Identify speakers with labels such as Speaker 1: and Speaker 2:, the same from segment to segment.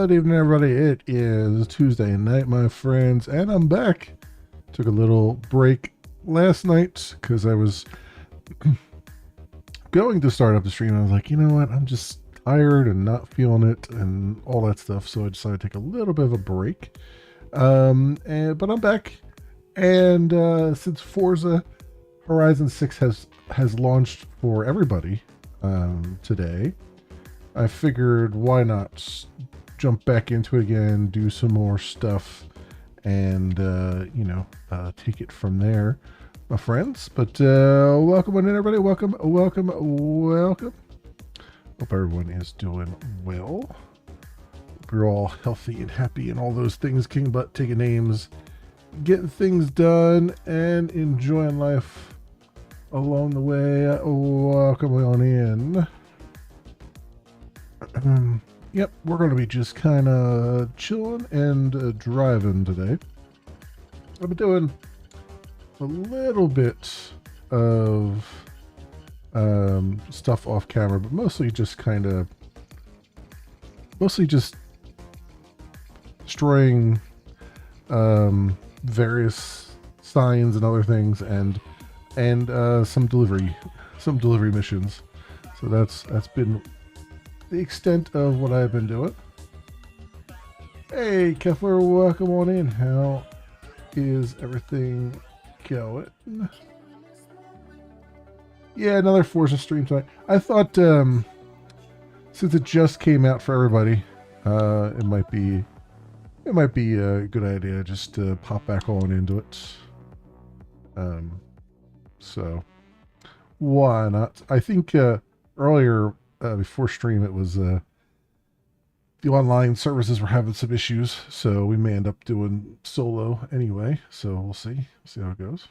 Speaker 1: Good evening, everybody. It is Tuesday night, my friends, and I'm back. Took a little break last night because I was going to start up the stream. I was like, you know what? I'm just tired and not feeling it and all that stuff. So I decided to take a little bit of a break. But I'm back, and since Forza Horizon 6 has launched for everybody today, I figured why not jump back into it again, do some more stuff, and take it from there, my friends. But welcome on in, everybody. Welcome. Hope everyone is doing well. Hope you're all healthy and happy and all those things. King Butt taking names, getting things done, and enjoying life along the way. Welcome on in. Yep, we're going to be just kind of chilling and driving today. I've been doing a little bit of stuff off camera, but mostly just destroying various signs and other things, and some delivery missions. So that's been the extent of what I've been doing. Hey, Kefler, welcome on in. How is everything going? Yeah, another Forza stream tonight. I thought, since it just came out for everybody, it might be a good idea just to pop back on into it. So why not? I think earlier, before stream, it was the online services were having some issues, so we may end up doing solo anyway. So we'll see how it goes.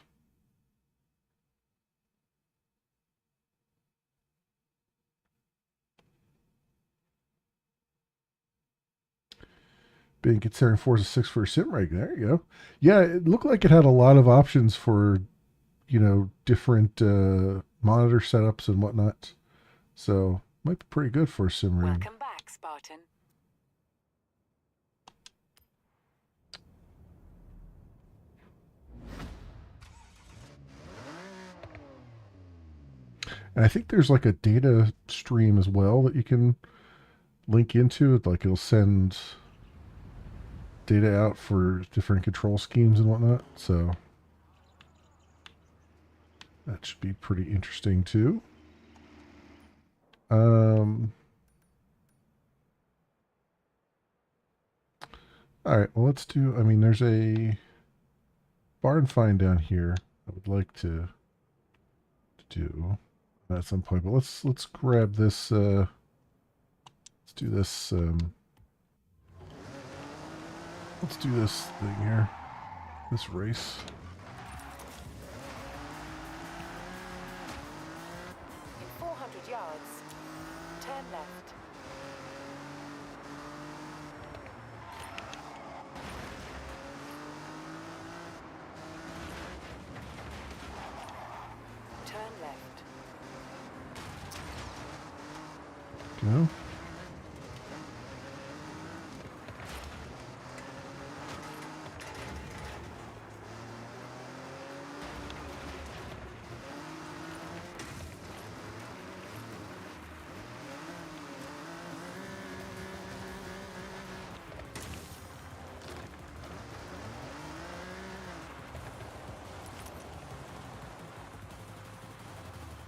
Speaker 1: Been considering Forza 6 for a sim rig. There you go. Yeah, it looked like it had a lot of options for, different monitor setups and whatnot. So might be pretty good for a sim rig.
Speaker 2: Welcome back, Spartan.
Speaker 1: And I think there's like a data stream as well that you can link into. Like it'll send data out for different control schemes and whatnot. So that should be pretty interesting too. All right, well, let's do, there's a barn find down here I would like to do at some point, but let's grab this, let's do this, let's do this thing here, this race.
Speaker 2: In 400 yards, turn left. Turn left.
Speaker 1: Go.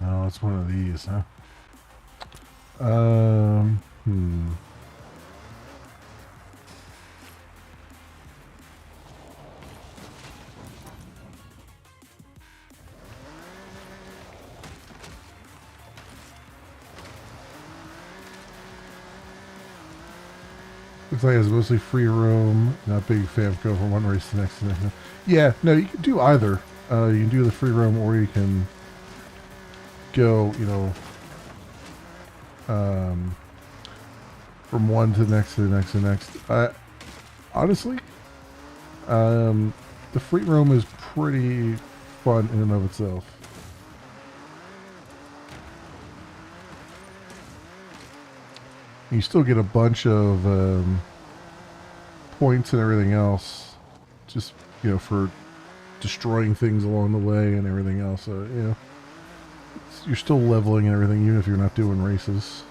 Speaker 1: Oh, it's one of these, huh? Looks like it's mostly free roam, not big fan of go from one race to the next. Yeah, no, you can do either. You can do the free roam, or you can go, from one to the next to the next to the next. Honestly, the free roam is pretty fun in and of itself. You still get a bunch of points and everything else, just for destroying things along the way and everything else. So you're still leveling and everything, even if you're not doing races.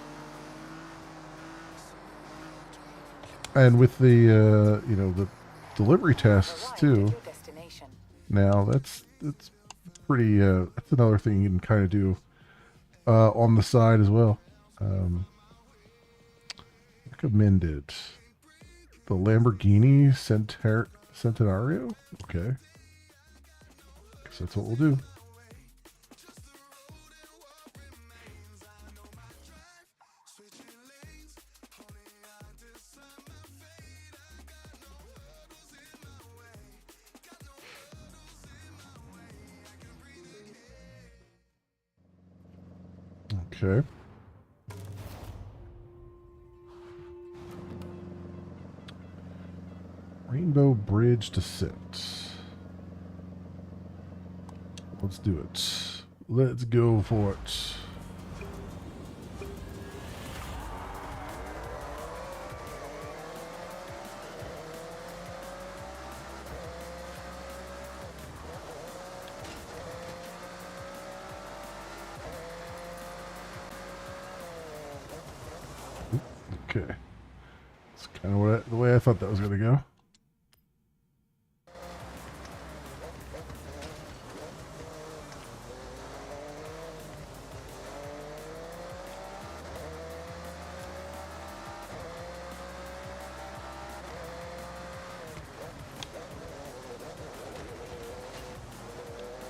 Speaker 1: And with the the delivery tasks too. Now that's pretty. That's another thing you can kind of do on the side as well. Recommended the Lamborghini Centenario. Okay, guess that's what we'll do. Okay. Rainbow Bridge Descent. Let's do it. Let's go for it. Okay. That's kind of the way I thought that was going to go.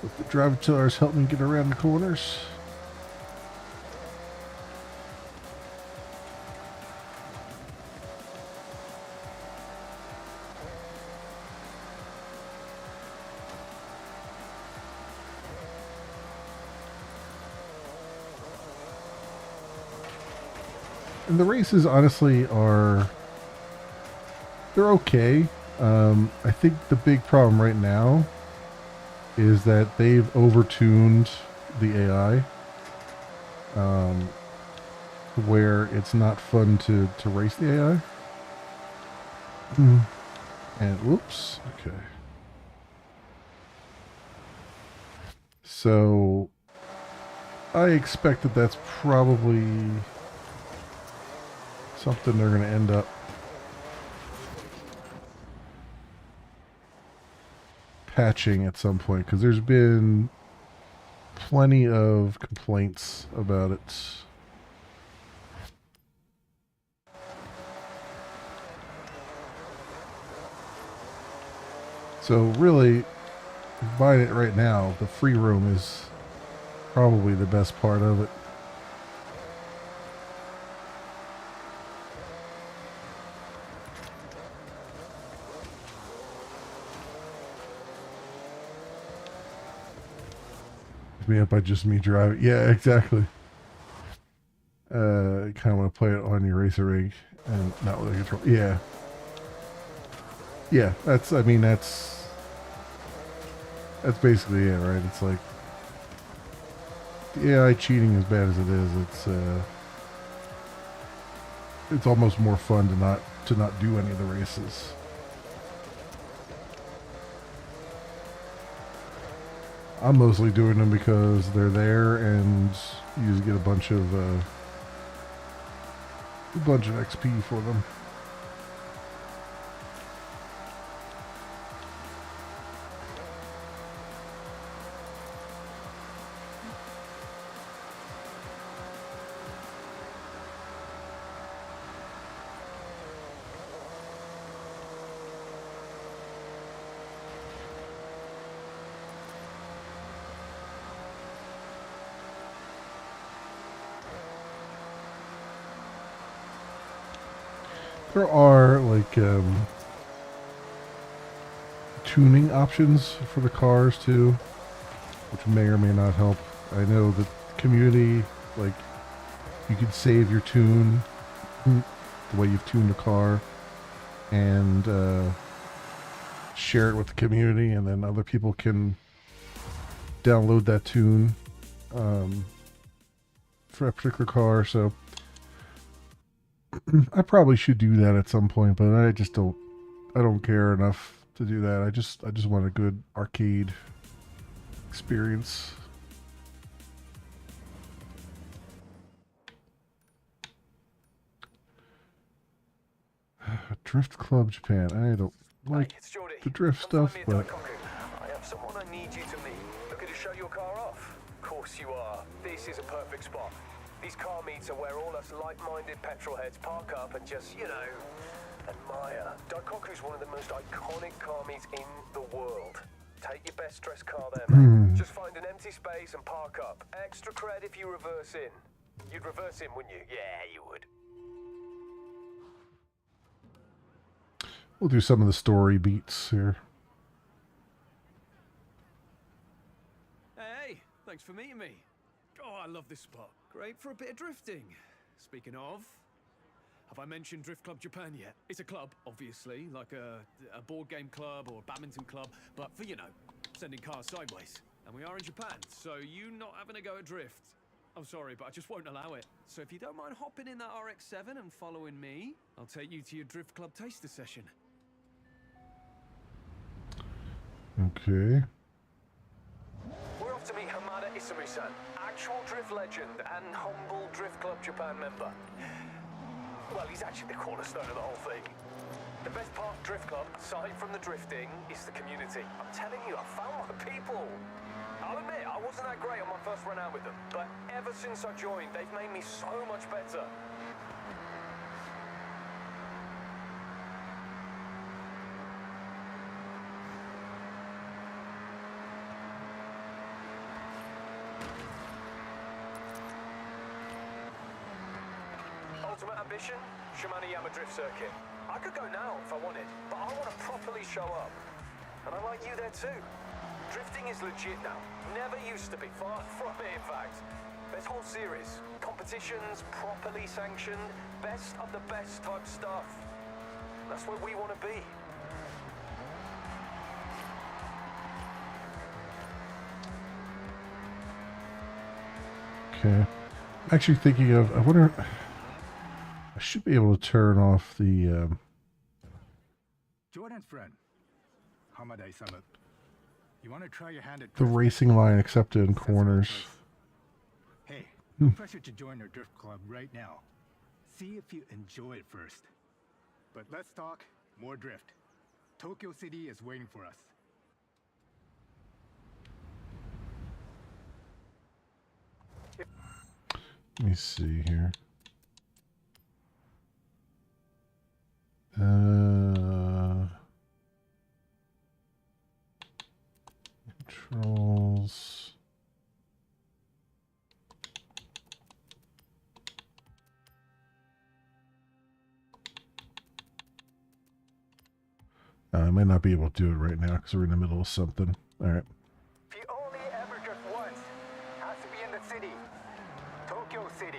Speaker 1: Let the driver tillers help me get around the corners. And the races, honestly, they're okay. I think the big problem right now is that they've overtuned the AI, where it's not fun to race the AI. And whoops, okay. So I expect that that's probably something they're going to end up patching at some point, because there's been plenty of complaints about it. So really, buying it right now, the free roam is probably the best part of it. Me up by just me driving. Yeah, exactly. You kind of want to play it on your racer rig and not with a control. Yeah. Yeah, that's basically it, right? It's like the AI cheating, as bad as it is, it's almost more fun to not do any of the races. I'm mostly doing them because they're there and you just get a bunch of XP for them. There are like tuning options for the cars too, which may or may not help. I know the community, like, you can save your tune, the way you've tuned a car, and share it with the community, and then other people can download that tune for a particular car. So I probably should do that at some point, but I just don't I don't care enough to do that. I just want a good arcade experience. Drift Club Japan. I don't like the drift stuff, but
Speaker 3: I have someone I need you to meet. Looking to show your car off? Of course you are. This is a perfect spot. These car meets are where all us like-minded petrol heads park up and just, you know, admire. Daikoku's one of the most iconic car meets in the world. Take your best dressed car there, mate. Just find an empty space and park up. Extra cred if you reverse in. You'd reverse in, wouldn't you? Yeah, you would.
Speaker 1: we'll do some of the story beats here.
Speaker 4: Hey, thanks for meeting me. Oh, I love this spot. Great for a bit of drifting. Speaking of, have I mentioned Drift Club Japan yet? It's a club, obviously, like a board game club or a badminton club, but for, you know, sending cars sideways. And we are in Japan, so you not having a go at drift. I'm sorry, but I just won't allow it. So if you don't mind hopping in that RX-7 and following me, I'll take you to your Drift Club taster session.
Speaker 1: Okay.
Speaker 3: We're off to meet Hamada Isumi-san, actual drift legend and humble Drift Club Japan member. Well, he's actually the cornerstone of the whole thing. The best part of Drift Club, aside from the drifting, is the community. I'm telling you, I found my people. I'll admit, I wasn't that great on my first run out with them, but ever since I joined, they've made me so much better. Ultimate ambition? Shimano-Yama Drift Circuit. I could go now if I wanted, but I want to properly show up. And I like you there too. Drifting is legit now. Never used to be. Far from it, in fact. There's whole series. Competitions, properly sanctioned. Best of the best type stuff. That's where we want to be.
Speaker 1: Okay. I'm actually thinking of, I wonder, I should be able to turn off the,
Speaker 5: Jordan's friend, Hamada-sama. You want to try your hand at
Speaker 1: the
Speaker 5: drift?
Speaker 1: racing line accepted in
Speaker 5: That's what it
Speaker 1: corners.
Speaker 5: is. Hey, no pressure to join our drift club right now. See if you enjoy it first. But let's talk more drift. Tokyo City is waiting for us.
Speaker 1: Let me see here. Controls. I might not be able to do it right now because we're in the middle of something. All right.
Speaker 5: If you only ever drift once, has to be in the city. Tokyo City.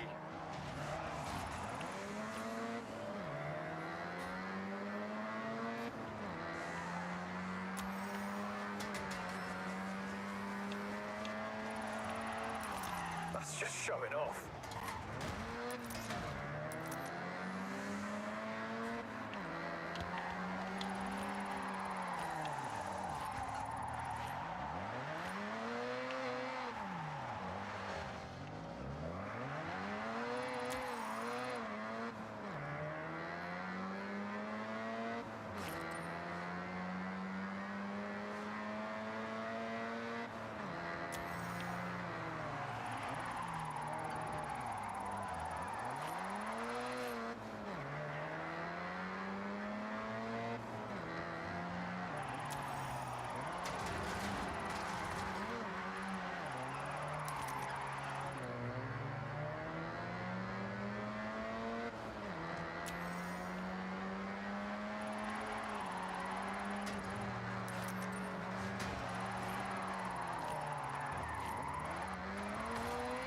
Speaker 3: That's just showing off.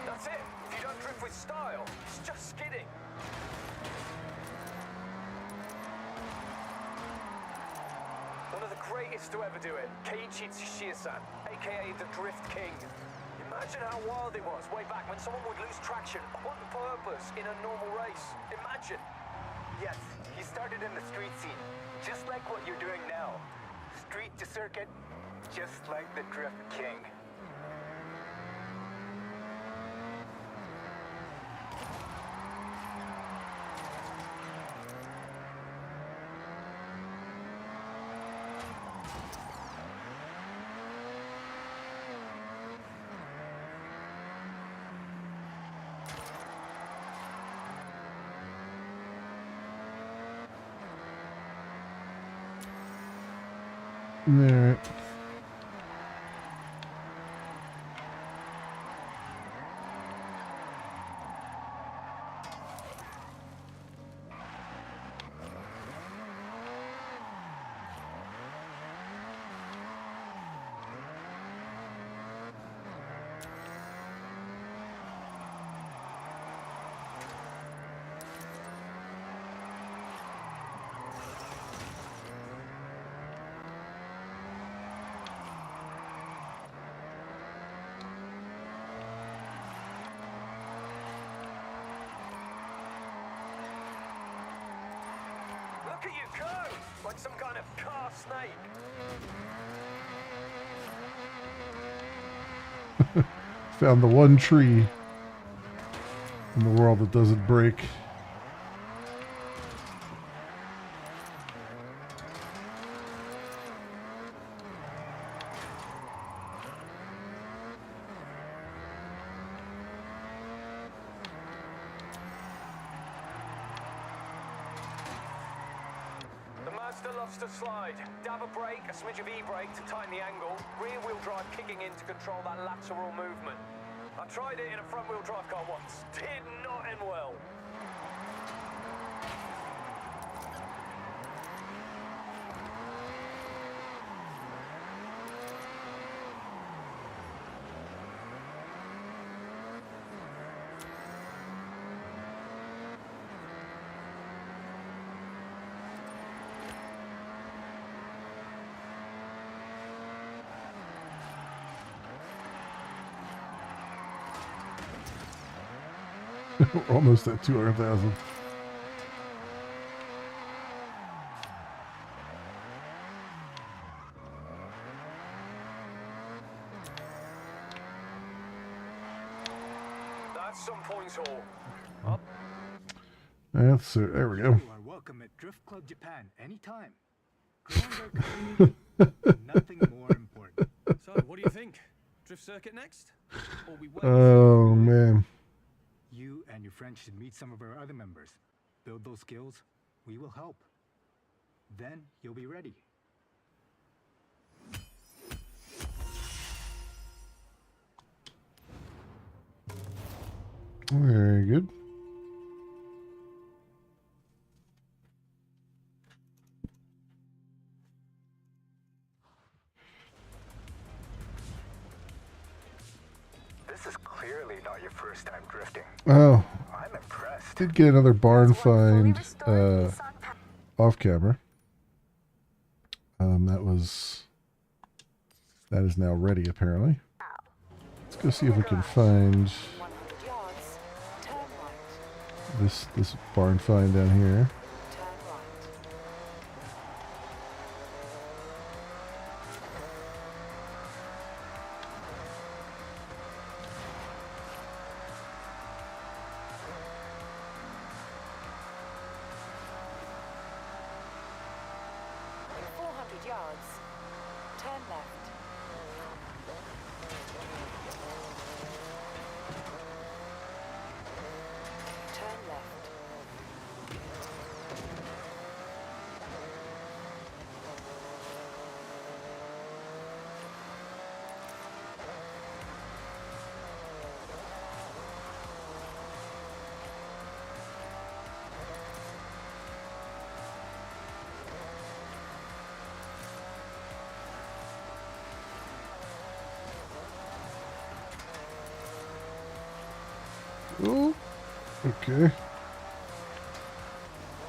Speaker 3: That's it. If you don't drift with style, it's just skidding. One of the greatest to ever do it, Keiichi Tsuchiya-san, aka the Drift King. Imagine how wild it was way back when someone would lose traction on purpose in a normal race. Imagine.
Speaker 5: Yes, he started in the street scene, just like what you're doing now. Street to circuit, just like the Drift King.
Speaker 1: Alright.
Speaker 3: Look at you go! Like some kind of car snake.
Speaker 1: Found the one tree in the world that doesn't break.
Speaker 3: The Mazda loves to slide. Dab a brake, a smidge of e-brake to tighten the angle. Rear-wheel drive kicking in to control that lateral movement. I tried it in a front-wheel drive car once. Did not end well.
Speaker 1: We're almost at 200,000.
Speaker 3: That's some points haul. Up.
Speaker 1: That's it. There we go.
Speaker 5: You are welcome at Drift Club Japan anytime. Growing our community, nothing more important.
Speaker 4: So, what do you think? Drift circuit next? Or we wait?
Speaker 1: Oh man.
Speaker 5: You and your friends should meet some of our other members. Build those skills, we will help. Then you'll be ready.
Speaker 1: Very good.
Speaker 5: This is clearly not your first time drifting.
Speaker 1: Oh,
Speaker 5: I'm impressed.
Speaker 1: did get another barn find off camera. That is now ready apparently. Let's go see if we can find
Speaker 2: 100 yards. Turn right.
Speaker 1: this barn find down here.
Speaker 2: Turn right. In 400 yards. Turn left. Turn left.
Speaker 1: Oh, okay.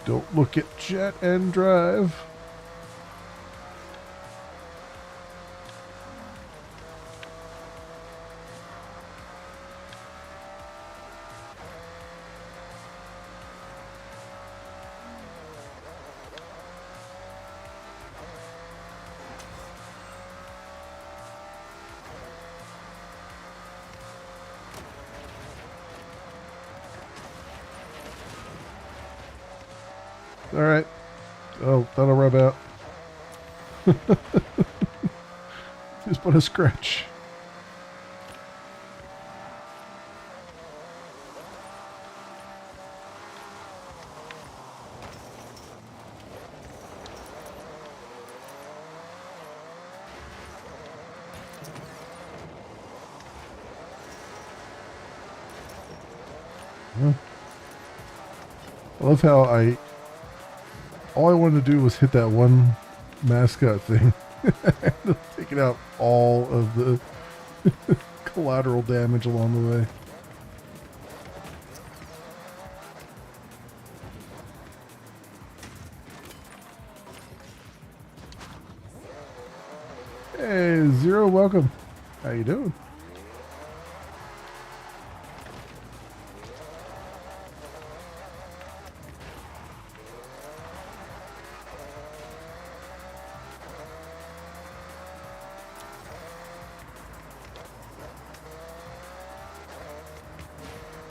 Speaker 1: Don't look at jet and drive. All right. Oh, that'll rub out. Just put a scratch. I love how all I wanted to do was hit that one mascot thing. Taking out all of the collateral damage along the way. Hey, Zero, welcome. How you doing?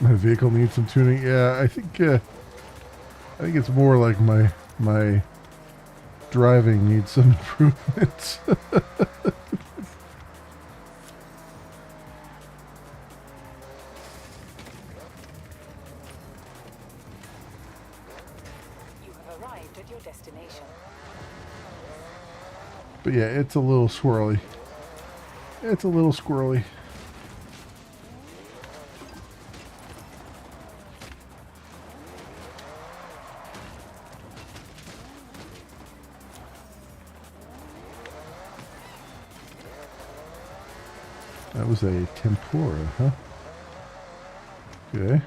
Speaker 1: My vehicle needs some tuning. Yeah, I think it's more like my driving needs some improvements.
Speaker 2: You have arrived at your destination.
Speaker 1: But yeah, it's a little swirly. It's a little squirrely. That was a tempura, huh? Okay.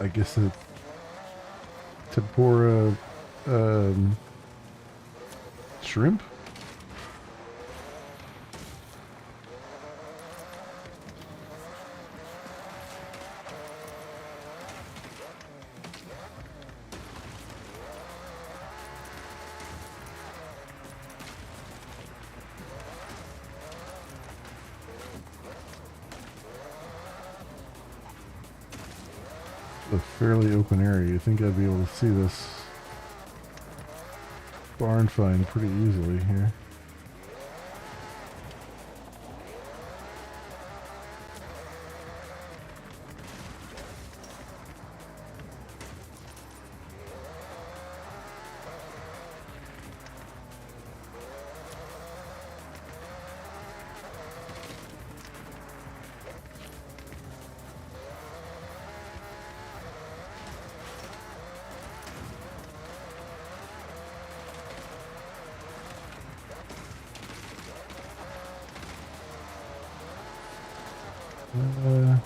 Speaker 1: I guess a tempura shrimp. A fairly open area. You think I'd be able to see this barn find pretty easily here. Uh,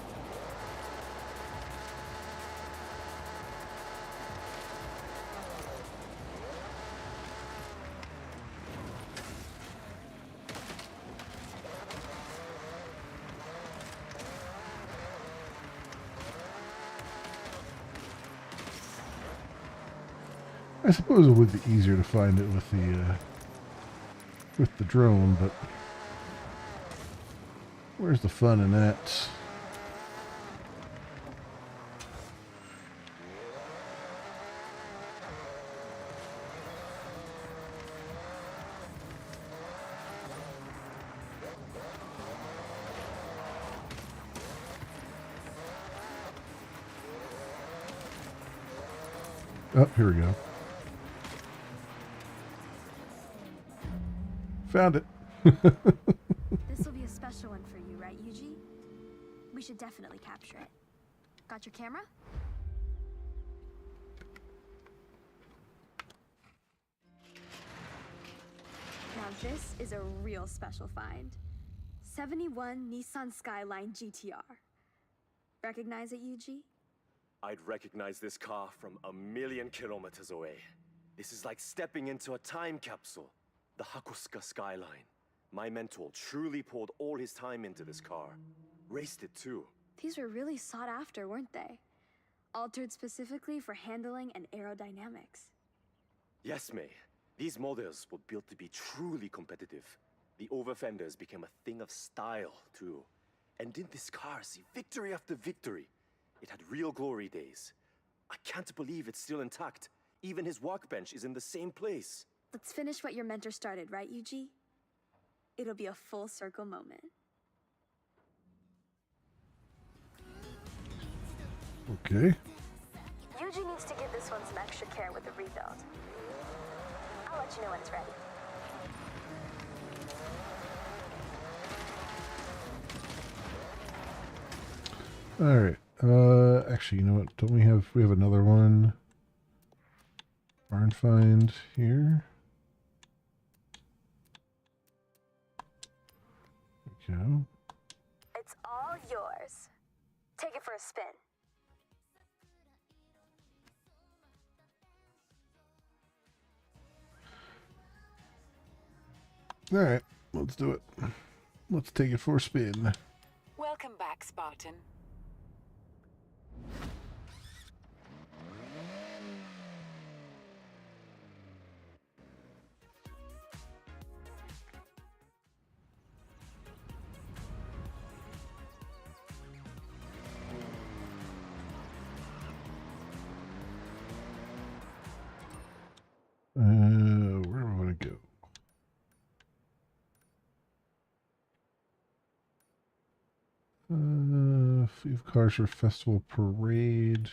Speaker 1: I suppose it would be easier to find it with the drone, but where's the fun in that? Oh, here we go. Found it.
Speaker 6: This will be a special one for you, right, Yuji? We should definitely capture it. Got your camera? Now this is a real special find. 71 Nissan Skyline GTR. Recognize it, Yuji?
Speaker 7: I'd recognize this car from a million kilometers away. This is like stepping into a time capsule. The Hakosuka skyline. My mentor truly poured all his time into this car. Raced it too.
Speaker 6: These were really sought after, weren't they? Altered specifically for handling and aerodynamics.
Speaker 7: Yes, May. These models were built to be truly competitive. The over-fenders became a thing of style too. And in this car, see victory after victory. It had real glory days. I can't believe it's still intact. Even his workbench is in the same place.
Speaker 6: Let's finish what your mentor started, right, Yuji? It'll be a full circle moment.
Speaker 1: Okay.
Speaker 6: Yuji needs to give this one some extra care with the rebuild. I'll let you know when it's ready.
Speaker 1: All right. Actually, you know what? Don't we have another one? Barn find here. There we go.
Speaker 6: It's all yours. Take it for a spin.
Speaker 1: All right, let's do it. Let's take it for a spin.
Speaker 2: Welcome back, Spartan.
Speaker 1: Where do I want to go? Fleet of cars for festival parade.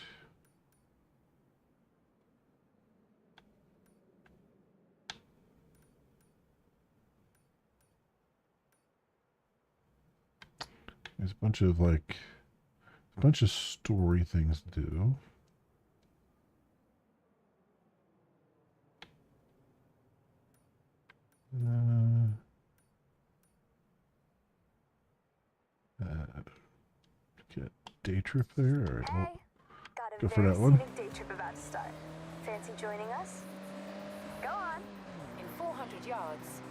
Speaker 1: There's a bunch of story things to do. Get day trip there. All right,
Speaker 6: Hey,
Speaker 1: well,
Speaker 6: got a
Speaker 1: go for
Speaker 6: very
Speaker 1: that one.
Speaker 6: scenic day trip about to start. Fancy joining us? Go on.
Speaker 2: In 400 yards,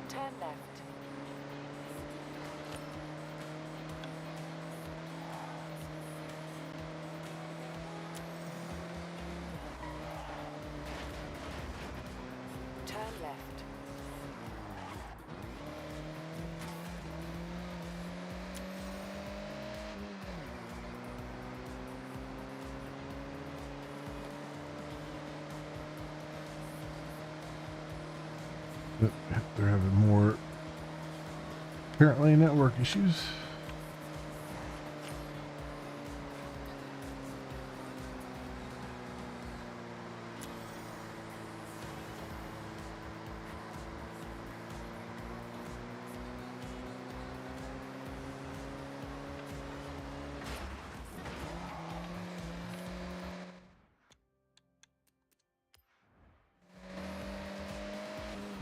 Speaker 2: turn left. Turn left.
Speaker 1: They're having more, apparently, network issues.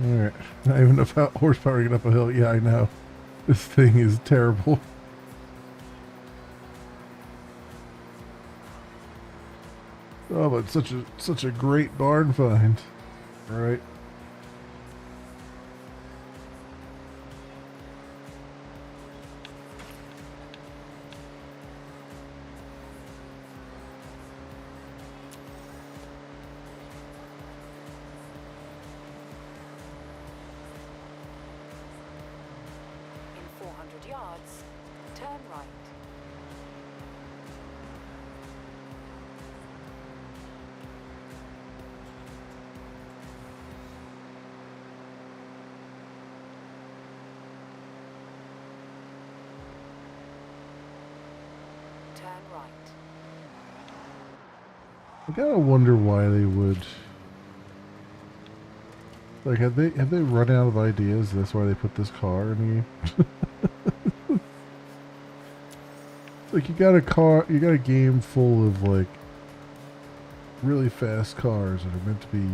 Speaker 1: Alright, not even enough horsepower to get up a hill. Yeah, I know. This thing is terrible. Oh, but such a great barn find. Alright.
Speaker 2: In 400 yards, turn right. Turn right.
Speaker 1: I gotta wonder why they would. Like, have they run out of ideas? That's why they put this car in the game. Like, you got a game full of like really fast cars that are meant to be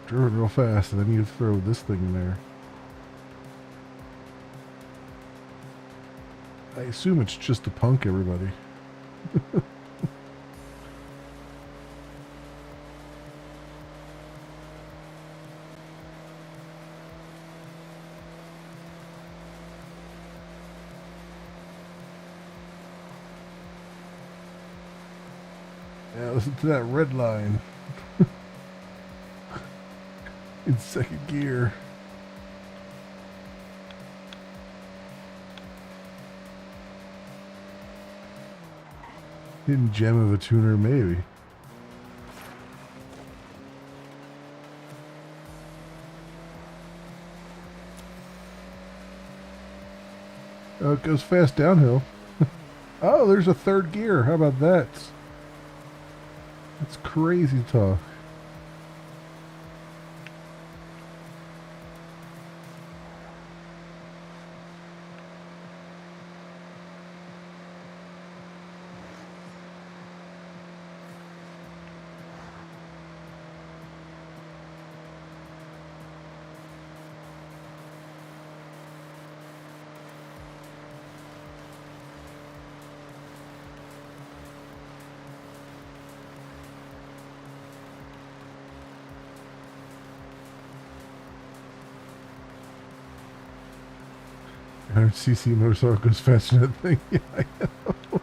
Speaker 1: driven real fast, and then you throw this thing in there. I assume it's just to punk everybody. Yeah, listen to that red line. In second gear. Hidden gem of a tuner, maybe. Oh, it goes fast downhill. Oh, there's a third gear. How about that? That's crazy talk. CC motorcycle goes faster than that thing. Yeah, I know.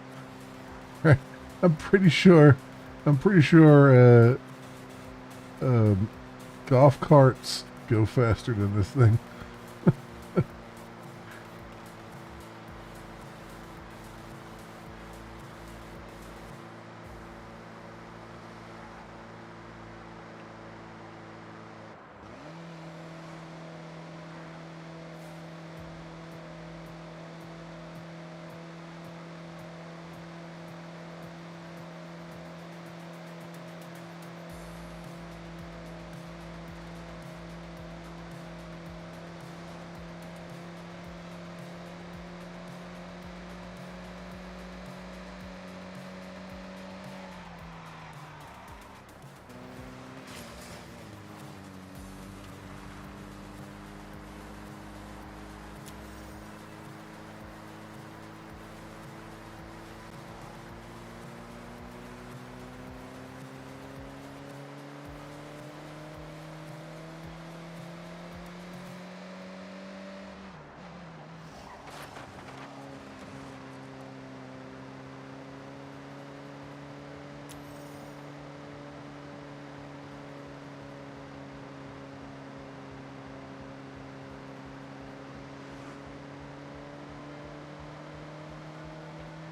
Speaker 1: Right. I'm pretty sure. Golf carts go faster than this thing.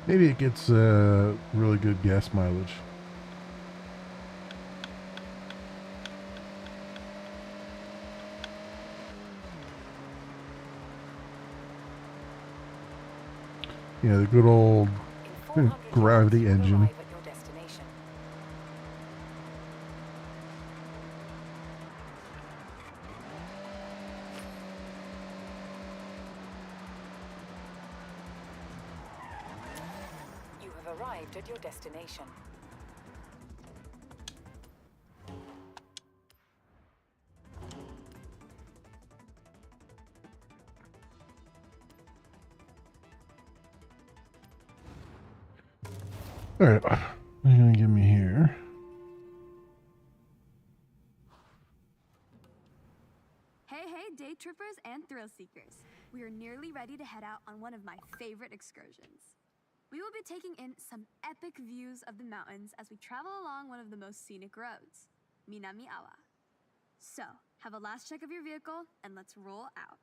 Speaker 1: Maybe it gets really good gas mileage. Yeah, the good old
Speaker 2: In 400
Speaker 1: gravity
Speaker 2: yards, you'll
Speaker 1: engine.
Speaker 2: arrive at your destination. You have arrived at your destination.
Speaker 1: All right, what are you gonna give me here?
Speaker 6: Hey, hey, day trippers and thrill seekers. We are nearly ready to head out on one of my favorite excursions. We will be taking in some epic views of the mountains as we travel along one of the most scenic roads, Minami Awa. So, have a last check of your vehicle and let's roll out.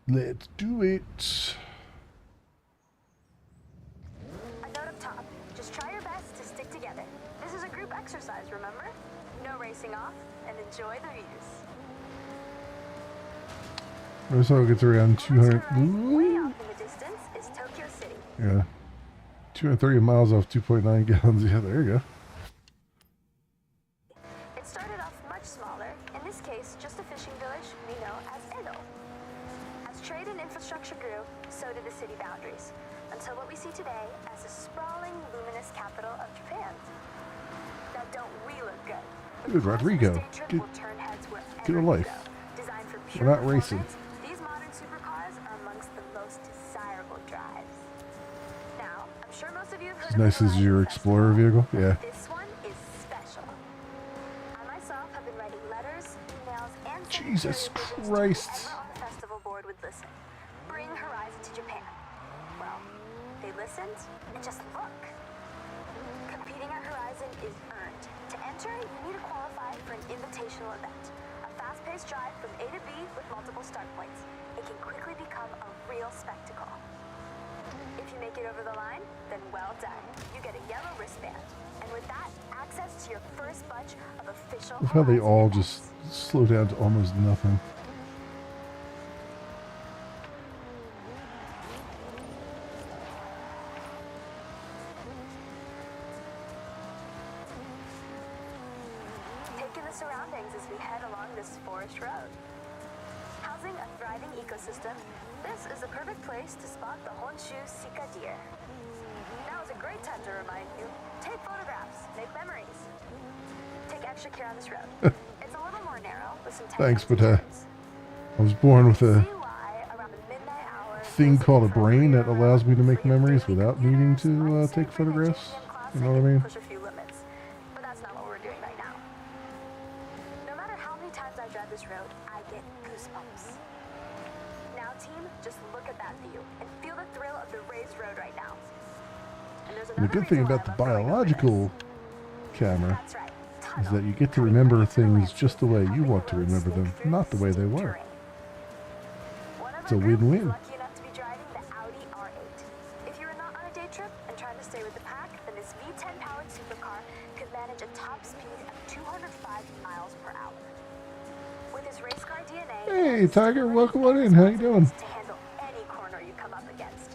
Speaker 1: Let's do it.
Speaker 6: A note up top, just try your best to stick together. This is a group exercise, remember? No racing off, and enjoy the views.
Speaker 1: Motorcycle gets around 200.
Speaker 6: Way off in the distance is Tokyo City.
Speaker 1: Yeah, 230 miles off 2.9 gallons. Yeah, there you go.
Speaker 6: It started off much smaller, in this case, just a fishing village we know as Edo. As trade and infrastructure grew, so did the city boundaries, until what we see today as the sprawling, luminous capital of Japan. Now don't we look good?
Speaker 1: Dude, Rodrigo,
Speaker 6: Get
Speaker 1: get a life.
Speaker 6: Designed for
Speaker 1: We're
Speaker 6: pure
Speaker 1: not racing.
Speaker 6: performance, these modern supercars are amongst the most desirable drives. Now, I'm sure most of you have heard
Speaker 1: As
Speaker 6: of
Speaker 1: nice
Speaker 6: the
Speaker 1: as your
Speaker 6: Horizon
Speaker 1: Explorer
Speaker 6: Festival.
Speaker 1: vehicle. Yeah.
Speaker 6: This one is special. I myself have been writing letters, emails, and
Speaker 1: Jesus
Speaker 6: secretary visits
Speaker 1: Christ.
Speaker 6: to whoever on the festival board would listen. Bring Horizon to Japan. Well, they listened, and just look. Competing at Horizon is earned. To enter, you need to qualify for an invitational event. A fast-paced drive from A to B with multiple start points. It can quickly become a real spectacle. If you make it victory over the line? Then well done. You get a yellow wristband. And with that, access to your first bunch of official
Speaker 1: Look how they
Speaker 6: Horizon
Speaker 1: all
Speaker 6: events.
Speaker 1: just slow down to almost nothing.
Speaker 6: Take in the surroundings as we head along this forest road. Housing a thriving ecosystem, this is the perfect place to spot the Honshu Sika deer. Now is a great time to remind you, take photographs, make memories. Take extra care on this road. It's a little more narrow with some
Speaker 1: Thanks,
Speaker 6: tiny
Speaker 1: but
Speaker 6: turns.
Speaker 1: I was born with a
Speaker 6: See why around the midnight hour,
Speaker 1: thing called a
Speaker 6: visiting for
Speaker 1: brain that
Speaker 6: rear
Speaker 1: allows me to make
Speaker 6: free of
Speaker 1: memories
Speaker 6: daily
Speaker 1: without needing
Speaker 6: commuters
Speaker 1: to
Speaker 6: might
Speaker 1: take
Speaker 6: say for the
Speaker 1: photographs.
Speaker 6: JDM Classic
Speaker 1: You know what I
Speaker 6: and
Speaker 1: mean?
Speaker 6: push a few limits. But that's not what we're doing right now. No matter how many times I drive this road, I get goosebumps. Now, team, just look at that view and feel the thrill of the raised road right now. And there's
Speaker 1: And the
Speaker 6: another
Speaker 1: good thing
Speaker 6: reason why
Speaker 1: about the
Speaker 6: I love going over this.
Speaker 1: biological camera
Speaker 6: That's right.
Speaker 1: is that you
Speaker 6: Tunnel,
Speaker 1: get to
Speaker 6: cutting
Speaker 1: remember
Speaker 6: right into the
Speaker 1: things
Speaker 6: landscape,
Speaker 1: just the way you
Speaker 6: helping
Speaker 1: want
Speaker 6: the
Speaker 1: to
Speaker 6: road
Speaker 1: remember
Speaker 6: snake
Speaker 1: them,
Speaker 6: through
Speaker 1: not the way they
Speaker 6: steep
Speaker 1: were.
Speaker 6: terrain. One of
Speaker 1: It's a
Speaker 6: our group is
Speaker 1: win-win.
Speaker 6: lucky enough to be driving the Audi R8. If you're not on a day trip and trying to stay with the pack, then this V10 powered supercar could manage a top speed of 205 miles per hour. With its race car DNA, it
Speaker 1: Hey,
Speaker 6: has the
Speaker 1: Tiger,
Speaker 6: stability
Speaker 1: welcome on
Speaker 6: and
Speaker 1: in. How you doing?
Speaker 6: responsiveness to handle any corner you come up against.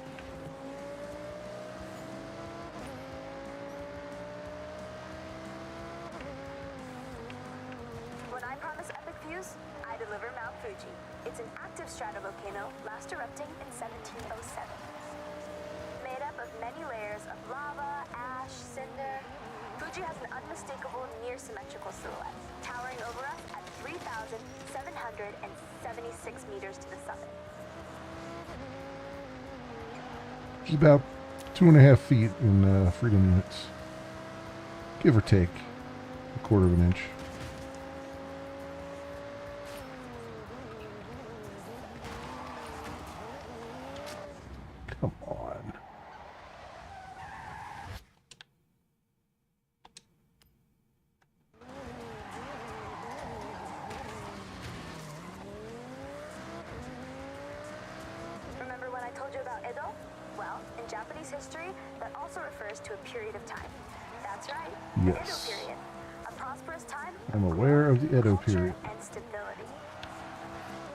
Speaker 6: When I promise epic views, I deliver Mount Fuji. It's an active stratovolcano, last erupting in 1707. Made up of many layers of lava, ash, cinder, Fuji has an unmistakable near-symmetrical silhouette, towering over us at 3,776 meters to the summit.
Speaker 1: It's about 2.5 feet in freedom units, give or take a quarter of an inch. Come on.
Speaker 6: Remember when I told you about Edo? Well, in Japanese history, that also refers to a period of time. That's right, the Edo
Speaker 1: Yes.
Speaker 6: period. A prosperous time
Speaker 1: I'm aware of the Edo
Speaker 6: culture
Speaker 1: period.
Speaker 6: and stability.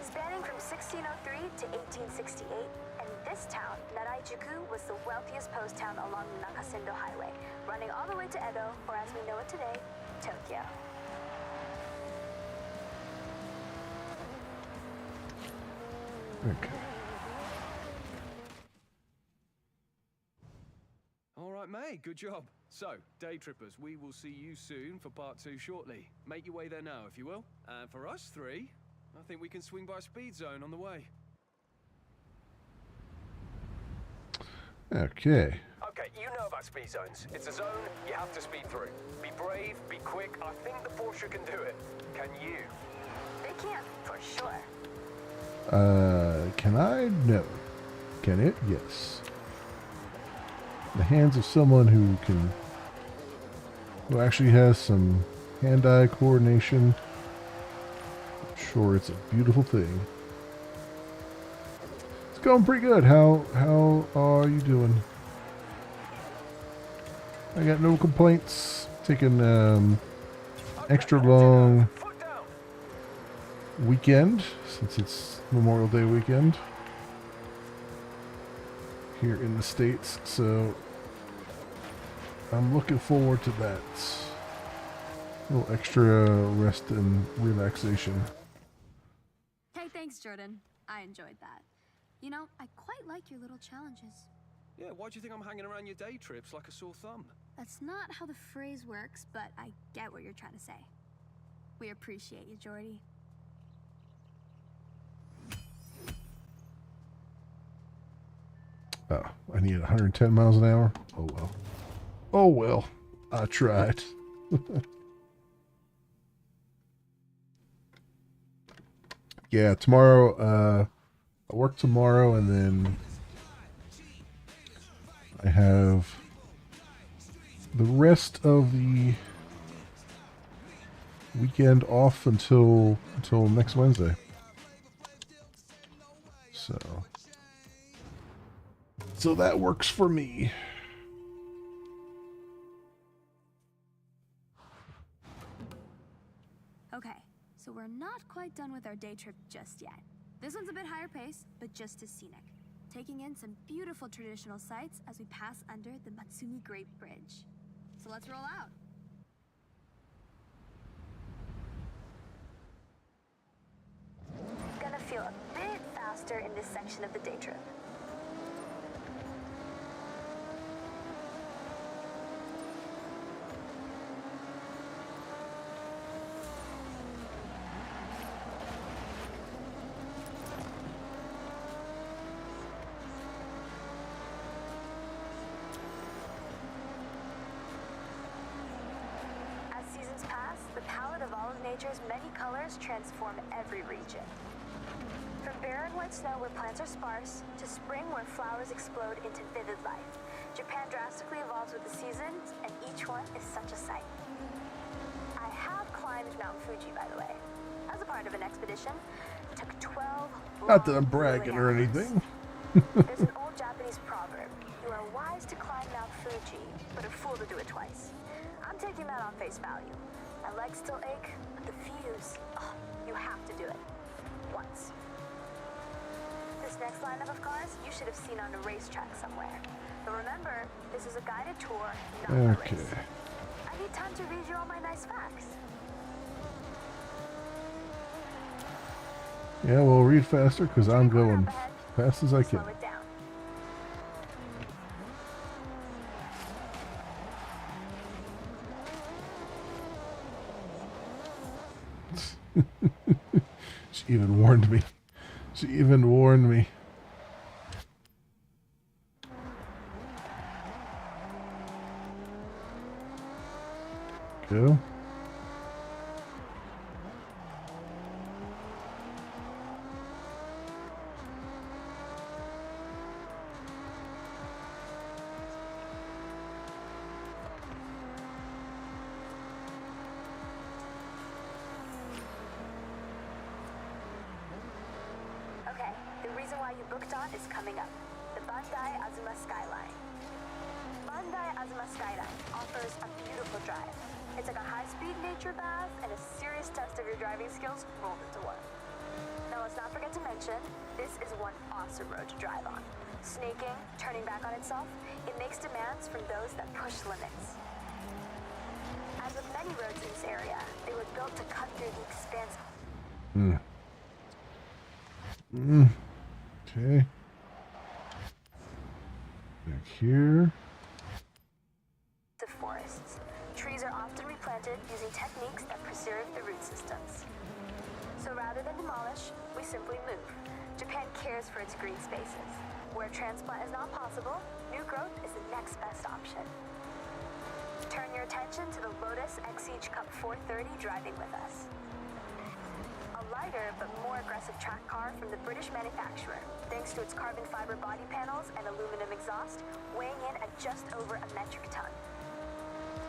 Speaker 6: Spanning from 1603 to 1868, and this town, Naraijuku, was the wealthiest post town along the Nakasendo Highway, running all the way to Edo, or as we know it today, Tokyo.
Speaker 1: Okay.
Speaker 4: All right, mate, good job. So, day trippers, we will see you soon for part 2 shortly. Make your way there now, if you will. And for us three, I think we can swing by Speed Zone on the way.
Speaker 1: Okay.
Speaker 3: Okay, you know about speed zones. It's a zone you have to speed through. Be brave, be quick. I think the Porsche can do it. Can you?
Speaker 6: They can, for sure.
Speaker 1: Can I? No. Can it? Yes. The hands of someone who actually has some hand-eye coordination. I'm sure it's a beautiful thing. It's going pretty good. How are you doing? I got no complaints. Taking extra long
Speaker 3: Foot down.
Speaker 1: weekend since it's Memorial Day weekend here in the States, so I'm looking forward to that. A little extra rest and relaxation.
Speaker 6: Hey, thanks, Jordan. I enjoyed that. You know, I quite like your little challenges.
Speaker 4: Yeah, why do you think I'm hanging around your day trips like a sore thumb?
Speaker 6: That's not how the phrase works, but I get what you're trying to say. We appreciate you, Jordy.
Speaker 1: Oh, I need 110 miles an hour? Oh well. Oh well. I tried. Yeah, tomorrow, I work tomorrow and then I have the rest of the weekend off until next Wednesday. So So that works for me.
Speaker 6: Okay, so we're not quite done with our day trip just yet. This one's a bit higher pace, but just as scenic. Taking in some beautiful traditional sights as we pass under the Matsumi Great Bridge. So let's roll out. Gonna feel a bit faster in this section of the day trip. As seasons pass, the palette of all of nature's many colors transform every region. From barren white snow where plants are sparse, to spring where flowers explode into vivid life, Japan drastically evolves with the seasons, and each one is such a sight. I have climbed Mount Fuji, by the way, as a part of an expedition. It took 12
Speaker 1: Not that I'm
Speaker 6: long,
Speaker 1: bragging
Speaker 6: grueling
Speaker 1: or
Speaker 6: hours.
Speaker 1: anything.
Speaker 6: There's an old Japanese proverb: you are wise to climb Mount Fuji, but a fool to do it twice. I'm taking that on face value. My legs still ache, but the views, oh, you have to do it. Once. This next lineup of cars, you should have seen on a racetrack somewhere. But remember, this is a guided tour, not a
Speaker 1: Okay.
Speaker 6: race. I need time to read you all my nice facts.
Speaker 1: Yeah, well, read faster because I'm going fast as I can.
Speaker 6: Slow it down.
Speaker 1: She even warned me. She even warned me. Go.
Speaker 6: Okay, the reason why you booked on is coming up. The Bandai Azuma Skyline. Bandai Azuma Skyline offers a beautiful drive. It's like a high-speed nature bath and a serious test of your driving skills rolled into one. Now let's not forget to mention, this is one awesome road to drive on. Snaking, turning back on itself, it makes demands from those that push limits. As with many roads in this area, they were built to cut through the expanse.
Speaker 1: Okay. Back here.
Speaker 6: Of forests. Trees are often replanted using techniques that preserve the root systems. So rather than demolish, we simply move. Japan cares for its green spaces. Where transplant is not possible, new growth is the next best option. Turn your attention to the Lotus Exige Cup 430 driving with us. A lighter but more aggressive track car from the British manufacturer, thanks to its carbon fiber body panels and aluminum exhaust, weighing in at just over a metric ton.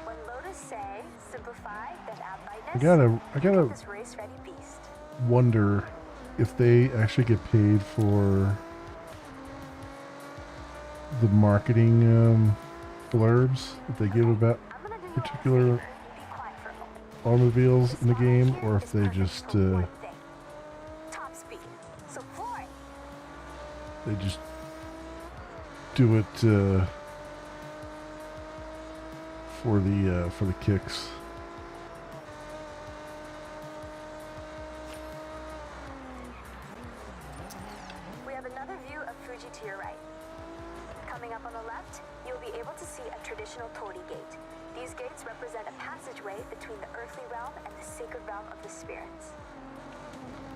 Speaker 6: When Lotus say, simplify, then add lightness,
Speaker 1: I gotta
Speaker 6: this race-ready beast.
Speaker 1: wonder if they actually get paid for the marketing blurbs that they give about
Speaker 6: I'm gonna do you all a
Speaker 1: particular
Speaker 6: favor. Be quiet for a moment.
Speaker 1: automobiles
Speaker 6: This
Speaker 1: in the
Speaker 6: model
Speaker 1: game,
Speaker 6: here
Speaker 1: or
Speaker 6: is
Speaker 1: if they
Speaker 6: perfect
Speaker 1: just
Speaker 6: for one thing. Top speed. So fly.
Speaker 1: they just do it for the kicks.
Speaker 6: We have another view of Fuji to your right. Coming up on the left, you'll be able to see a traditional torii gate. These gates represent a passageway between the earthly realm and the sacred realm of the spirits.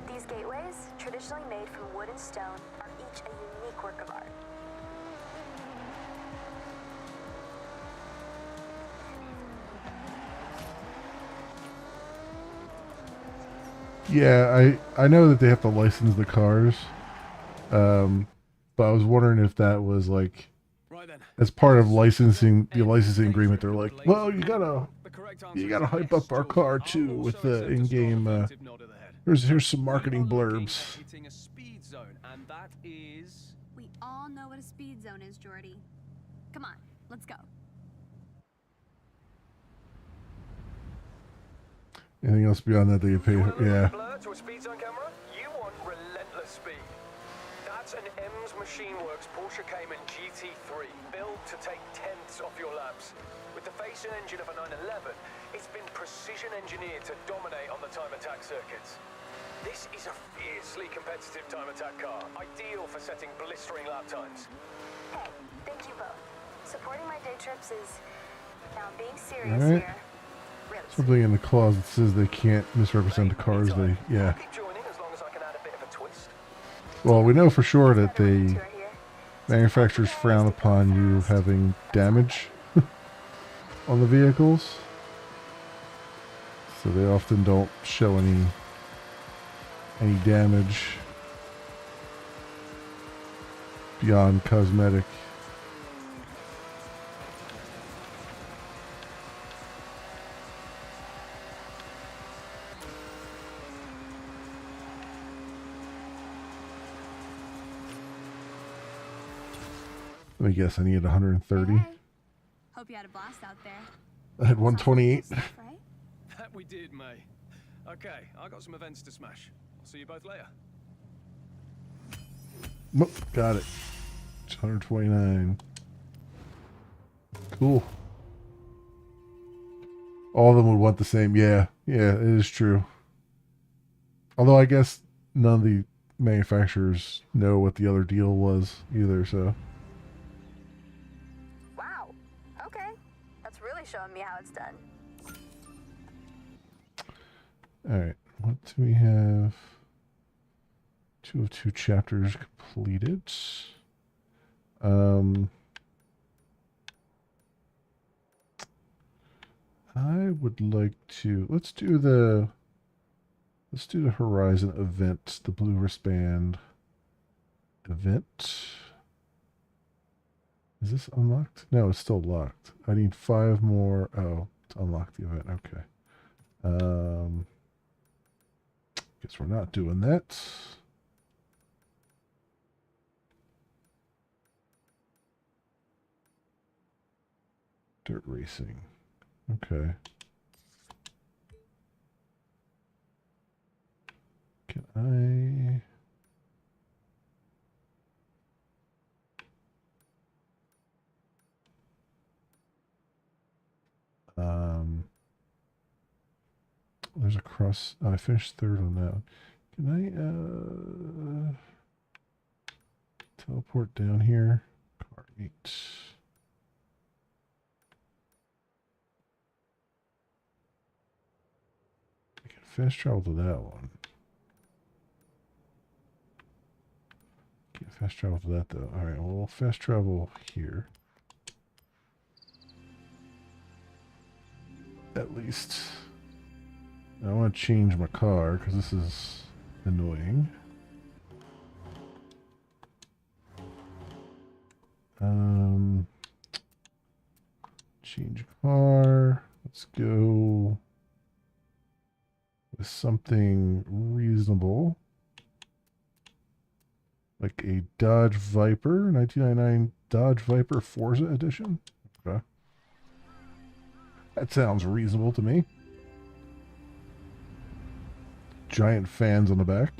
Speaker 6: These gateways, traditionally made from wood and stone, are each a unique work of art.
Speaker 1: Yeah, I know that they have to license the cars, but I was wondering if that was like
Speaker 4: Right then.
Speaker 1: as part of licensing the
Speaker 4: And
Speaker 1: licensing
Speaker 4: thank
Speaker 1: agreement.
Speaker 4: you,
Speaker 1: They're like,
Speaker 4: ladies
Speaker 1: well,
Speaker 4: and
Speaker 1: you
Speaker 4: gentlemen.
Speaker 1: gotta
Speaker 4: The correct answer is
Speaker 1: hype
Speaker 4: yes,
Speaker 1: up our
Speaker 4: George.
Speaker 1: car
Speaker 4: I'll
Speaker 1: too with
Speaker 4: also
Speaker 1: the
Speaker 4: accept a strong
Speaker 1: in-game.
Speaker 4: affirmative nod of the head.
Speaker 1: Here's some
Speaker 4: We
Speaker 1: marketing
Speaker 4: are looking
Speaker 1: blurbs.
Speaker 4: at hitting a speed zone, and that is
Speaker 6: We all know what a speed zone is, Jordy. Come on, let's go.
Speaker 1: Anything else beyond that you pay?
Speaker 3: You want a little
Speaker 1: Yeah.
Speaker 3: blur to a speed zone camera? You want relentless speed. That's an M's Machine Works Porsche Cayman GT3, built to take tenths off your laps. With the face and engine of a 911, it's been precision engineered to dominate on the time attack circuits. This is a fiercely competitive time attack car, ideal for setting blistering lap times.
Speaker 2: Hey, thank you both. Supporting my day trips is... Now, being serious
Speaker 1: Alright.
Speaker 2: here... Really
Speaker 1: Something in the clause that says they can't misrepresent the cars. They, yeah.
Speaker 3: I'll keep joining as long as I can add a bit of a twist.
Speaker 1: Well, we know for sure that
Speaker 2: tour
Speaker 1: the
Speaker 2: here.
Speaker 1: manufacturers frown upon you having damage on the vehicles, so they often don't show any damage beyond cosmetic. Let me guess, I need 130.
Speaker 6: Hey. Hope you had a blast out there.
Speaker 1: I had 128.
Speaker 6: Stuff, right?
Speaker 4: That we did, May. Okay, I got some events to smash. I'll see you both later.
Speaker 1: Nope, got it. It's 129. Cool. All of them would want the same. Yeah, it is true. Although I guess none of the manufacturers know what the other deal was either, so.
Speaker 2: Wow. Okay. That's really showing me how it's done.
Speaker 1: Alright, what do we have? 2 of 2 chapters completed. I would like to let's do the Horizon event, the blue wristband event. Is this unlocked? No, it's still locked. I need 5 more. Oh, to unlock the event. Okay. Guess we're not doing that. Dirt racing. Okay. Can I... There's a cross. I finished 3rd on that one. Can I teleport down here? Car 8. I can fast travel to that one. Can't fast travel to that though. Alright, well, we'll fast travel here. At least. I want to change my car because this is annoying. Change car. Let's go with something reasonable. Like a Dodge Viper, 1999 Dodge Viper Forza edition. Okay. That sounds reasonable to me. Giant fans on the back.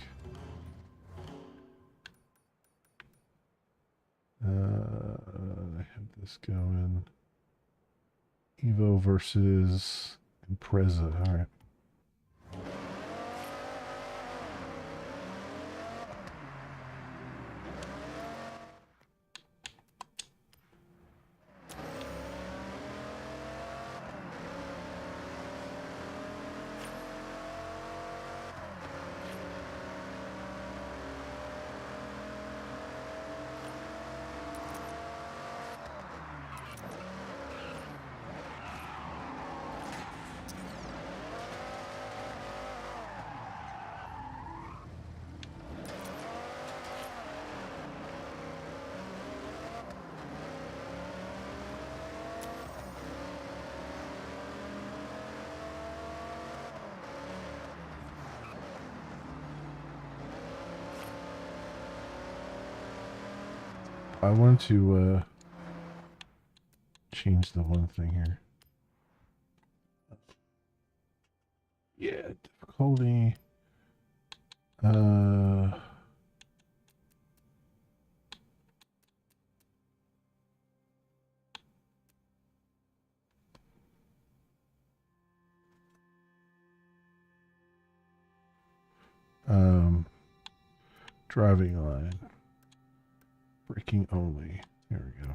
Speaker 1: I have this going. Evo versus Impreza. All right. I want to change the one thing here. Yeah, difficulty. Driving line. Braking only. There we go.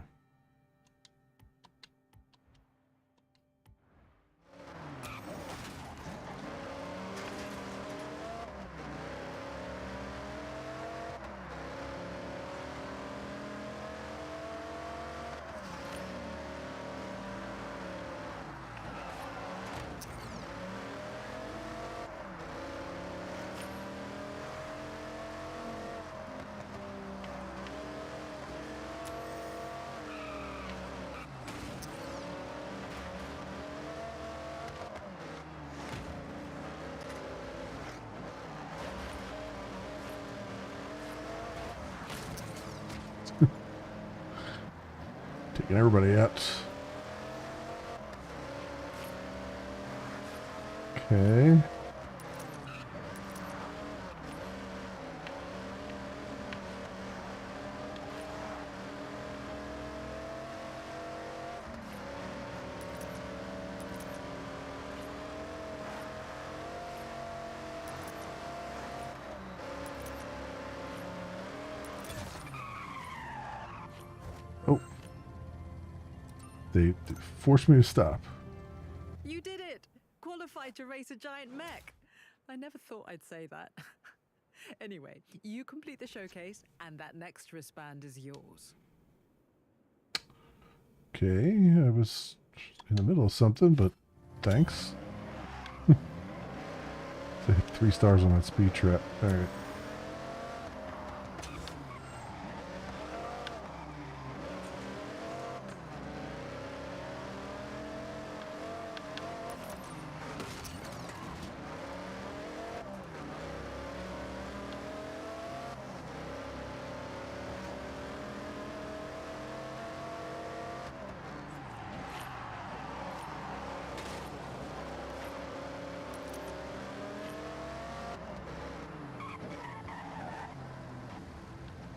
Speaker 1: Taking everybody out. Okay. Oh. They forced me to stop.
Speaker 8: You did it! Qualified to race a giant mech! I never thought I'd say that. Anyway, you complete the showcase, and that next wristband is yours.
Speaker 1: Okay, I was in the middle of something, but thanks. So I hit 3 stars on that speed trap. Alright.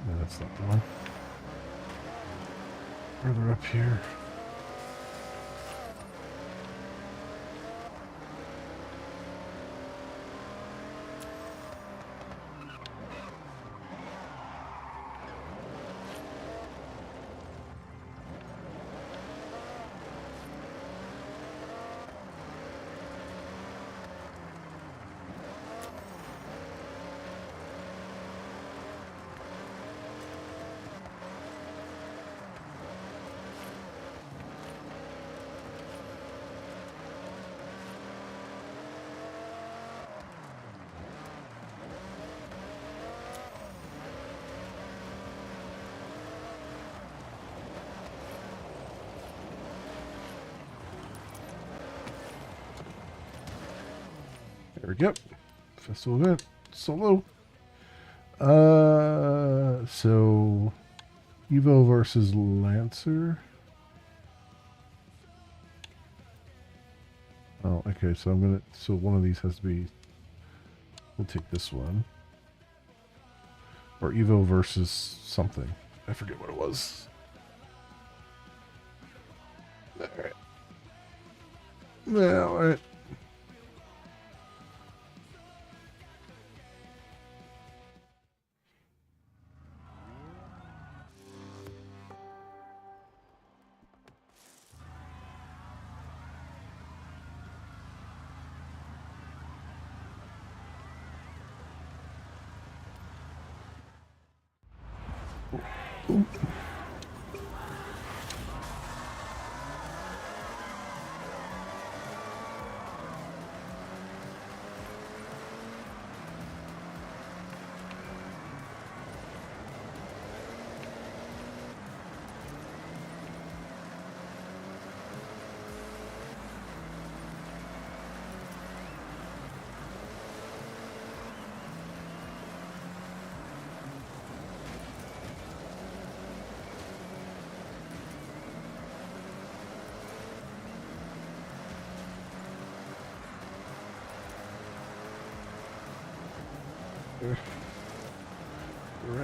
Speaker 1: No, that's not the one. Further up here. There we go. Festival event. Solo. So Evo versus Lancer. Oh, okay, so so one of these has to be, we'll take this one. Or Evo versus something. I forget what it was. Alright. Yeah, alright.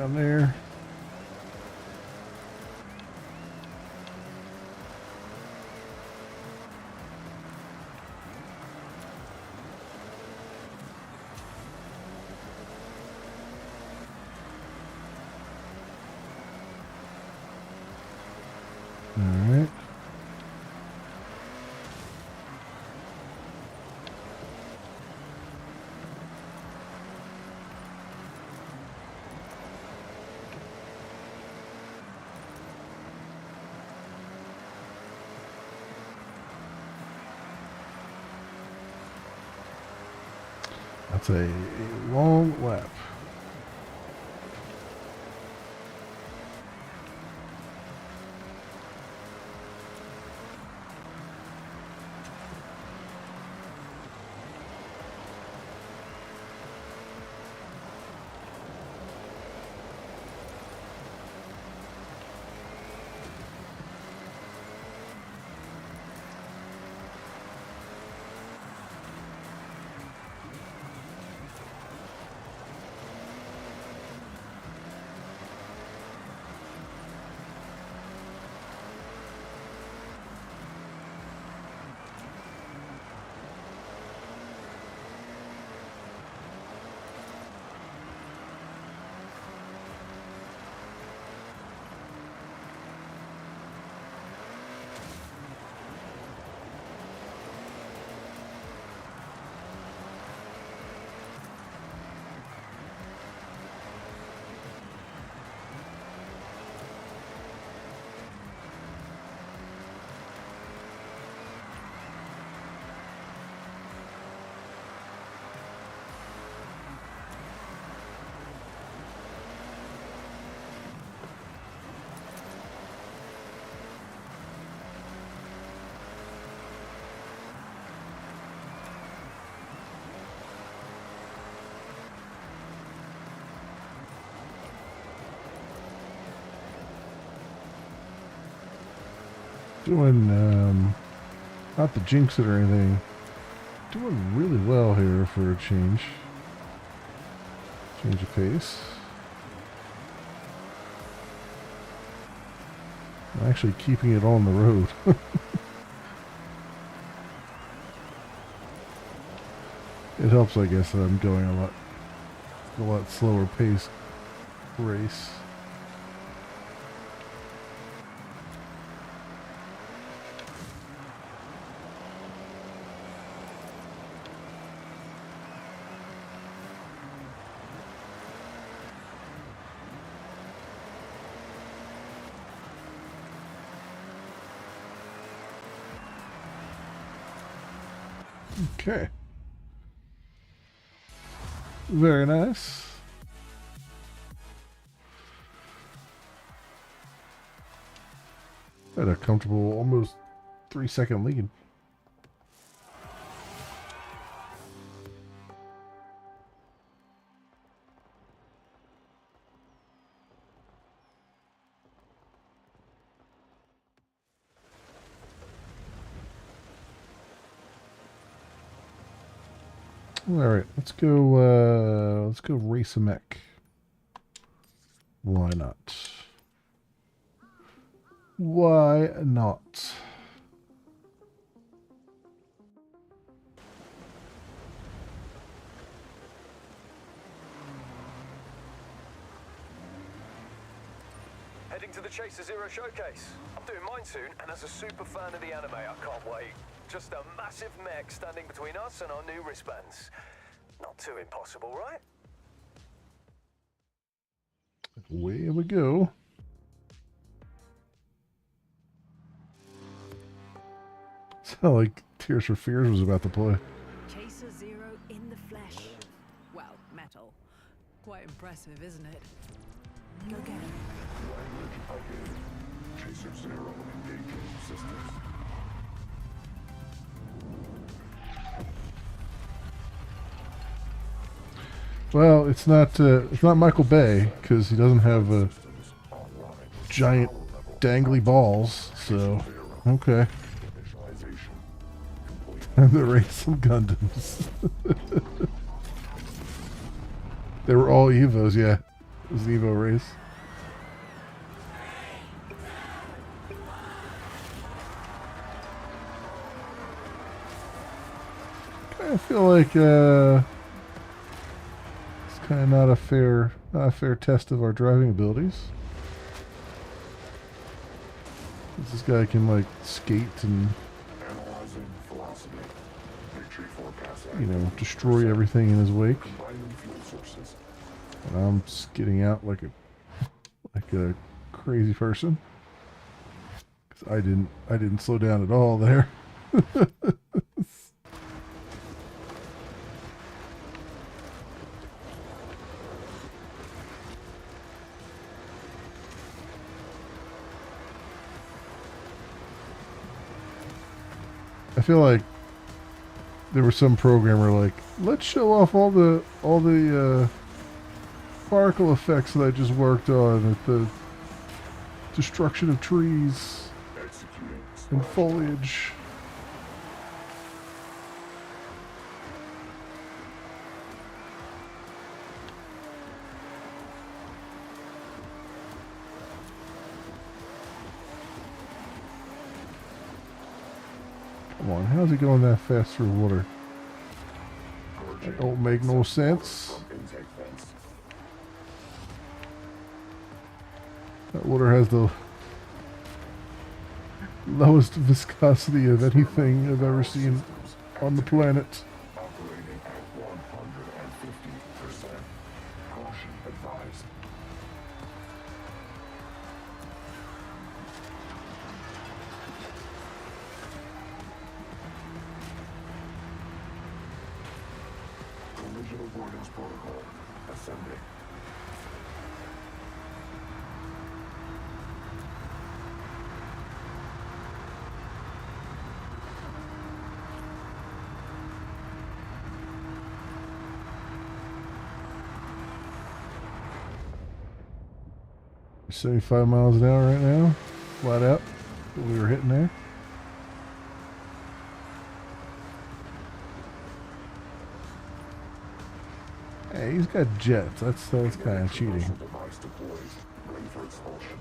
Speaker 1: down there. All right. That's a long lap. Doing, not to jinx it or anything, doing really well here for a change. Change of pace. I'm actually keeping it on the road. It helps, I guess, that I'm going a lot slower pace race. Okay. Very nice. Had a comfortable almost 3-second lead. All right, let's go race a mech. Why not? Why not?
Speaker 3: Heading to the Chaser Zero showcase. I'm doing mine soon, and as a super fan of the anime, I can't wait. Just a massive mech standing between us and our new wristbands. Not too impossible, right?
Speaker 1: Away we go. Sound like Tears for Fears was about to play.
Speaker 8: Chaser Zero in the flesh. Well, metal. Quite impressive, isn't it? Go get him.
Speaker 9: Chaser Zero engaging systems.
Speaker 1: Well, it's not Michael Bay because he doesn't have a giant dangly balls. So, okay. And the race of Gundams. They were all Evos, yeah. It was an Evo race. I feel like it's kind of not a fair test of our driving abilities. This guy can like skate and
Speaker 9: Analyzing velocity. Victory forecast.
Speaker 1: destroy everything in his wake.
Speaker 9: Combining fuel sources.
Speaker 1: And I'm skidding out like a crazy person. 'Cause I didn't slow down at all there. I feel like there was some programmer like, let's show off all the particle effects that I just worked on with the destruction of trees
Speaker 9: Executing.
Speaker 1: and foliage. Come on, how's it going that fast through water? That don't make no sense.
Speaker 9: Intake vents.
Speaker 1: That water has the lowest viscosity of anything I've ever seen on the planet.
Speaker 9: Operating at 150%. Caution advised. Collision avoidance protocol. Assembly.
Speaker 1: We're 75 miles an hour right now, flat out. What we were hitting there. Hey, he's got jets. That's kind of cheating.
Speaker 9: Device deployed. Ready for expulsion.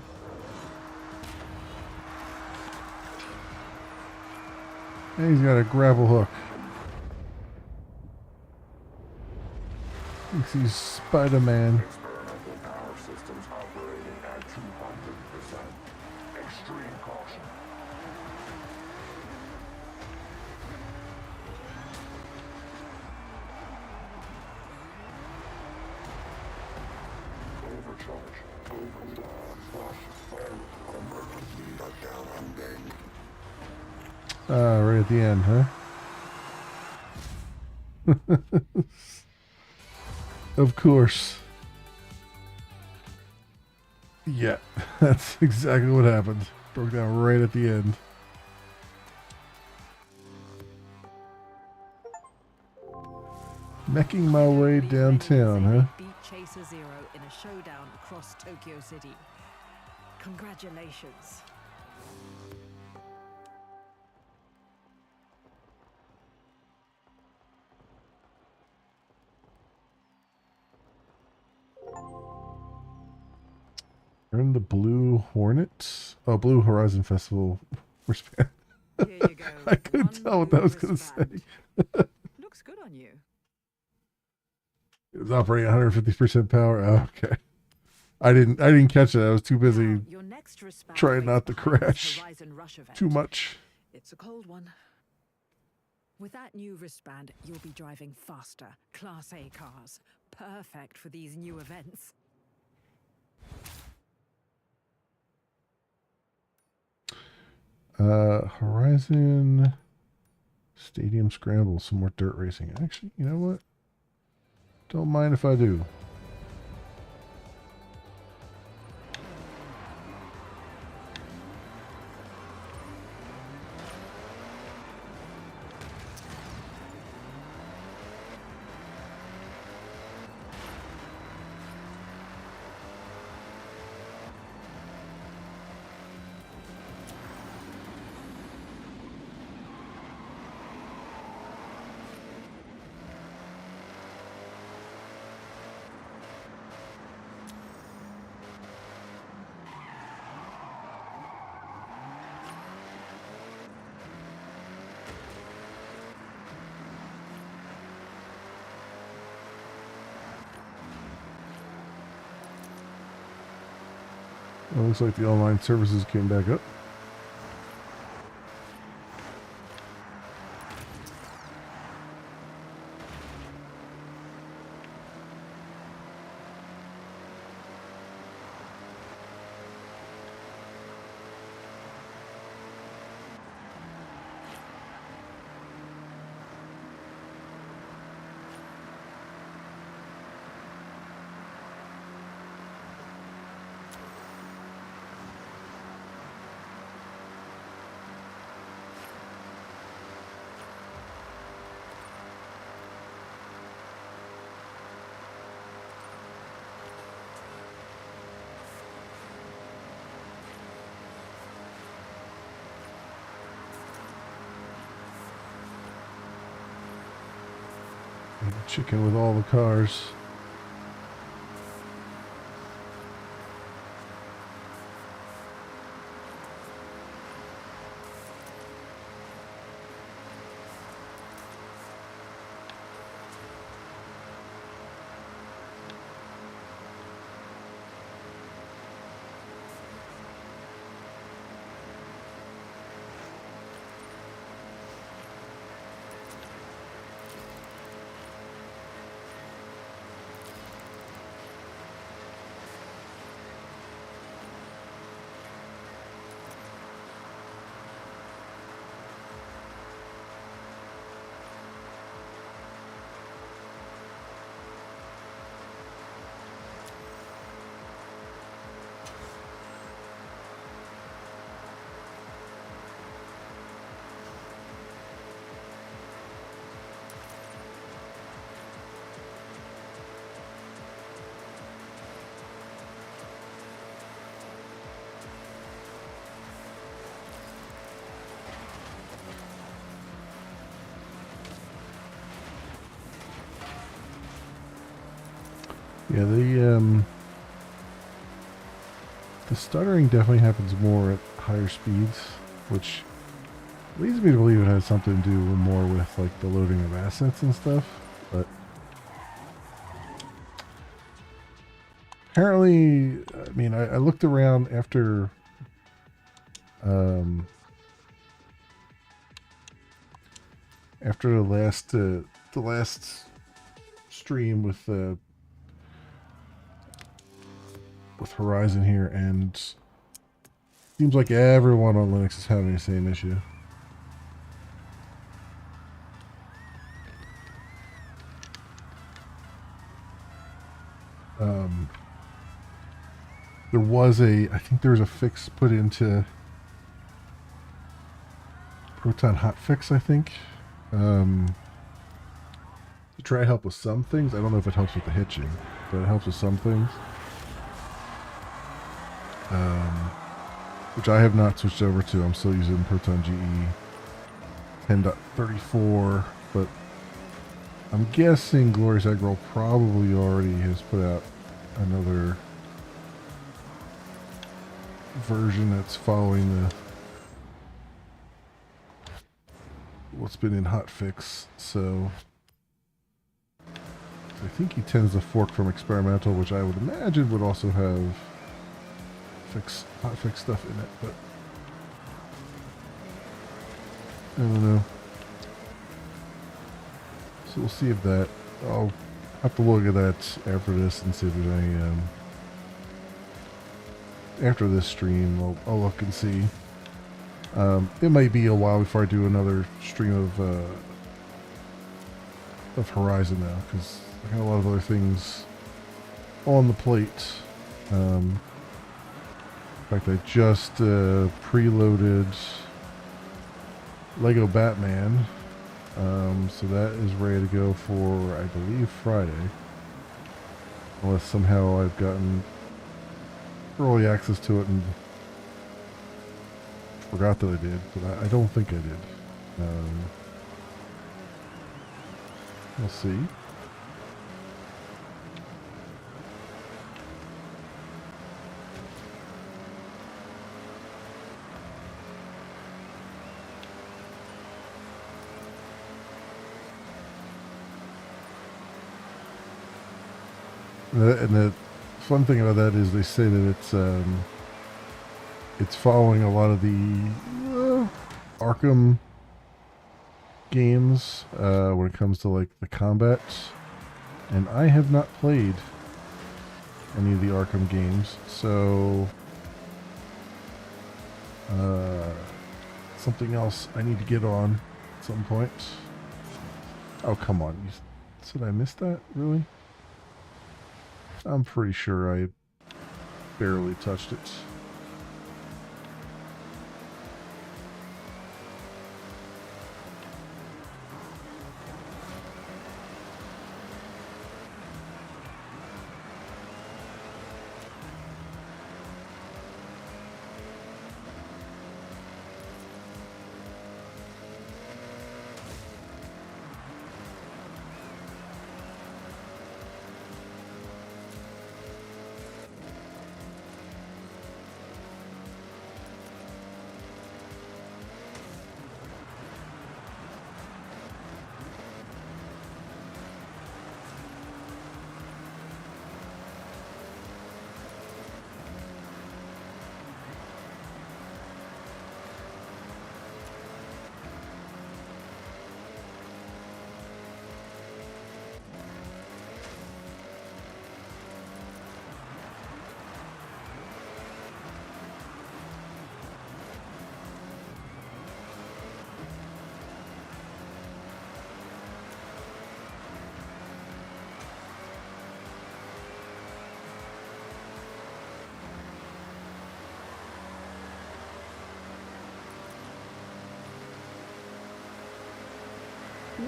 Speaker 1: And he's got a gravel hook. Thinks he's Spider-Man.
Speaker 9: Experimental power systems operating at 200%. Extreme caution. Overcharge. Overcharge. Flash. Fire. Emergency shutdown engaged.
Speaker 1: Right at the end, huh? Of course. Yeah, that's exactly what happened. Broke down right at the end. Making my way downtown, huh?
Speaker 8: Beat Chaser Zero in a showdown across Tokyo City. Congratulations.
Speaker 1: Earn the Blue Hornet. Oh, Blue Horizon Festival wristband.
Speaker 8: Here you go.
Speaker 1: I couldn't tell what that was going to say.
Speaker 8: Looks good on you.
Speaker 1: It was operating 150% power. Oh, okay. I didn't catch it. I was too busy
Speaker 8: Now, your next wristband
Speaker 1: trying
Speaker 8: race
Speaker 1: not to
Speaker 8: behind this
Speaker 1: crash
Speaker 8: Horizon Rush event.
Speaker 1: too much.
Speaker 8: It's a cold one. With that new wristband, you'll be driving faster, Class A cars. Perfect for these new events.
Speaker 1: Horizon Stadium Scramble, some more dirt racing. Actually, you know what? Don't mind if I do. Well, looks like the online services came back up. Chicken with all the cars. Yeah, the stuttering definitely happens more at higher speeds, which leads me to believe it has something to do more with like the loading of assets and stuff. But apparently, I mean, I looked around after after the last stream with Horizon here, and seems like everyone on Linux is having the same issue. I think there was a fix put into Proton Hotfix, I think, to try to help with some things. I don't know if it helps with the hitching, but it helps with some things. Which I have not switched over to. I'm still using Proton GE 10.34, but I'm guessing Glorious Egg Roll probably already has put out another version that's following what's been in hotfix. So I think he tends to fork from experimental, which I would imagine would also have hotfix stuff in it, but I don't know. So we'll see if that. I'll have to look at that after this and see if there's any. After this stream, I'll look and see. It might be a while before I do another stream of Horizon now, because I got a lot of other things on the plate. In fact, I just preloaded Lego Batman, so that is ready to go for, I believe, Friday. Unless somehow I've gotten early access to it and forgot that I did, but I don't think I did. We'll see. And the fun thing about that is they say that it's it's following a lot of the Arkham games when it comes to like the combat, and I have not played any of the Arkham games, so something else I need to get on at some point. Oh, come on. Did I miss that? Really? I'm pretty sure I barely touched it.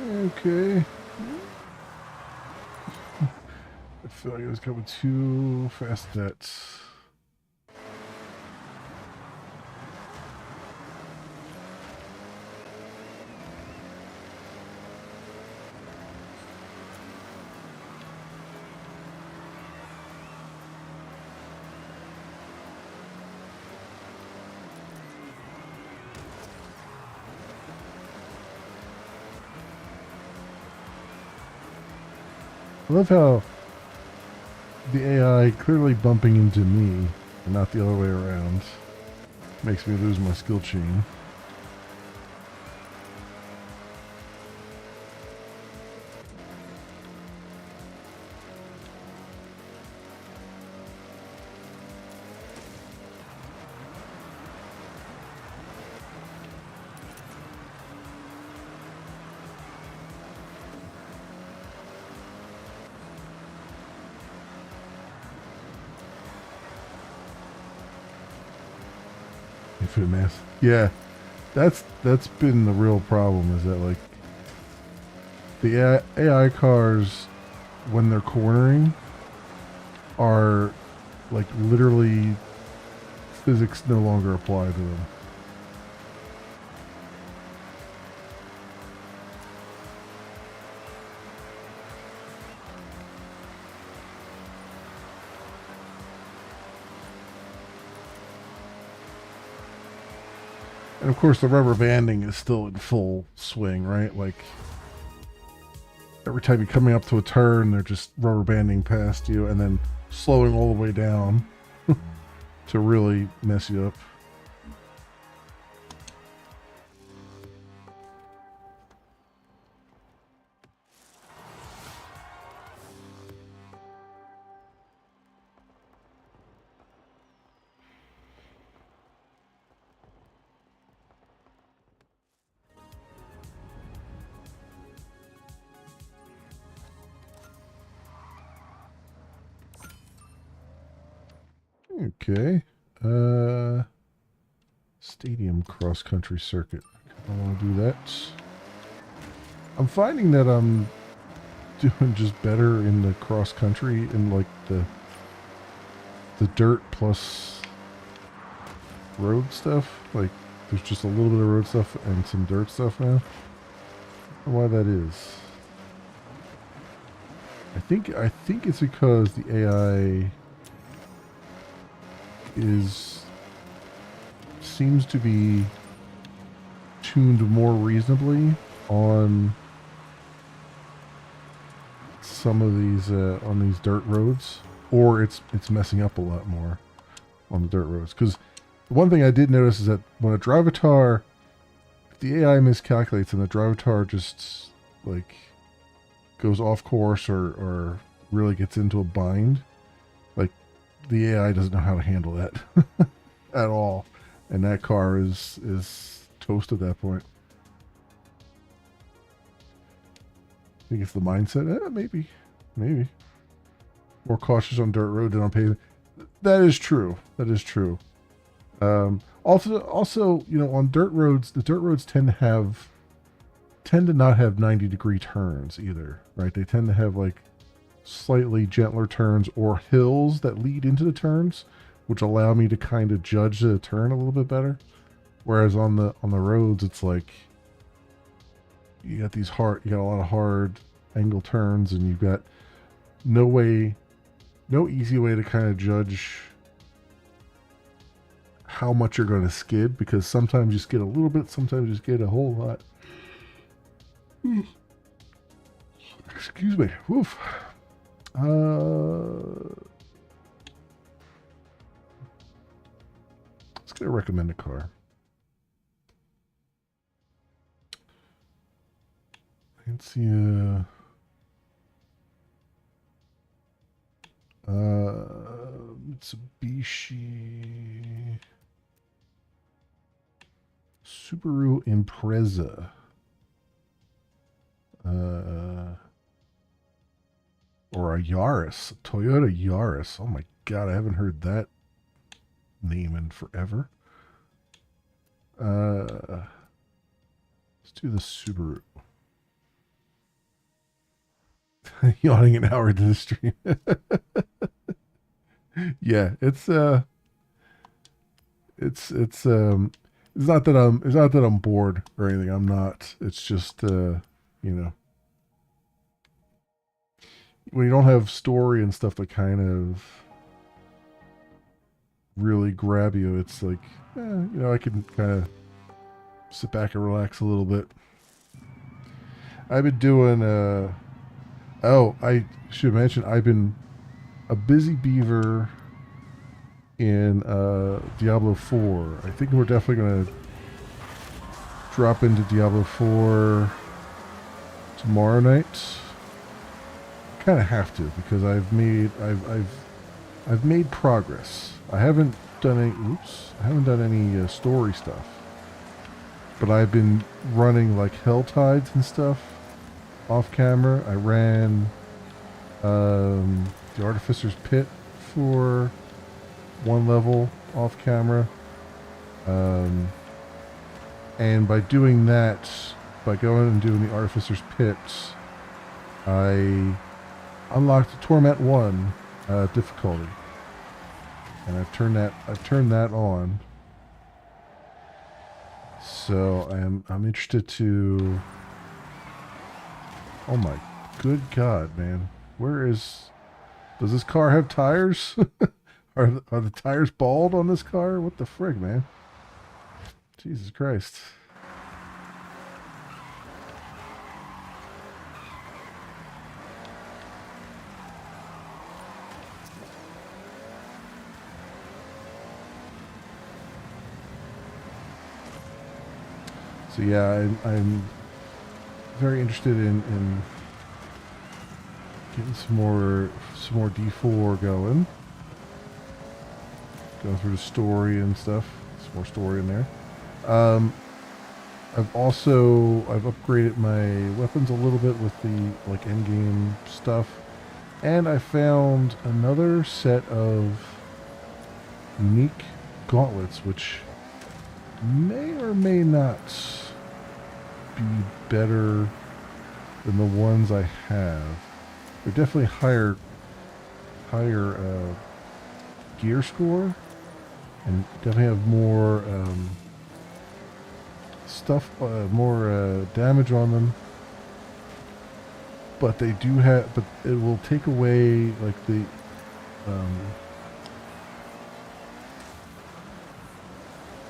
Speaker 1: Okay. I feel like I was coming too fast that. I love how the AI clearly bumping into me and not the other way around makes me lose my skill chain. Infinite mass. Yeah, that's been the real problem. Is that like the AI cars when they're cornering are like literally physics no longer apply to them. And of course, the rubber banding is still in full swing, right? Like every time you're coming up to a turn, they're just rubber banding past you and then slowing all the way down to really mess you up. Okay. Stadium cross-country circuit. I want to do that. I'm finding that I'm doing just better in the cross-country in like the dirt plus road stuff. Like there's just a little bit of road stuff and some dirt stuff now. I don't know why that is. I think it's because the AI seems to be tuned more reasonably on some of these on these dirt roads, or it's messing up a lot more on the dirt roads. Because one thing I did notice is that when a drivatar, if the AI miscalculates and the drivatar just like goes off course or really gets into a bind, like the AI doesn't know how to handle that at all, and that car is toast at that point. I think it's the mindset. Maybe more cautious on dirt road than on pavement. That is true. That is true. Also, you know, on dirt roads, the dirt roads tend to not have 90-degree turns either, right? They tend to have like slightly gentler turns or hills that lead into the turns, which allow me to kind of judge the turn a little bit better. Whereas on the roads, it's like you got a lot of hard angle turns, and you've got no easy way to kind of judge how much you're going to skid, because sometimes you skid a little bit, sometimes you skid a whole lot. Excuse me. Woof. Let's get a recommended car. Let's see. Mitsubishi Subaru Impreza. Or a Yaris, Toyota Yaris. Oh my God, I haven't heard that name in forever. Let's do the Subaru. Yawning an hour into the stream. Yeah, it's not that I'm bored or anything. I'm not. It's just you know, when you don't have story and stuff that kind of really grab you, it's like, you know, I can kind of sit back and relax a little bit. I've been doing I should mention I've been a busy beaver in Diablo 4. I think we're definitely going to drop into Diablo 4 tomorrow night. Kind of have to, because I've made progress. I haven't done any story stuff, but I've been running like hell tides and stuff off camera. I ran the Artificer's Pit for one level off camera, and by doing that, by going and doing the Artificer's Pit, I unlocked the Torment 1 difficulty, and I've turned that on. So I'm interested to. Oh my good God, man! Does this car have tires? Are the tires bald on this car? What the frig, man? Jesus Christ! So yeah, I'm very interested in getting some more D4 going through the story and stuff. Some more story in there. I've upgraded my weapons a little bit with the like endgame stuff, and I found another set of unique gauntlets, which may or may not be better than the ones I have. They're definitely higher gear score, and definitely have more more damage on them. But they do have, but it will take away like the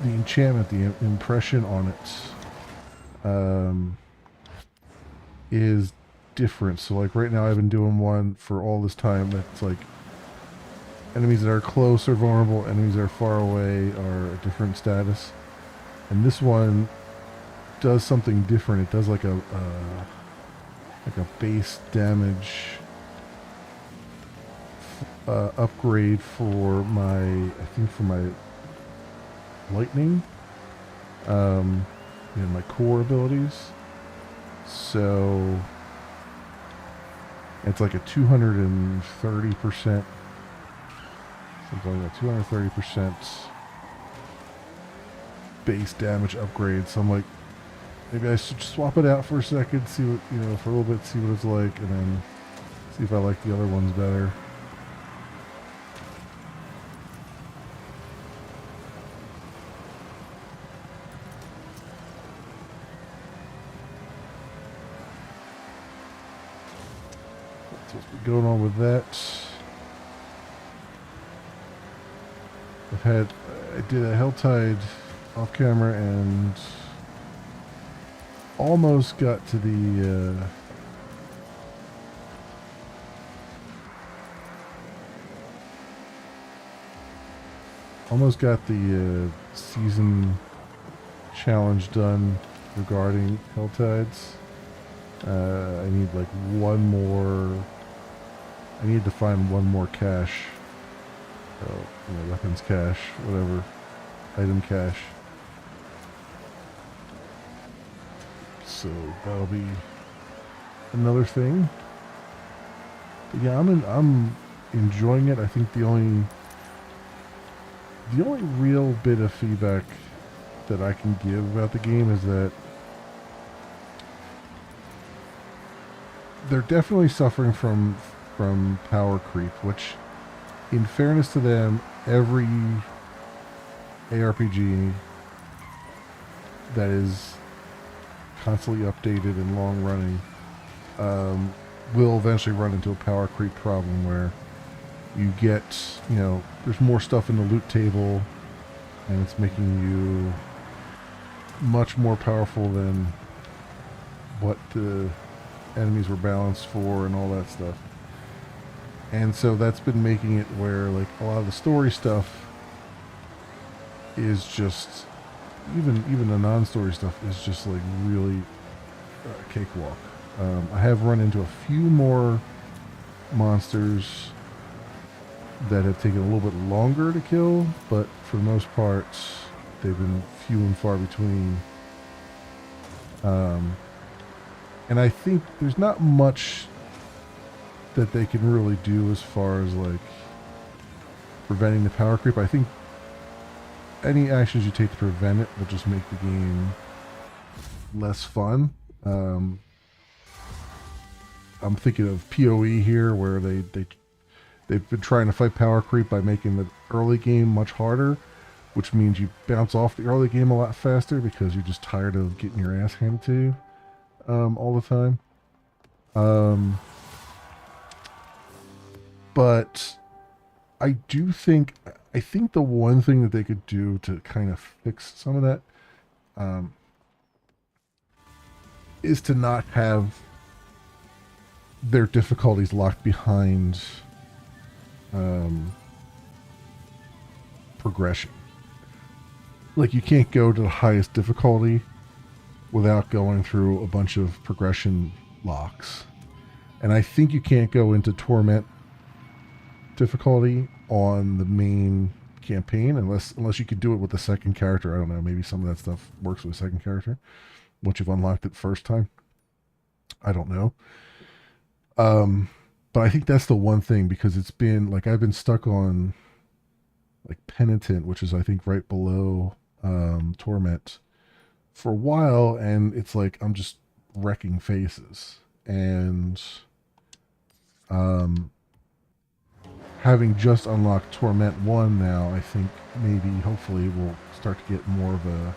Speaker 1: enchantment, the impression on it is different. So like right now I've been doing one for all this time that's like enemies that are close are vulnerable, enemies that are far away are a different status. And this one does something different. It does like a base damage upgrade for my lightning, my core abilities. So it's like a 230%, something like a 230% base damage upgrade. So I'm like, maybe I should swap it out for a second, see what, for a little bit, see what it's like, and then see if I like the other ones better. That's what's been going on with that. I did a Helltide off camera and almost got to the season challenge done regarding Helltides. I need like one more. I need to find one more cache. Weapons cache, whatever, item cache. So that'll be another thing. But yeah, I'm enjoying it. I think the only real bit of feedback that I can give about the game is that they're definitely suffering from power creep, which, in fairness to them, every ARPG that is constantly updated and long running will eventually run into a power creep problem where you get, there's more stuff in the loot table and it's making you much more powerful than what the enemies were balanced for and all that stuff. And so that's been making it where like a lot of the story stuff is just, even the non-story stuff is just like really cakewalk. I have run into a few more monsters that have taken a little bit longer to kill, but for the most part, they've been few and far between. And I think there's not much that they can really do as far as like preventing the power creep. I think any actions you take to prevent it will just make the game less fun. I'm thinking of PoE here, where they've been trying to fight power creep by making the early game much harder, which means you bounce off the early game a lot faster because you're just tired of getting your ass handed to you all the time. But I think the one thing that they could do to kind of fix some of that is to not have their difficulties locked behind progression. Like, you can't go to the highest difficulty without going through a bunch of progression locks. And I think you can't go into Torment difficulty on the main campaign unless you could do it with the second character. I don't know, maybe some of that stuff works with the second character once you've unlocked it first time. I don't know. But I think that's the one thing, because it's been like I've been stuck on like Penitent, which is I think right below Torment for a while, and it's like I'm just wrecking faces. And having just unlocked Torment 1 now, I think maybe hopefully we'll start to get more of a,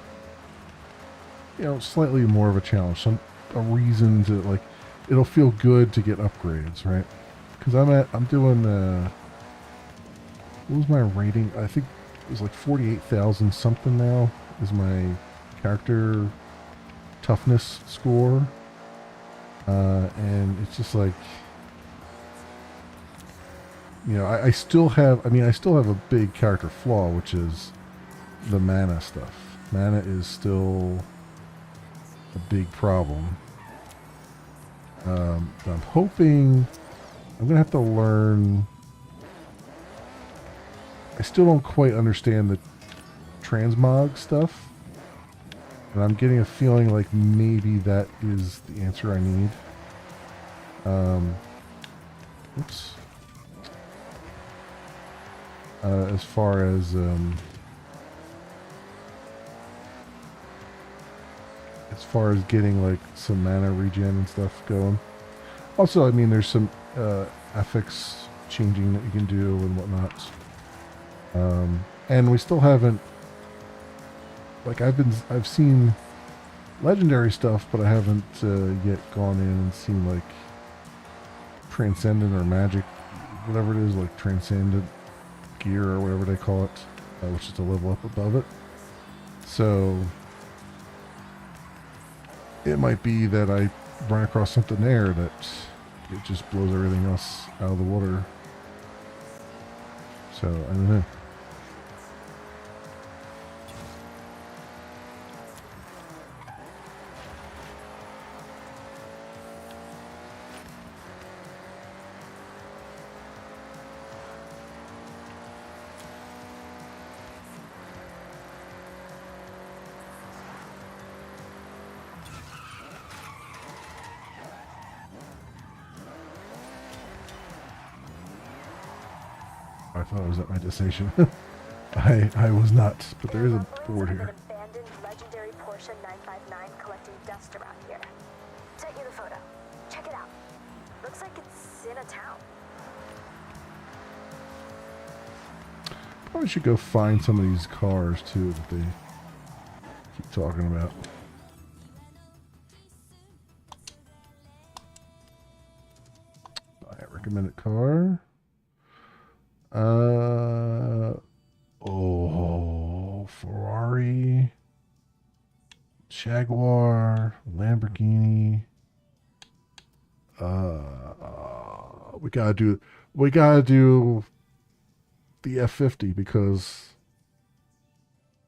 Speaker 1: slightly more of a challenge, a reason to, like, it'll feel good to get upgrades, right? Because I'm doing what was my rating? I think it was like 48,000 something now is my character toughness score. And it's just like, you know, I still have. I mean, I still have a big character flaw, which is the mana stuff. Mana is still a big problem. I'm hoping I'm gonna have to learn. I still don't quite understand the transmog stuff, and I'm getting a feeling like maybe that is the answer I need. Oops. As far as getting like some mana regen and stuff going. Also, I mean, there's some affix changing that you can do and whatnot. And we still haven't, like, I've seen legendary stuff, but I haven't yet gone in and seen like transcendent or magic, whatever it is, like transcendent gear or whatever they call it, which is a level up above it. So it might be that I run across something there that it just blows everything else out of the water. So I don't know. I thought I was at my destination. I was not, but there is a board
Speaker 2: An
Speaker 1: here.
Speaker 2: abandoned legendary Porsche 959 collecting dust around here. Sent you the photo. Check it out. Looks like it's in a town.
Speaker 1: Probably should go find some of these cars too that they keep talking about. Buy a recommended car. Ferrari, Jaguar, Lamborghini. We gotta do the F50 because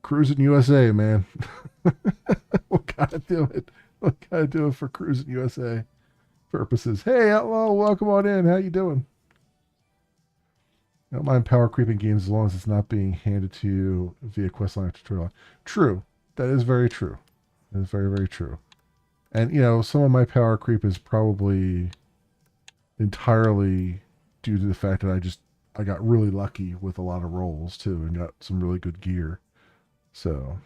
Speaker 1: cruising USA, man. We gotta do it. We gotta do it for cruising USA purposes. Hey, Outlaw, welcome on in. How you doing? I don't mind power creeping games as long as it's not being handed to you via questline or tutorial. True. That is very true. That is very, very true. And, you know, some of my power creep is probably entirely due to the fact that I got really lucky with a lot of rolls, too, and got some really good gear. So...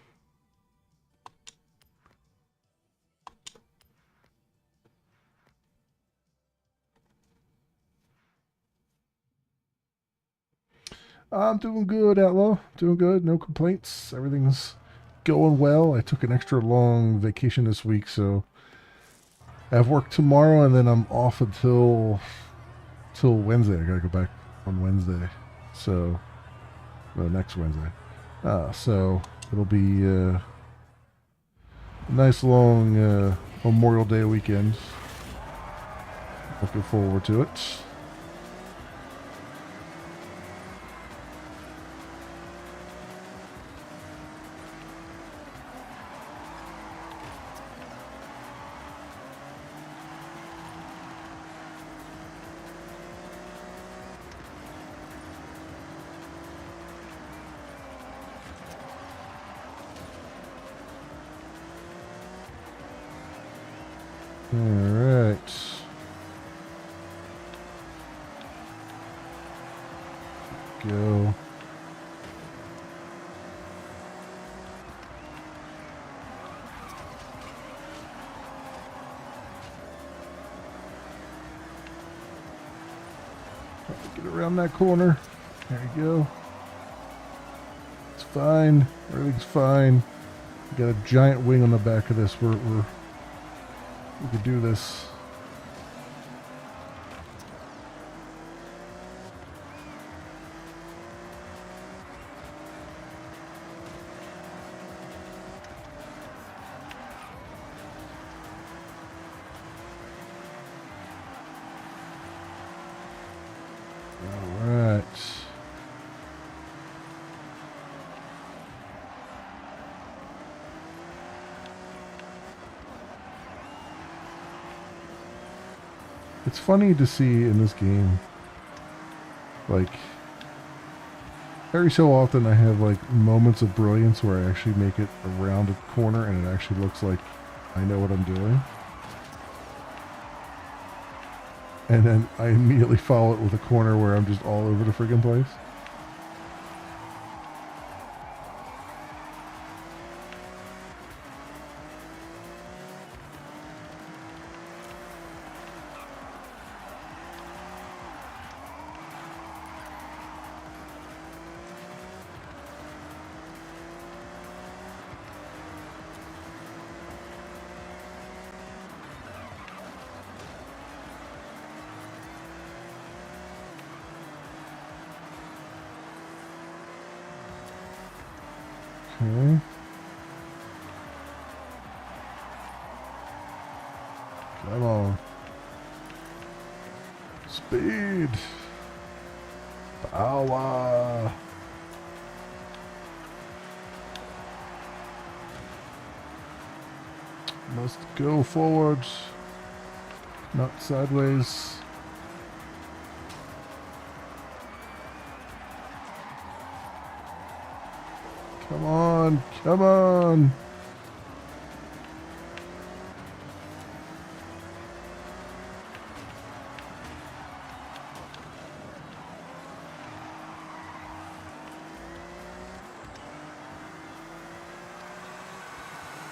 Speaker 1: I'm doing good, Outlaw. Doing good. No complaints. Everything's going well. I took an extra long vacation this week, so I have work tomorrow, and then I'm off until Wednesday. I gotta go back on Wednesday. So, no, next Wednesday. So it'll be a nice long Memorial Day weekend. Looking forward to it. All right. Go. Get around that corner. There you go. It's fine. Everything's fine. We got a giant wing on the back of this. We can do this. All It's funny to see in this game, like, every so often I have, like, moments of brilliance where I actually make it around a corner and it actually looks like I know what I'm doing. And then I immediately follow it with a corner where I'm just all over the friggin' place. Okay. Come on. Speed. Power. Must go forward, not sideways. Come on, come on.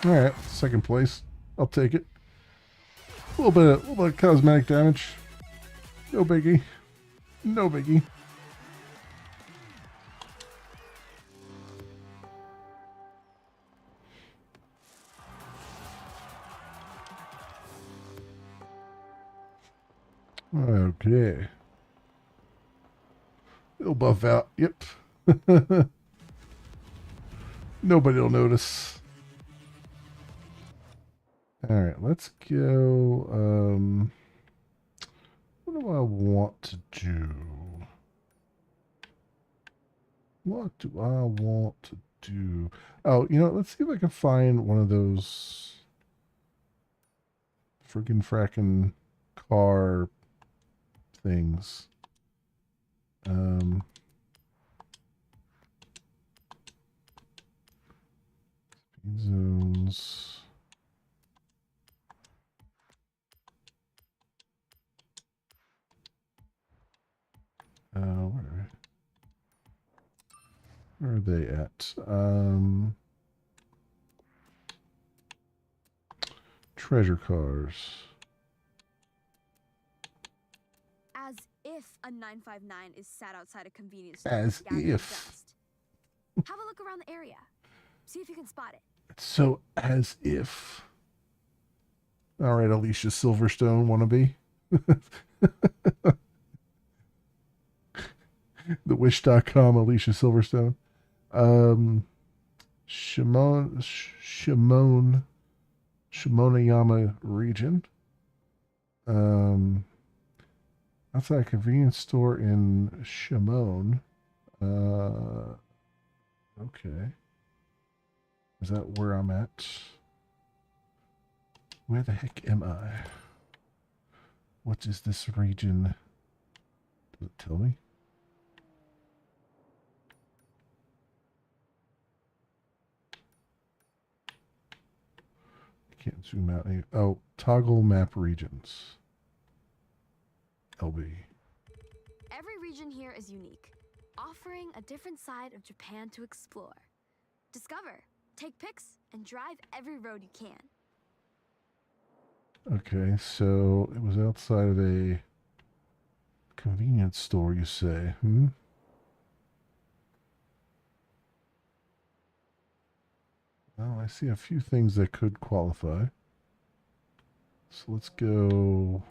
Speaker 1: All right, second place. I'll take it. A little bit of cosmetic damage. No biggie. No biggie. Okay. It'll buff out. Yep. Nobody will notice. All right, let's go. What do I want to do? What do I want to do? Oh, you know, let's see if I can find one of those friggin' frackin' car things. Speed zones. Where are they at? Treasure cars.
Speaker 6: As if a 959 is sat outside a convenience store.
Speaker 1: As
Speaker 6: gathering
Speaker 1: if.
Speaker 6: dust. Have a look around the area. See if you can spot it.
Speaker 1: So, as if. All right, Alicia Silverstone wannabe. The Wish.com Alicia Silverstone. Shimoneyama region. Outside a convenience store in Shimon. Okay. Is that where I'm at? Where the heck am I? What is this region? Does it tell me? Can't zoom out. Oh, toggle map regions. LB.
Speaker 6: Every region here is unique, offering a different side of Japan to explore. Discover, take pics, and drive every road you can.
Speaker 1: Okay, so it was outside of a convenience store, you say? Well, I see a few things that could qualify. So let's go.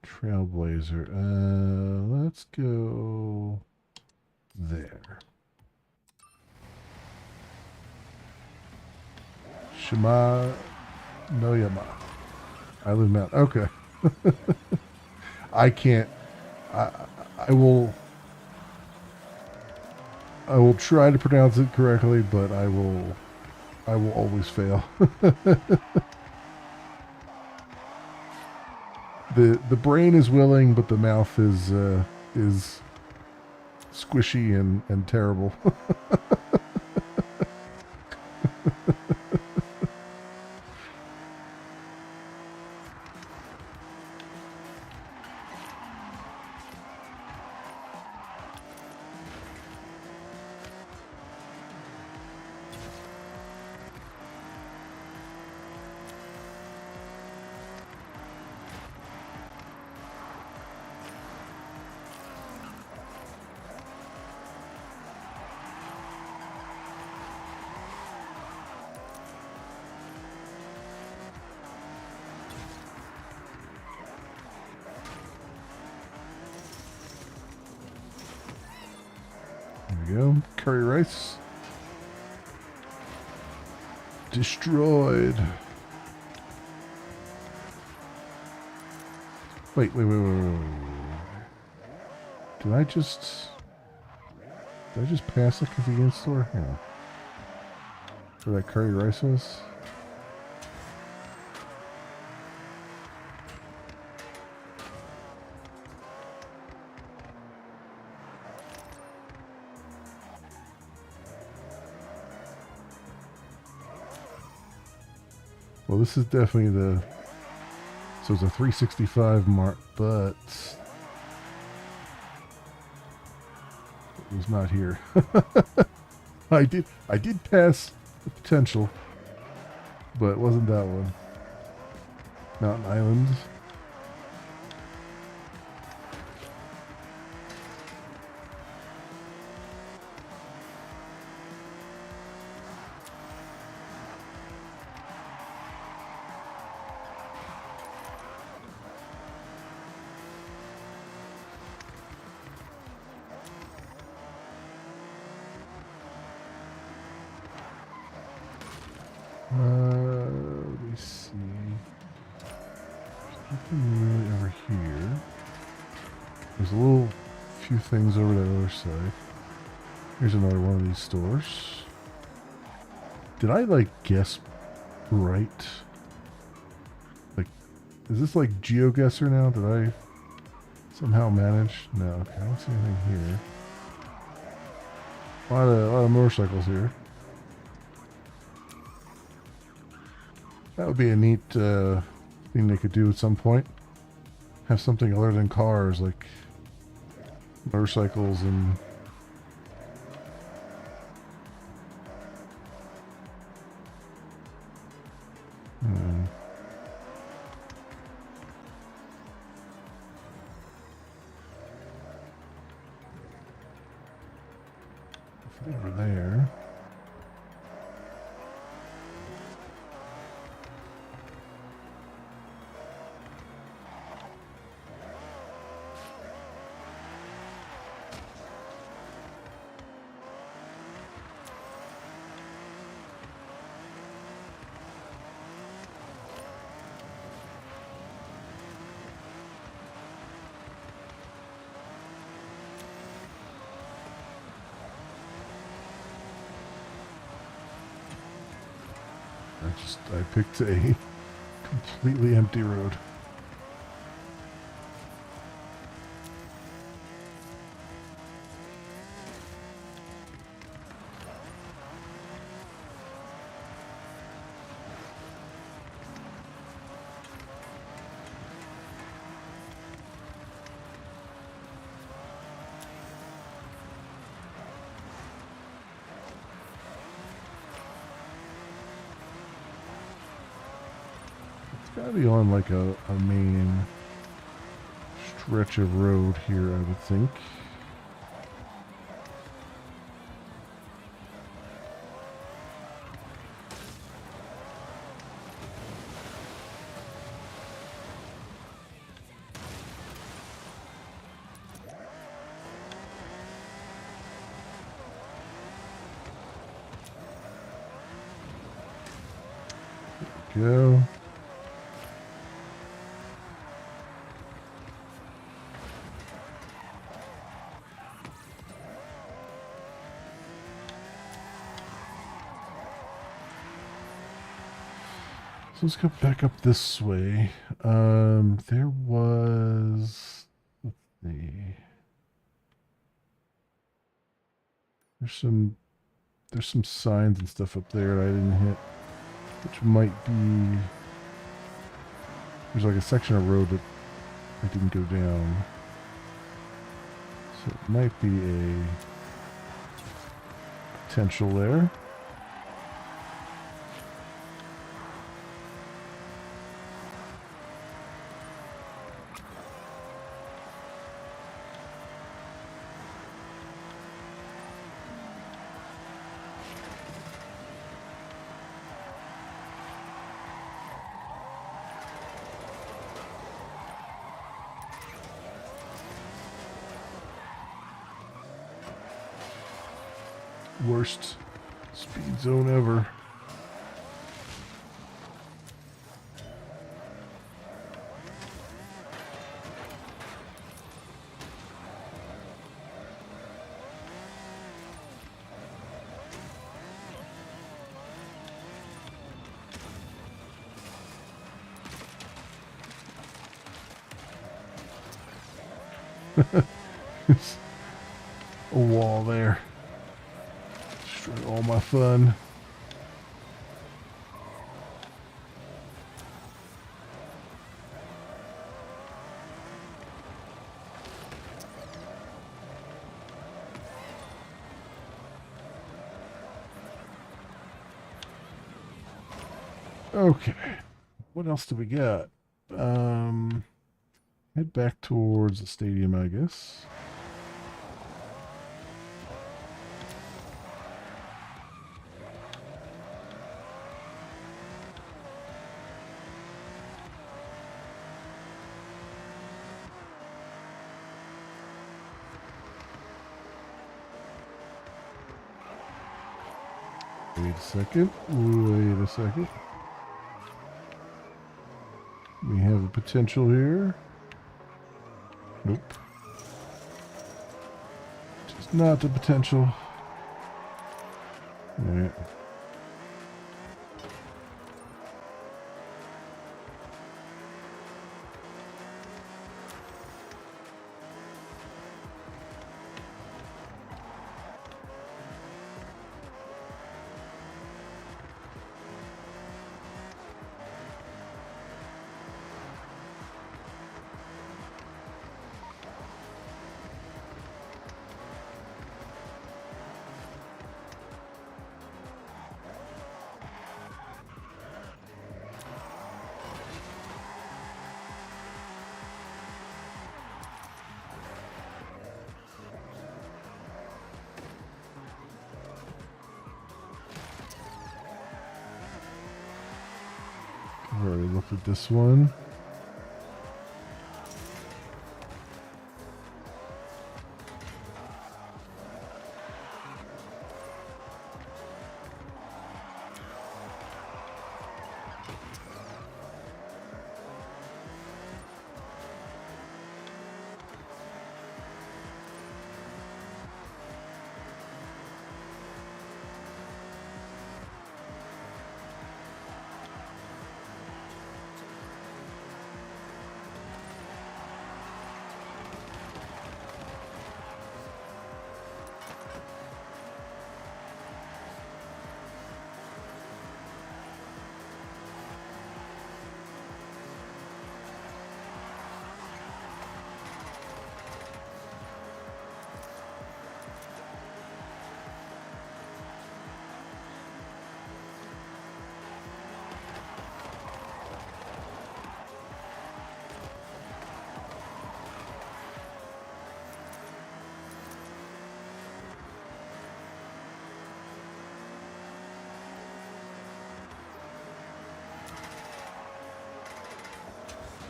Speaker 1: Trailblazer. Let's go there. Shima Noyama. I live Mount. Okay. I can't. I will try to pronounce it correctly, but I will I will always fail. the brain is willing, but the mouth is squishy and terrible. There we go. Curry rice. Destroyed. Wait. Did I just pass the convenience store? Yeah. Where that curry rice was? Well, this is definitely the... So it's a 365 mark, but... It was not here. I did pass the potential, but it wasn't that one. Mountain Island. Let me see. There's nothing really over here. There's a little few things over the other side. Here's another one of these stores. Did I guess right? Is this GeoGuessr now? Did I somehow manage? No, okay, I don't see anything here. A lot of motorcycles here. That would be a neat thing they could do at some point. Have something other than cars, like motorcycles and... Over there. I picked a completely empty road. Gotta be on a main stretch of road here, I would think. There we go. let's go back up this way. There was, let's see. There's some signs and stuff up there that I didn't hit, which might be, there's like a section of road that I didn't go down. So it might be a potential there. Worst speed zone ever. A wall there. Destroyed all my fun. Okay. What else do we got? Head back towards the stadium, I guess. Wait a second. Wait a second. We have a potential here. Nope. Just not the potential. Alright. I've already looked at this one.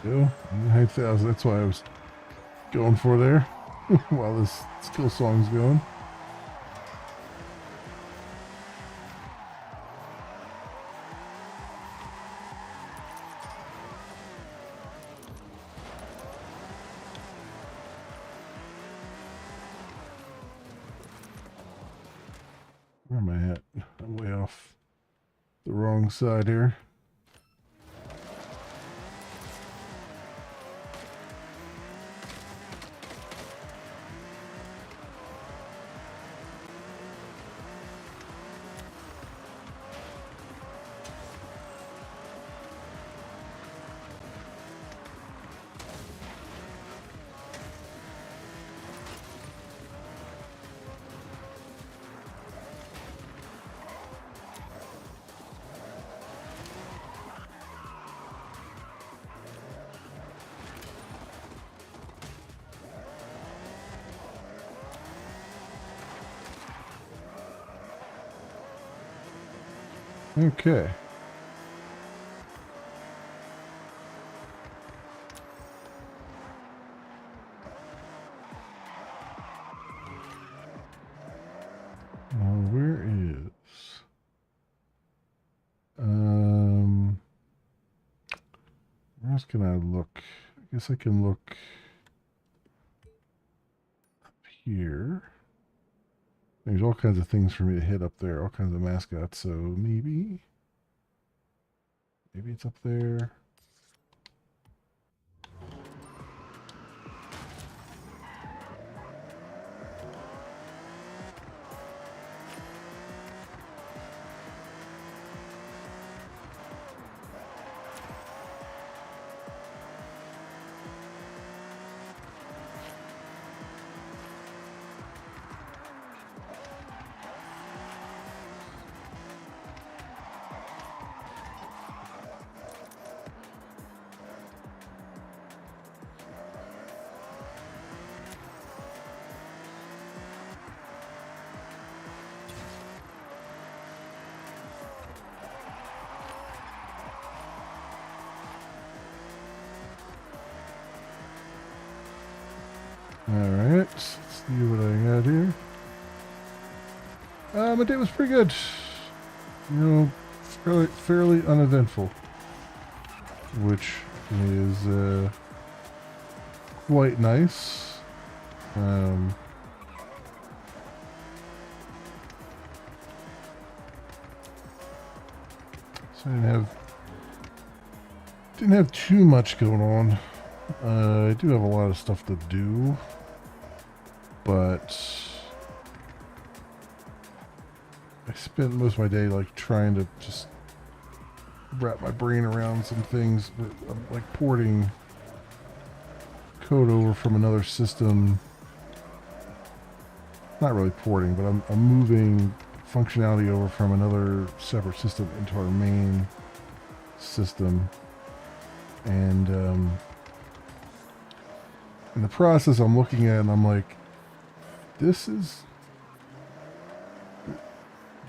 Speaker 1: Go. 9,000. That's what I was going for there while this skill song's going. Where am I at? I'm way off the wrong side here. Okay. Where is... where else can I look? I guess I can look up here. There's all kinds of things for me to hit up there, all kinds of mascots, so maybe it's up there. Alright, let's see what I got here. My day was pretty good. You know, fairly uneventful. Which is quite nice. So I didn't have too much going on. I do have a lot of stuff to do, but I spent most of my day like trying to just wrap my brain around some things, like porting code over from another system. Not really porting, but I'm moving functionality over from another separate system into our main system, and in the process I'm looking at and I'm like, this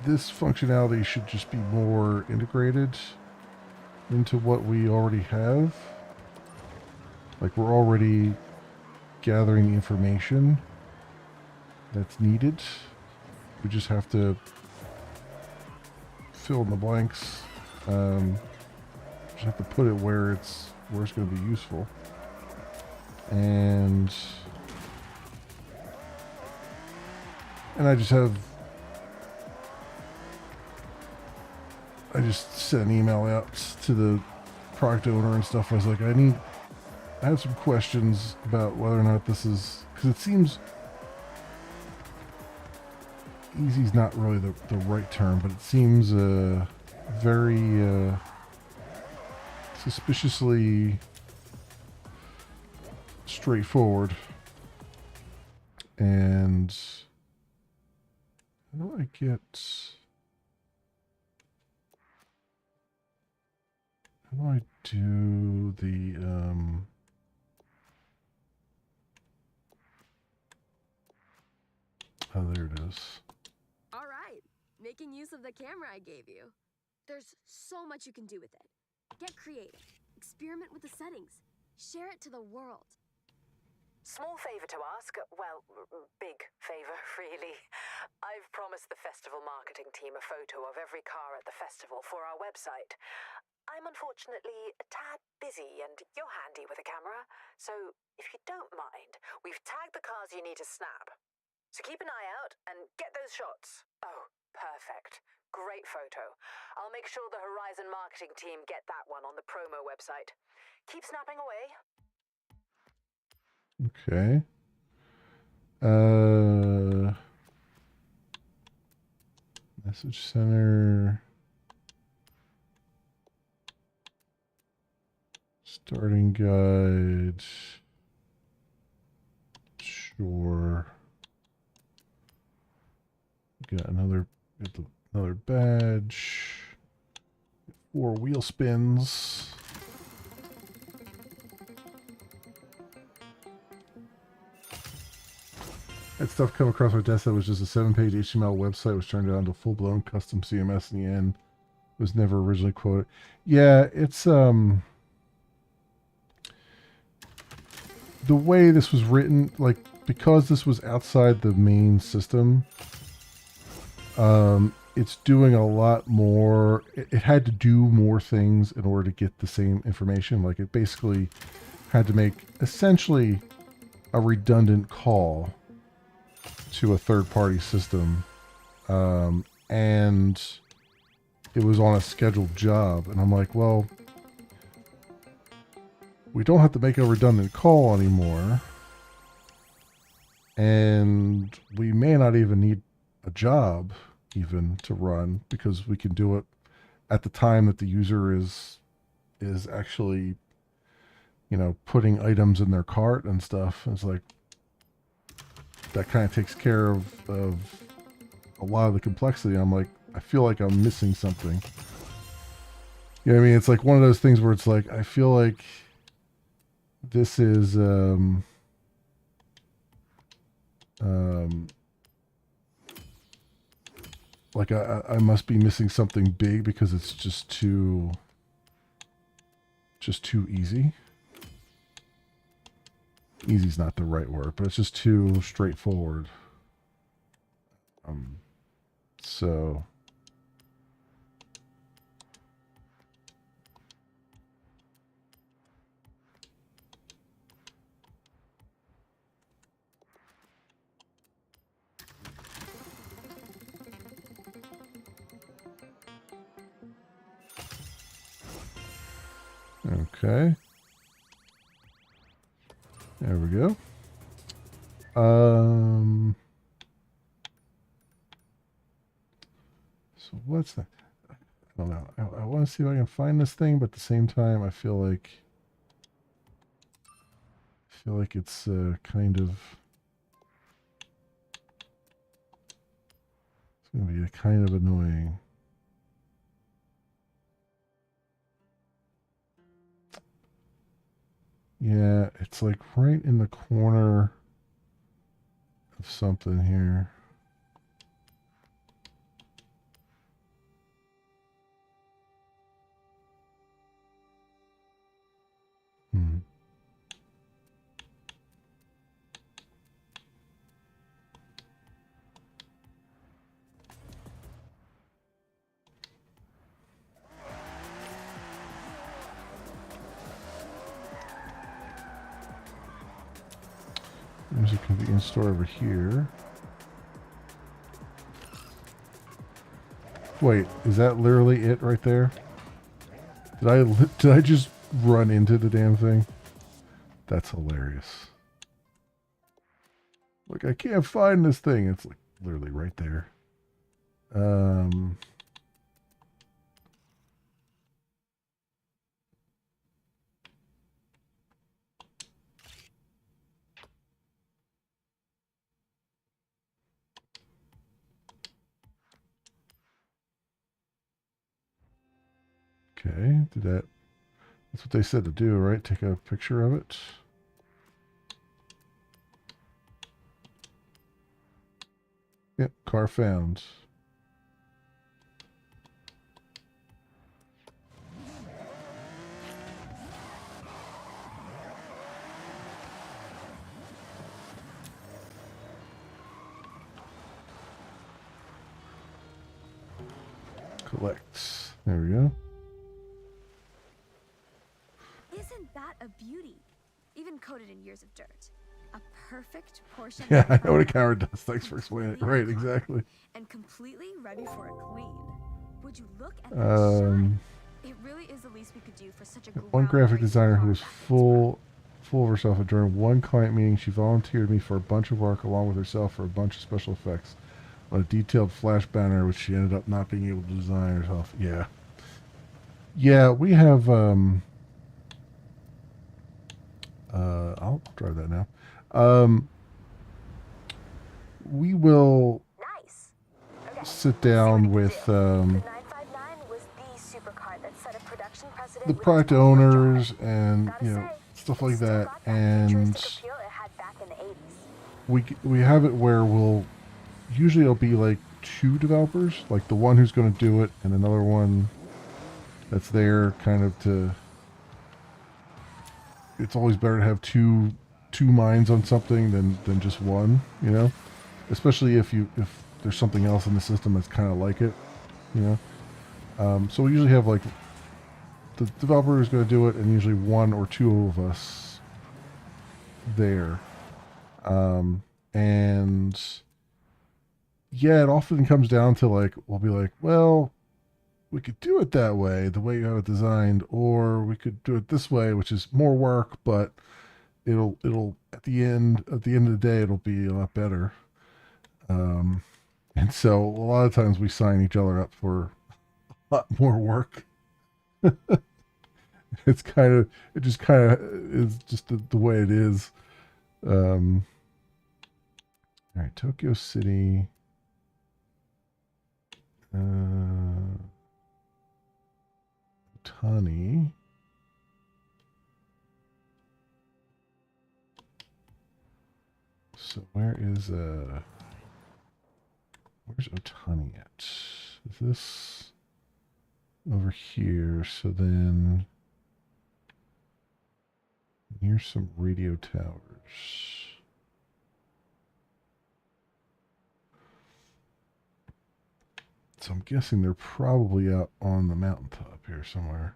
Speaker 1: functionality should just be more integrated into what we already have. Like, we're already gathering the information that's needed. We just have to fill in the blanks. Just have to put it where it's going to be useful. And I just sent an email out to the product owner and stuff. I was like, I have some questions about whether or not this is, because it seems, easy is not really the right term, but it seems very suspiciously straightforward. And how do I do the oh, there it is.
Speaker 2: All right, making use of the camera I gave you. There's so much you can do with it. Get creative, experiment with the settings, share it to the world.
Speaker 10: Small favor to ask. Well, big favor, really. I've promised the festival marketing team a photo of every car at the festival for our website. I'm unfortunately a tad busy, and you're handy with a camera, so if you don't mind, we've tagged the cars you need to snap. So keep an eye out and get those shots. Oh, perfect. Great photo. I'll make sure the Horizon marketing team get that one on the promo website. Keep snapping away.
Speaker 1: Okay. Message center. Starting guide. Sure. Got another badge. 4 wheel spins. That stuff come across my desk that was just a 7-page HTML website, which turned out into a full-blown custom CMS in the end. was never originally quoted. Yeah, it's the way this was written, like because this was outside the main system, it's doing a lot more. It had to do more things in order to get the same information. Like it basically had to make essentially a redundant call to a third-party system, and it was on a scheduled job. And I'm like, well, we don't have to make a redundant call anymore, and we may not even need a job even to run because we can do it at the time that the user is actually, you know, putting items in their cart and stuff. And it's like that kind of takes care of a lot of the complexity. I'm like, I feel like I'm missing something. You know what I mean? It's like one of those things where it's like I feel like this is like I must be missing something big because it's just too easy. Easy's not the right word, but it's just too straightforward. So okay. There we go. So what's that? I don't know. I want to see if I can find this thing, but at the same time, I feel like it's kind of it's going to be kind of annoying. Yeah, it's like right in the corner of something here. There's a convenience store over here. Wait, is that literally it right there? Did I just run into the damn thing? That's hilarious. Look, I can't find this thing. It's like literally right there. Okay, that's what they said to do, right? Take a picture of it. Yep, car found. Collect. There we go.
Speaker 6: Isn't that a beauty? Even coated in years of dirt. A perfect portion.
Speaker 1: Yeah, I know what a camera does. Thanks for explaining it. Right, exactly.
Speaker 6: And completely ready for a queen. Would you look at that shine? It really is the least we could do for such a
Speaker 1: one graphic designer who was full of herself, and during one client meeting she volunteered me for a bunch of work along with herself for a bunch of special effects on a detailed flash banner which she ended up not being able to design herself. Yeah, we have I'll drive that now. We will sit down with the product owners and, you know, stuff like that, and we have it where usually it'll be like two developers, like the one who's going to do it and another one that's there kind of to. It's always better to have two minds on something than just one, you know. Especially if there's something else in the system that's kind of like it, you know. So we usually have like the developer is going to do it, and usually one or two of us there. And yeah, it often comes down to like, we'll be like, well, we could do it that way, the way you have it designed, or we could do it this way, which is more work, but it'll at the end of the day, it'll be a lot better. And so a lot of times we sign each other up for a lot more work. It just kind of is just the way it is. All right, Tokyo City. Otani. So where's Otani at? Is this over here? So then near some radio towers. So I'm guessing they're probably out on the mountaintop here somewhere.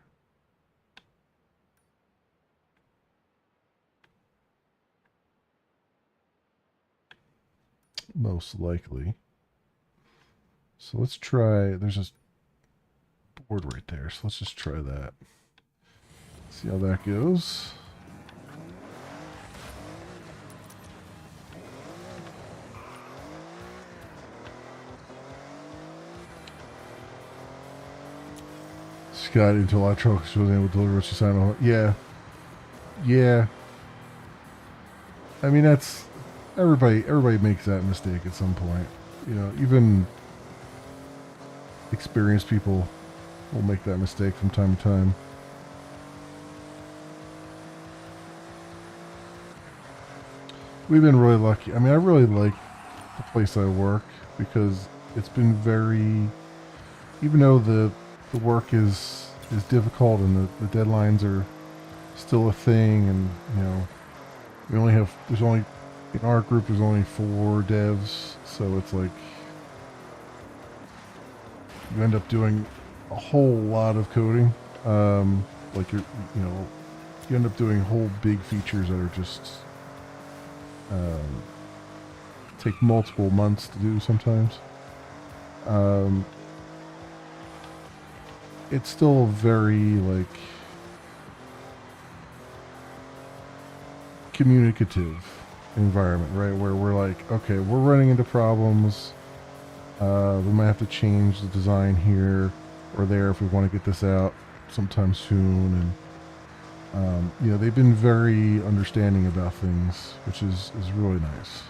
Speaker 1: Most likely. So let's try, there's this board right there, so let's just try that. See how that goes. Got into a lot of trouble because she wasn't able to deliver what she signed on. Yeah. Yeah. I mean, that's everybody makes that mistake at some point. You know, even experienced people will make that mistake from time to time. We've been really lucky. I mean, I really like the place I work because it's been very, even though the work is difficult and the deadlines are still a thing, and you know, there's only in our group there's only 4 devs, so it's like you end up doing a whole lot of coding. Like you end up doing whole big features that are just take multiple months to do sometimes. It's still very like communicative environment, right? Where we're like, okay, we're running into problems. We might have to change the design here or there if we want to get this out sometime soon. And you know, they've been very understanding about things, which is really nice.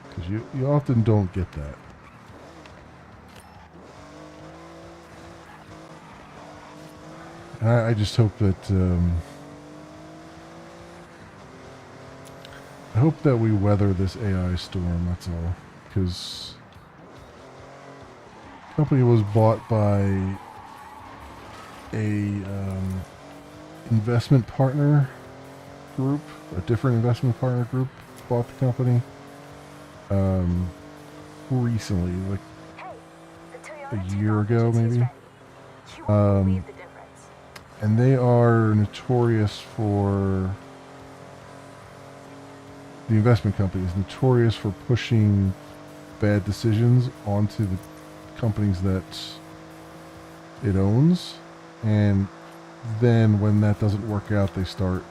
Speaker 1: Because you often don't get that. I just hope that I hope that we weather this AI storm. That's all, because the company was bought by a investment partner group. A different investment partner group bought the company recently, like a year ago, maybe. And they are notorious for, the investment company is notorious for pushing bad decisions onto the companies that it owns. And then when that doesn't work out, they start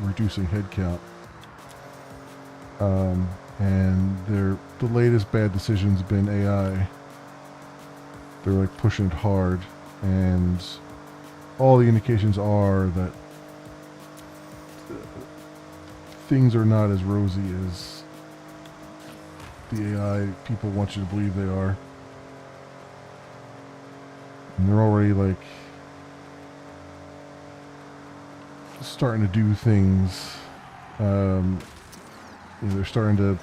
Speaker 1: reducing headcount. And the latest bad decision's been AI. They're like pushing it hard, and all the indications are that things are not as rosy as the AI people want you to believe they are. And they're already like starting to do things. They're starting to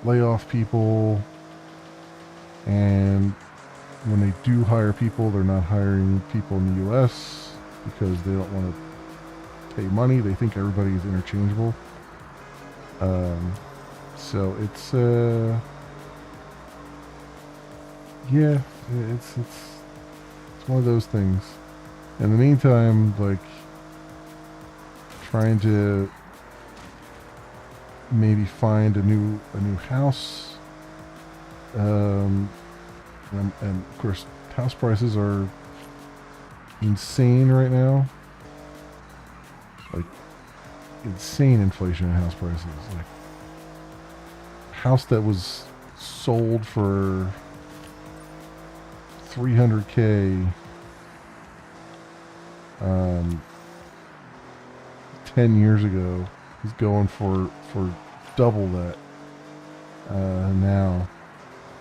Speaker 1: lay off people. And when they do hire people, they're not hiring people in the U.S. because they don't want to pay money. They think everybody is interchangeable. So it's yeah, it's one of those things. In the meantime, like trying to maybe find a new house. And of course, house prices are insane right now. Like insane inflation in house prices. Like a house that was sold for $300K 10 years ago is going for double that now.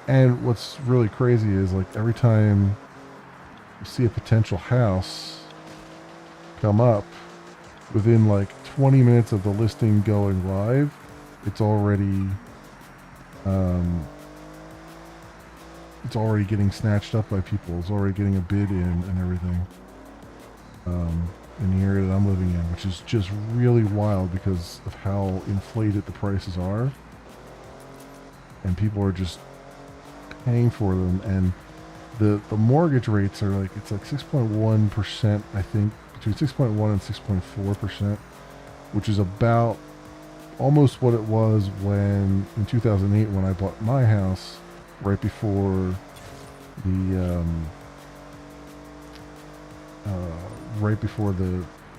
Speaker 1: And what's really crazy is like every time you see a potential house come up, within like 20 minutes of the listing going live, it's already getting snatched up by people. It's already getting a bid in and everything. In the area that I'm living in, which is just really wild because of how inflated the prices are, and people are just paying for them. And the mortgage rates are like, it's like 6.1%, I think, between 6.1 and 6.4%, which is about almost what it was when in 2008 when I bought my house, right before the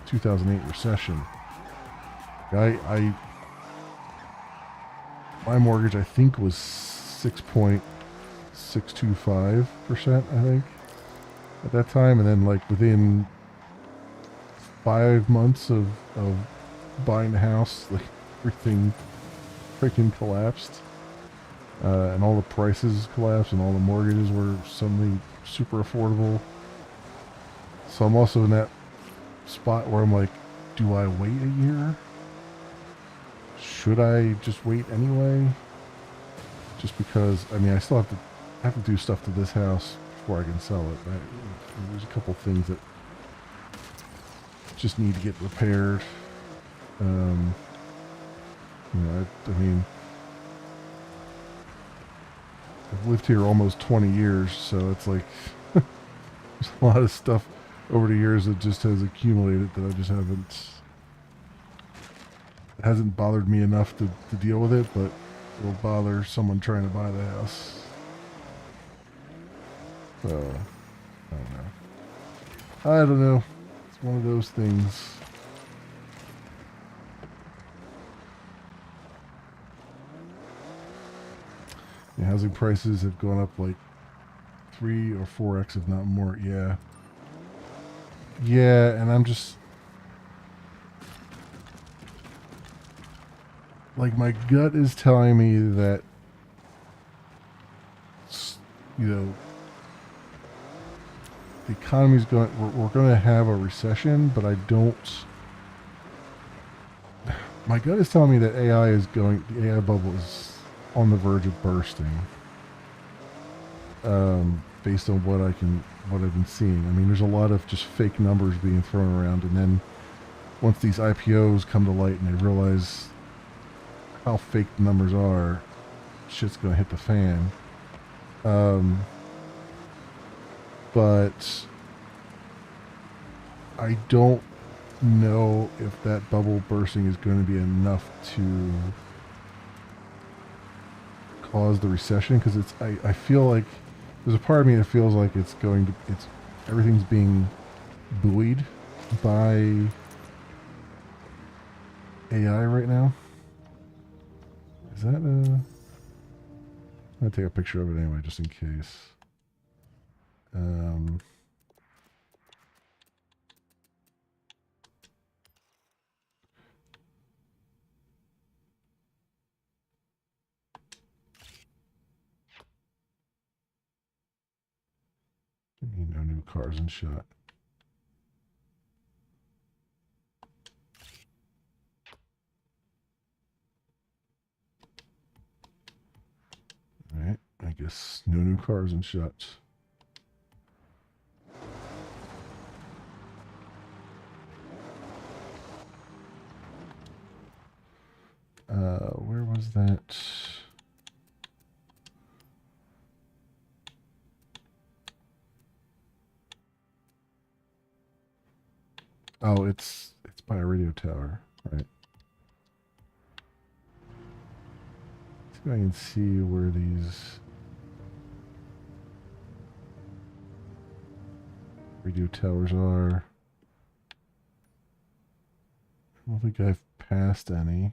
Speaker 1: 2008 recession. My mortgage, I think, was 6.625%, I think, at that time. And then like within 5 months of buying the house, like everything freaking collapsed. And all the prices collapsed and all the mortgages were suddenly super affordable. So I'm also in that spot where I'm like, do I wait a year? Should I just wait anyway? Just because, I mean, I still have to do stuff to this house before I can sell it. There's a couple things that just need to get repaired. I mean, I've lived here almost 20 years, so it's like there's a lot of stuff over the years that just has accumulated that I just hasn't bothered me enough to deal with it, but it'll bother someone trying to buy the house. So, I don't know. It's one of those things. Yeah, housing prices have gone up like 3 or 4x, if not more. Yeah. Yeah, and I'm just like, my gut is telling me that, you know, the economy's going, we're going to have a recession, but I don't. My gut is telling me that the AI bubble is on the verge of bursting. Based on what I've been seeing. I mean, there's a lot of just fake numbers being thrown around, and then once these IPOs come to light and they realize how fake the numbers are, shit's gonna hit the fan. But I don't know if that bubble bursting is going to be enough to cause the recession, because I feel like there's a part of me that feels like everything's being buoyed by AI right now. Is that I'm gonna take a picture of it anyway, just in case. No new cars in shot. Alright, I guess no new cars and shut. Where was that? Oh, it's by a radio tower, right? Let's see if I can see where these radio towers are. I don't think I've passed any.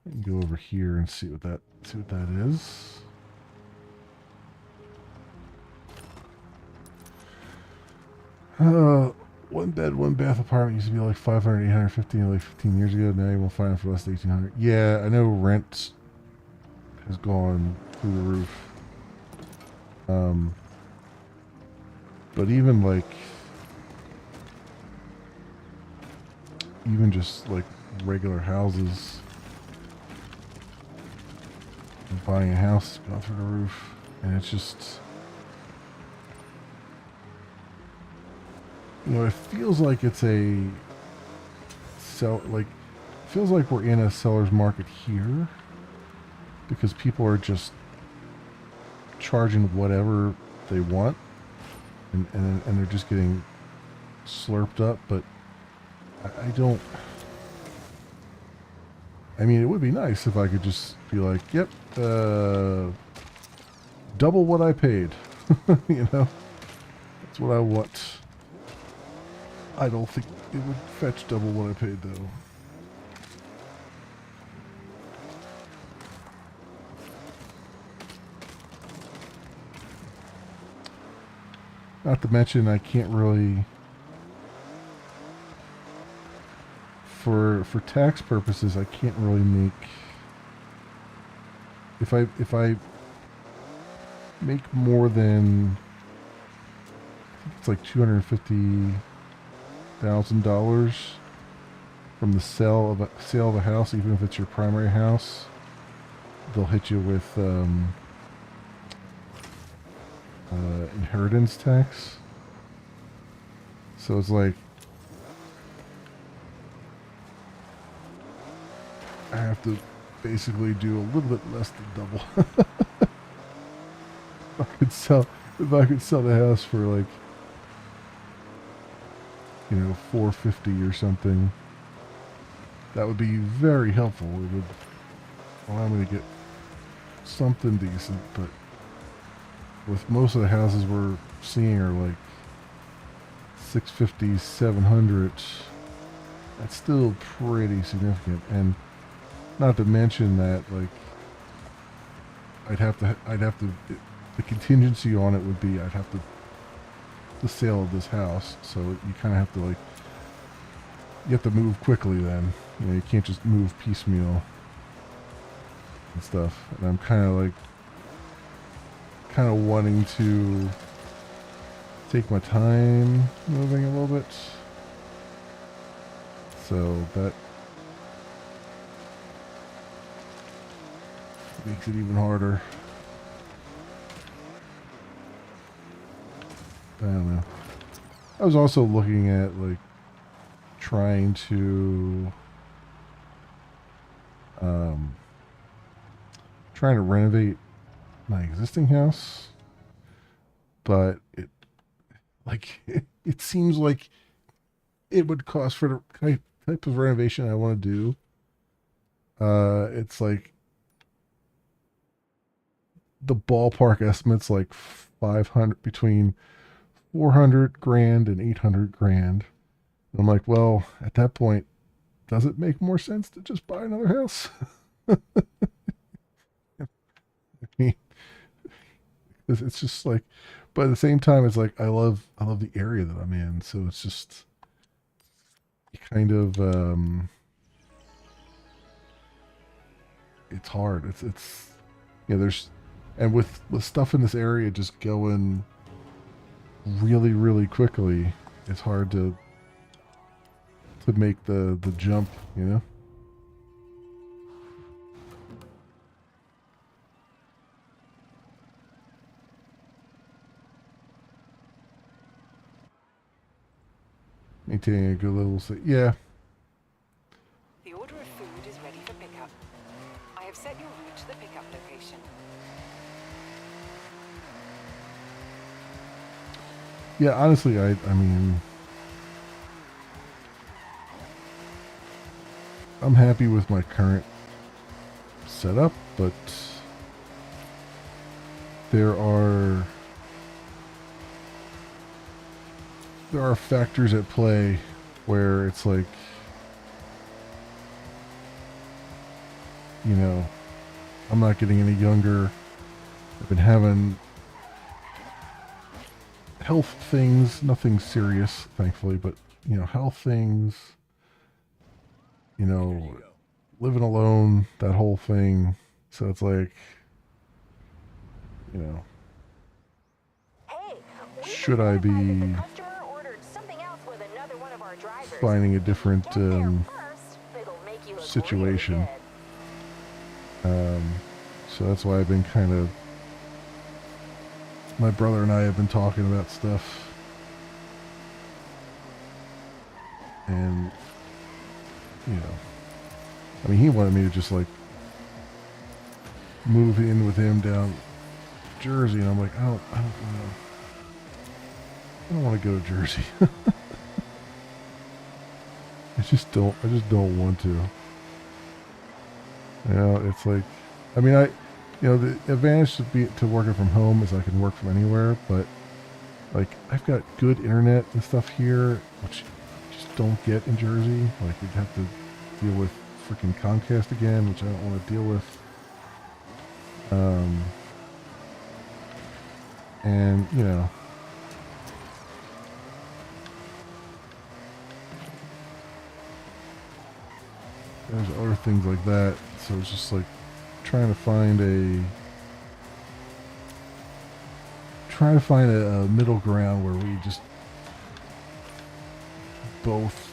Speaker 1: I can go over here and see what that is. One bed, one bath apartment used to be like 500, 850 like 15 years ago. Now you will find it for less than 1800. Yeah, I know rent has gone through the roof. But even like, even just like regular houses, buying a house has gone through the roof, and it's just, you know, it feels like it's a it feels like we're in a seller's market here because people are just charging whatever they want, and they're just getting slurped up. But I don't. I mean, it would be nice if I could just be like, yep, double what I paid. You know, that's what I want. I don't think it would fetch double what I paid, though. Not to mention, I can't really, for tax purposes, I can't really make, if I make more than, I think it's like $250,000 from the sale of a house, even if it's your primary house, they'll hit you with inheritance tax. So it's like I have to basically do a little bit less than double. If I could sell the house for like, you know, $450 or something, that would be very helpful. It would allow me to get something decent, but with most of the houses we're seeing are like 650, 700. That's still pretty significant, and not to mention that, like, I'd have to the contingency on it would be I'd have to the sale of this house, so you kind of have to, like, you have to move quickly then. You know, you can't just move piecemeal and stuff. And I'm kind of wanting to take my time moving a little bit. So that makes it even harder. I don't know. I was also looking at, like, trying to renovate my existing house, but it seems like it would cost, for the type of renovation I want to do, it's like the ballpark estimate's like 500, between 400 grand and 800 grand. And I'm like, well, at that point, does it make more sense to just buy another house? I mean, it's just like, but at the same time, it's like I love the area that I'm in, so it's just kind of it's hard. It's you know, there's, and with stuff in this area just going really, really quickly, it's hard to make the jump, you know. maintaining a good level. Yeah.
Speaker 10: The order of food is ready for pickup. I have set your route to the pickup location.
Speaker 1: Yeah, honestly, I mean, I'm happy with my current setup, but there are factors at play where it's like, you know, I'm not getting any younger. I've been having health things, nothing serious, thankfully, but, you know, health things, you know, living alone, that whole thing. So it's like, you know, should I be finding a different situation? So that's why I've been kind of, my brother and I have been talking about stuff, and, you know, I mean, he wanted me to just like move in with him down Jersey, and I'm like, I don't want to go to Jersey. I just don't want to. You know, it's like, I mean, you know, the advantage to working from home is I can work from anywhere, but like, I've got good internet and stuff here, which you just don't get in Jersey. Like, you'd have to deal with freaking Comcast again, which I don't want to deal with. And, you know, there's other things like that. So it's just like trying to find a middle ground where we just both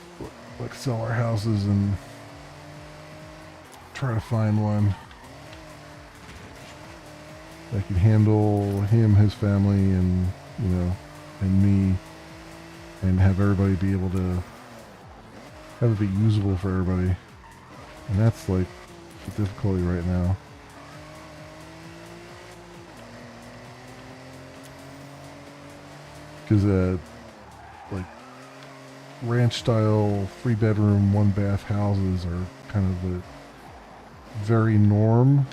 Speaker 1: like sell our houses and try to find one that can handle him, his family, and, you know, and me, and have everybody be able to have it be usable for everybody. And that's like the difficulty right now. Because like ranch style 3-bedroom 1-bath houses are kind of the very normal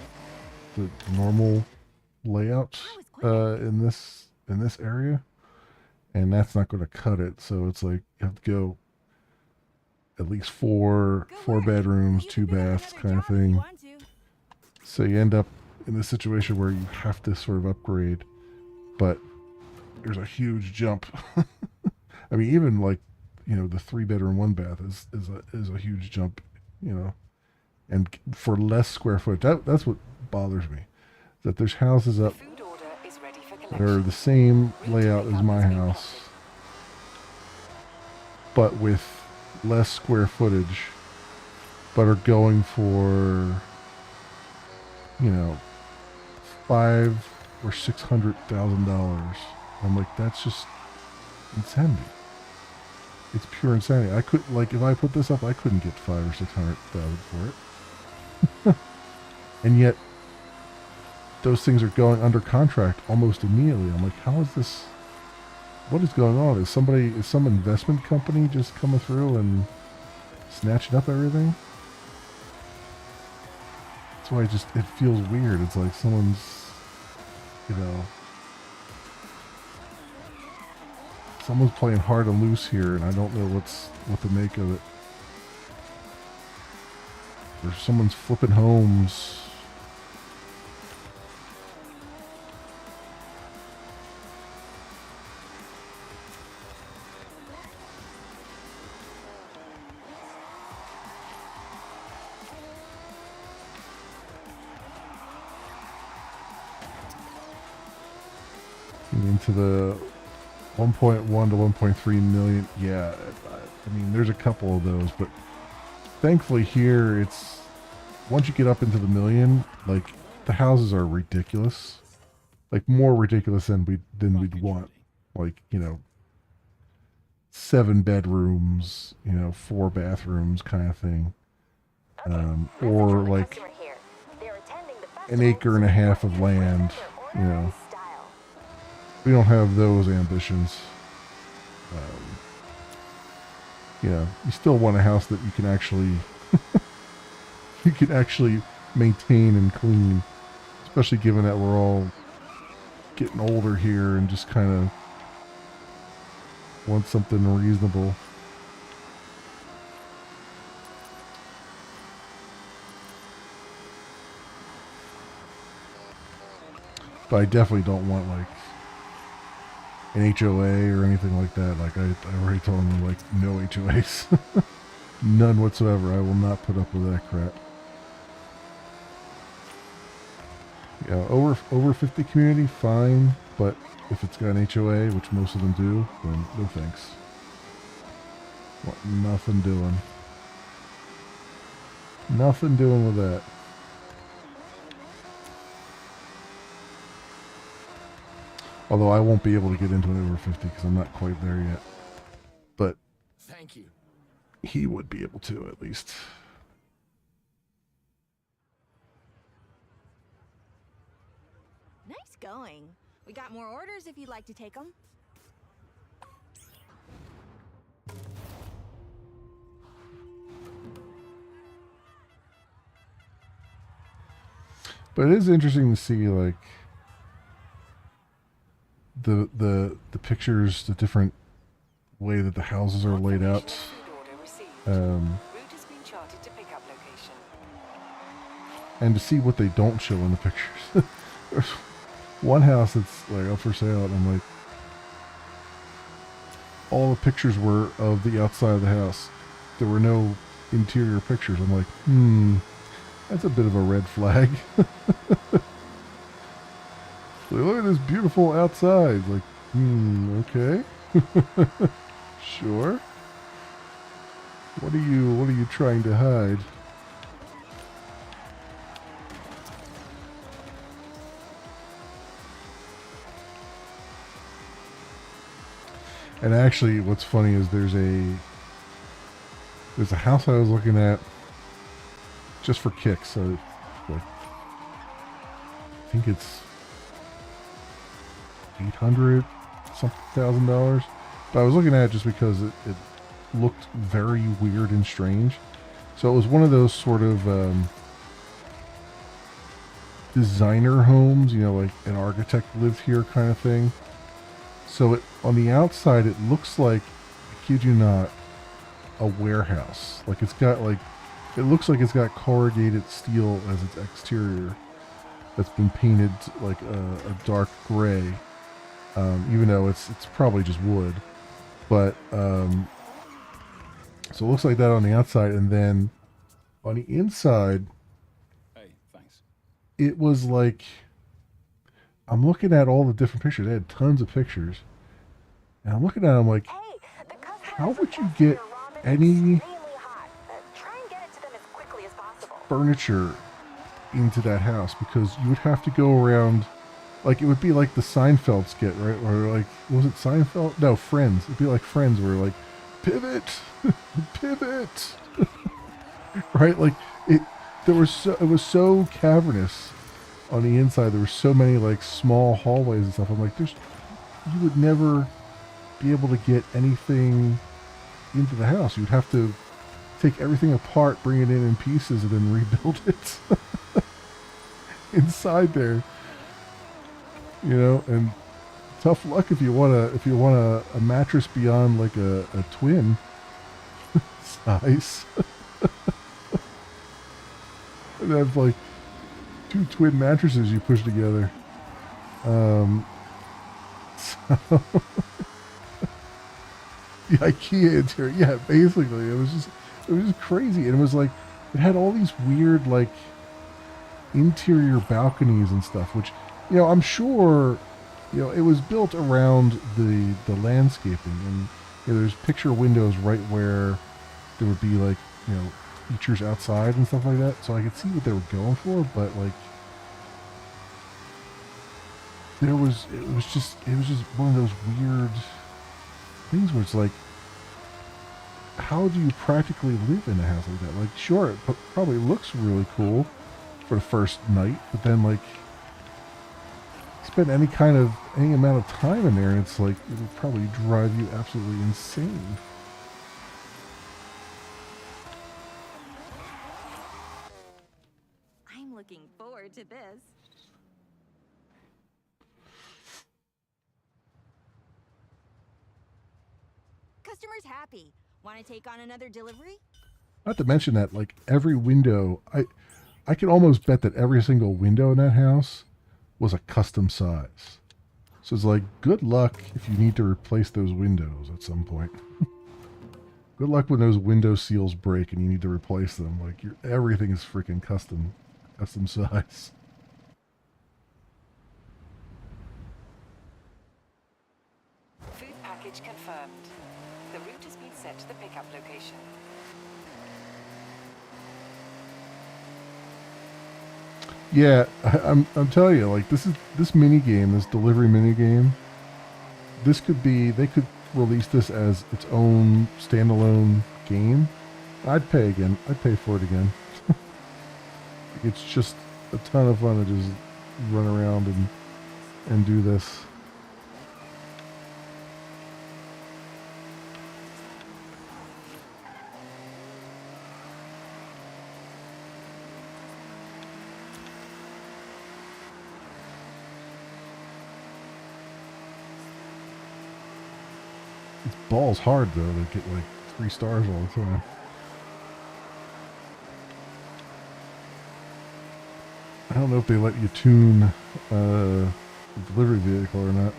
Speaker 1: layout in this area, and that's not going to cut it. So it's like you have to go at least four bedrooms, 2 baths kind of thing. So you end up in a situation where you have to sort of upgrade, but there's a huge jump. I mean, even like, you know, the 3-bedroom 1-bath is a huge jump, you know, and for less square foot. That's what bothers me, that there's houses up that are the same layout as my house, but with less square footage, but are going for, you know, $500,000 or $600,000. I'm like, that's just insanity. It's pure insanity. I could, like, if I put this up, I couldn't get $500,000 or $600,000 for it. And yet, those things are going under contract almost immediately. I'm like, how is this? What is going on? Is some investment company just coming through and snatching up everything? That's why it feels weird. It's like someone's, you know, someone's playing hard and loose here, and I don't know what to make of it. Or someone's flipping homes. Into the 1.1 to 1.3 million. Yeah, I mean, there's a couple of those, but thankfully here, it's, once you get up into the million, like, the houses are ridiculous, like more ridiculous than we'd want. Like, you know, 7 bedrooms, 4 bathrooms kind of thing. Or like an acre and a half of land, We don't have those ambitions. You still want a house that you can actually maintain and clean, especially given that we're all getting older here and just kind of want something reasonable. But I definitely don't want like an HOA or anything like that. Like I already told them, like, no HOAs. None whatsoever. I will not put up with that crap. Yeah, over 50 community, fine. But if it's got an HOA, which most of them do, then no thanks. Want nothing doing. Nothing doing with that. Although I won't be able to get into an over 50 because I'm not quite there yet. But
Speaker 11: thank you.
Speaker 1: He would be able to, at least.
Speaker 12: Nice going. We got more orders if you'd like to take them.
Speaker 1: But it is interesting to see, like, the pictures, the different way that the houses are laid out. And to see what they don't show in the pictures. There's one house that's like up for sale, and I'm like, all the pictures were of the outside of the house. There were no interior pictures. I'm like, that's a bit of a red flag. Like, look at this beautiful outside. Like, okay. Sure. What are you trying to hide? And actually, what's funny is there's a house I was looking at just for kicks. So, like, I think it's $800,000. But I was looking at it just because it looked very weird and strange. So it was one of those sort of designer homes, like an architect lived here kind of thing. So on the outside, it looks like, I kid you not, a warehouse. Like it looks like it's got corrugated steel as its exterior that's been painted like a dark gray. Even though it's probably just wood. But, so it looks like that on the outside, and then on the inside,
Speaker 11: hey, thanks.
Speaker 1: It was like, I'm looking at all the different pictures. They had tons of pictures. And I'm looking at them like, how would you get any furniture into that house? Because you would have to go around, like, it would be like the Seinfeld skit, right? Or like, was it Seinfeld? No, Friends. It'd be like Friends where like, pivot, pivot, right? Like it was so cavernous on the inside. There were so many like small hallways and stuff. I'm like, you would never be able to get anything into the house. You'd have to take everything apart, bring it in pieces, and then rebuild it inside there. And tough luck if you want a mattress beyond like a twin size. And have like 2 twin mattresses you push together. So the IKEA interior, yeah, basically it was just crazy, and it was like it had all these weird like interior balconies and stuff, which I'm sure it was built around the landscaping, and there's picture windows right where there would be like features outside and stuff like that, so I could see what they were going for, but like it was just one of those weird things where it's like how do you practically live in a house like that? Like, sure, it probably looks really cool for the first night, but then like spend any amount of time in there, and it's like it'll probably drive you absolutely insane.
Speaker 12: I'm looking forward to this. Customer's happy. Want to take on another delivery?
Speaker 1: Not to mention that like every window, I could almost bet that every single window in that house was a custom size. So it's like, good luck if you need to replace those windows at some point. Good luck when those window seals break and you need to replace them. Like, everything is freaking custom size.
Speaker 10: Food package confirmed. The route has been set to the pickup location.
Speaker 1: Yeah, I'm telling you, like this mini game, this delivery mini game. They could release this as its own standalone game. I'd pay again. I'd pay for it again. It's just a ton of fun to just run around and do this. It's balls hard though to get like 3 stars all the time. I don't know if they let you tune the delivery vehicle or not.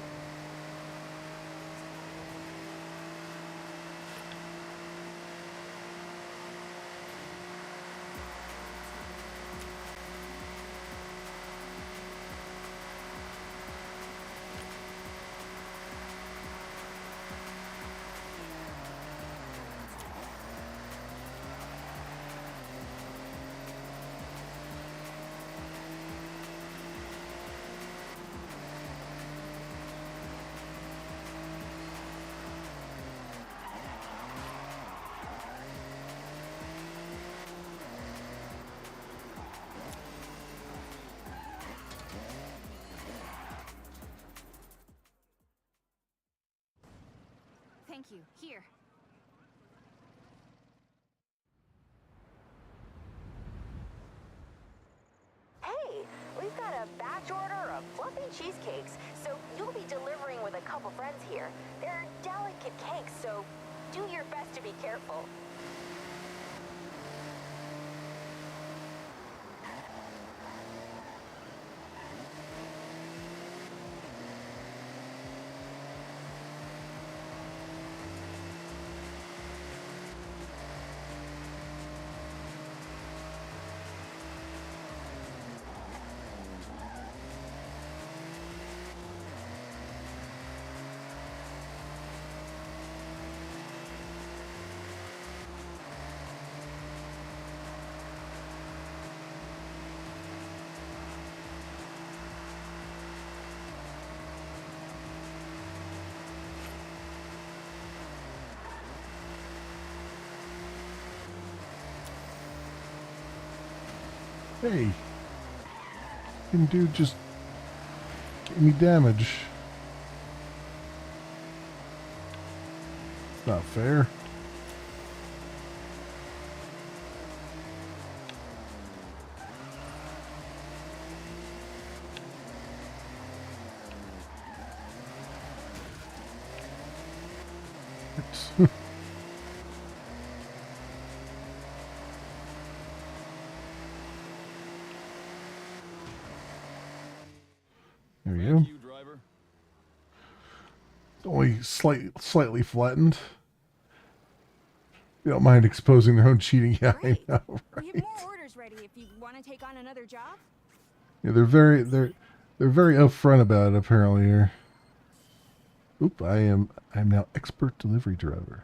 Speaker 12: Thank you. Here.
Speaker 10: Hey, we've got a batch order of fluffy cheesecakes, so you'll be delivering with a couple friends here. They're delicate cakes, so do your best to be careful.
Speaker 1: Hey, fucking dude just gave me damage. It's not fair. There we go. Only slightly flattened. You don't mind exposing their own cheating? Yeah, I know, right?
Speaker 12: We have more orders ready if you want to take on another job.
Speaker 1: Yeah, they're very upfront about it apparently here. Oop, I'm now expert delivery driver.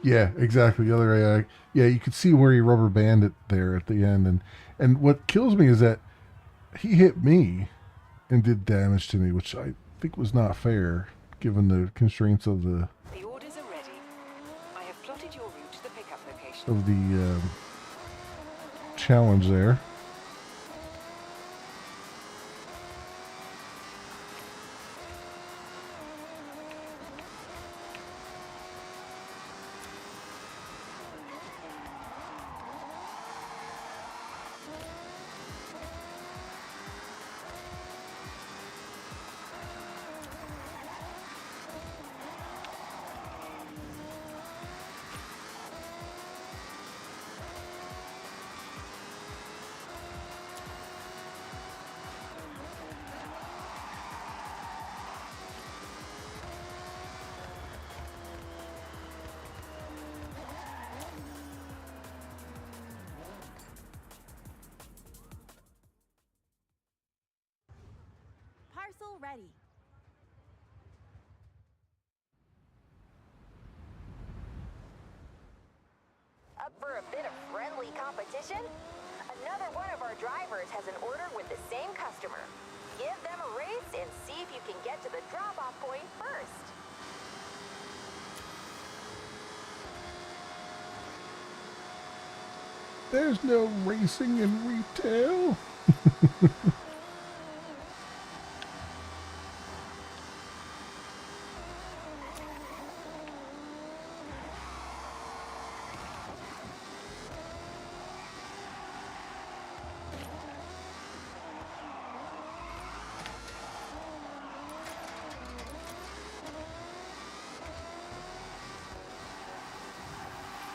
Speaker 1: Yeah, exactly. The other AI. Yeah, you could see where he rubber banded it there at the end, and what kills me is that he hit me and did damage to me, which I think was not fair given the constraints of
Speaker 10: The orders are ready. I have plotted your route to the pickup location.
Speaker 1: challenge there.
Speaker 12: Parcel ready.
Speaker 10: Up for a bit of friendly competition? Another one of our drivers has an order with the same customer. Give them a race and see if you can get to the drop-off point first.
Speaker 1: There's no racing in retail.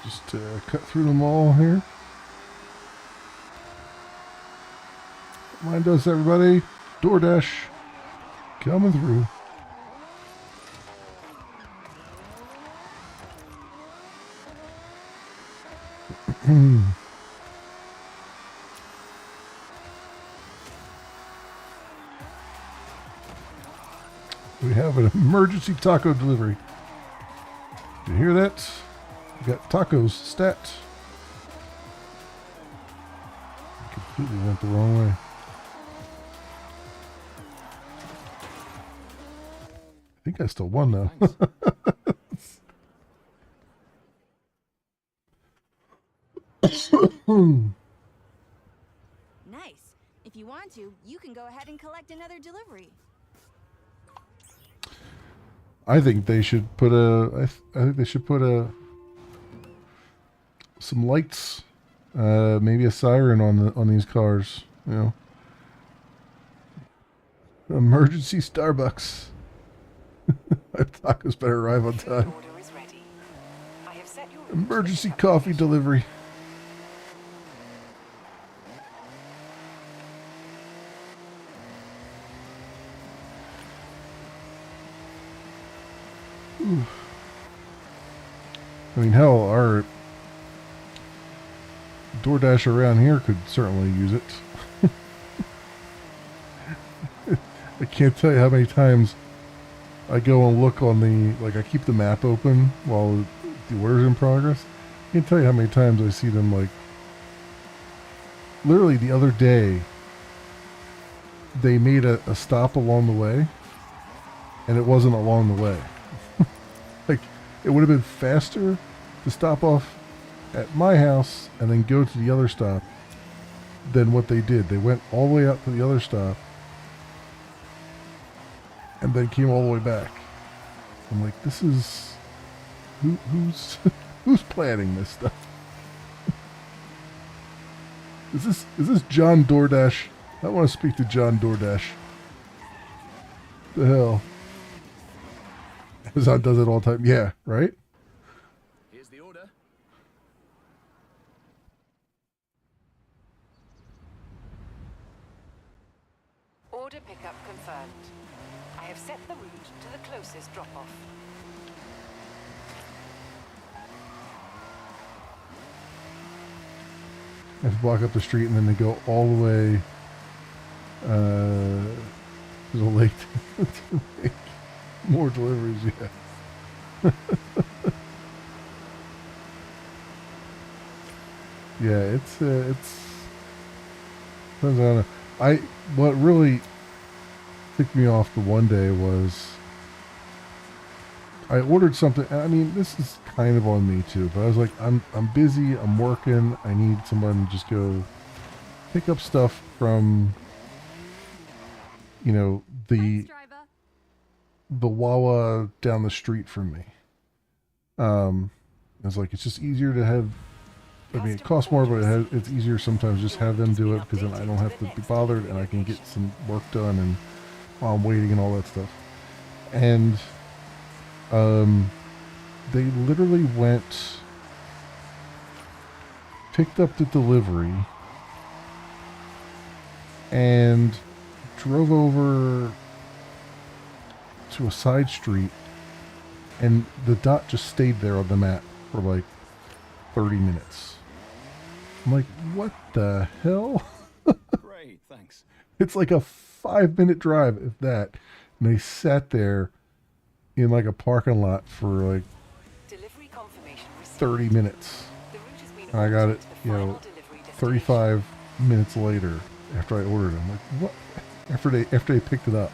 Speaker 1: Just cut through them all here. Mind us, everybody. DoorDash coming through. We have an emergency taco delivery. Did you hear that? We got tacos stat. Completely went the wrong way. I think I still won though.
Speaker 12: Nice. If you want to, you can go ahead and collect another delivery.
Speaker 1: I think they should put I think they should put some lights, maybe a siren on these cars. You know, emergency Starbucks. My tacos better arrive on time. Emergency coffee delivery. Ooh. I mean, hell, our DoorDash around here could certainly use it. I can't tell you how many times I go and look on the, like, I keep the map open while the order's in progress. I can't tell you how many times I see them, like, literally the other day, they made a stop along the way, and it wasn't along the way. Like, it would have been faster to stop off at my house and then go to the other stop than what they did. They went all the way out to the other stop and then came all the way back. I'm like, this is who's who's planning this stuff? Is this John DoorDash? I want to speak to John DoorDash. The hell? Amazon does it all the time. Yeah, right?
Speaker 4: Here's the order.
Speaker 10: Order pickup confirmed. I have set the route to the closest drop-off.
Speaker 1: I have to walk up the street and then they go all the way to the lake to make more deliveries. Yeah. Yeah, it's depends on what really ticked me off the one day was I ordered something. I mean, this is kind of on me too, but I was like, I'm busy. I'm working. I need someone to just go pick up stuff from, you know,
Speaker 6: Thanks, driver.
Speaker 1: the Wawa down the street from me. I was like, it's just easier to have. I mean, it costs more, but it's easier sometimes just have them do it because then I don't have to be bothered and I can get some work done and while I'm waiting and all that stuff. And they literally went, picked up the delivery, and drove over to a side street, and the dot just stayed there on the map for like 30 minutes. I'm like, what the hell?
Speaker 11: Great, thanks.
Speaker 1: It's like a 5-minute drive, if that. And they sat there in like a parking lot for like 30 minutes. And I got it, 35 minutes later after I ordered it. I'm like, what? After they picked it up.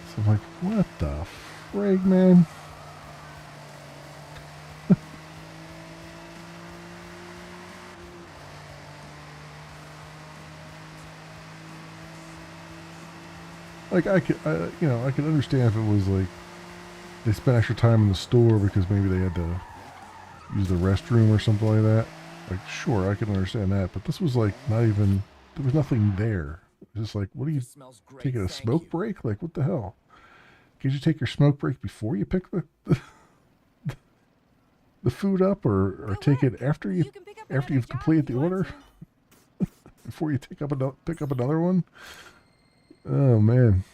Speaker 1: So I'm like, what the frig, man? Like I could understand if it was like they spent extra time in the store because maybe they had to use the restroom or something like that. Like, sure, I can understand that, but this was like not even, there was nothing there. It was just like, what are you taking a smoke break? Like, what the hell? Can't you take your smoke break before you pick the food up, or take it after you've completed the order? Before you pick up another one? Oh man.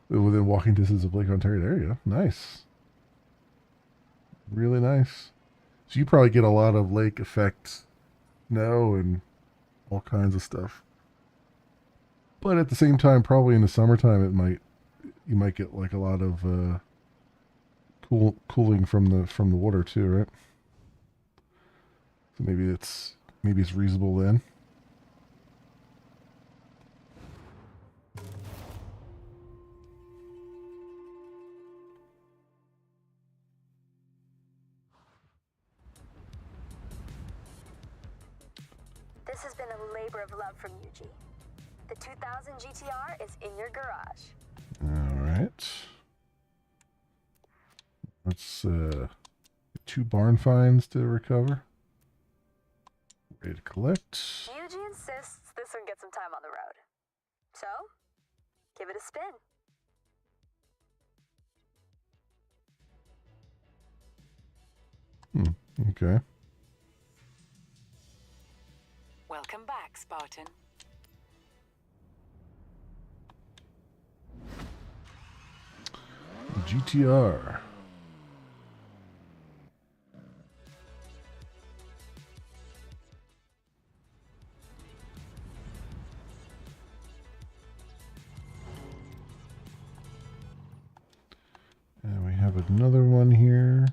Speaker 1: Within walking distance of Lake Ontario. There you go. Nice. Really nice. So you probably get a lot of lake effect snow and all kinds of stuff. But at the same time, probably in the summertime you might get like a lot of cooling from the water too, right? So maybe it's reasonable then.
Speaker 2: This has been a labor of love from Yuji. The 2000 GTR is in your garage.
Speaker 1: All right. Let's 2 barn finds to recover. Ready to collect.
Speaker 2: Yuji insists this one gets some time on the road. So, give it a spin.
Speaker 1: Okay.
Speaker 10: Welcome back, Spartan.
Speaker 1: GTR. And we have another one here.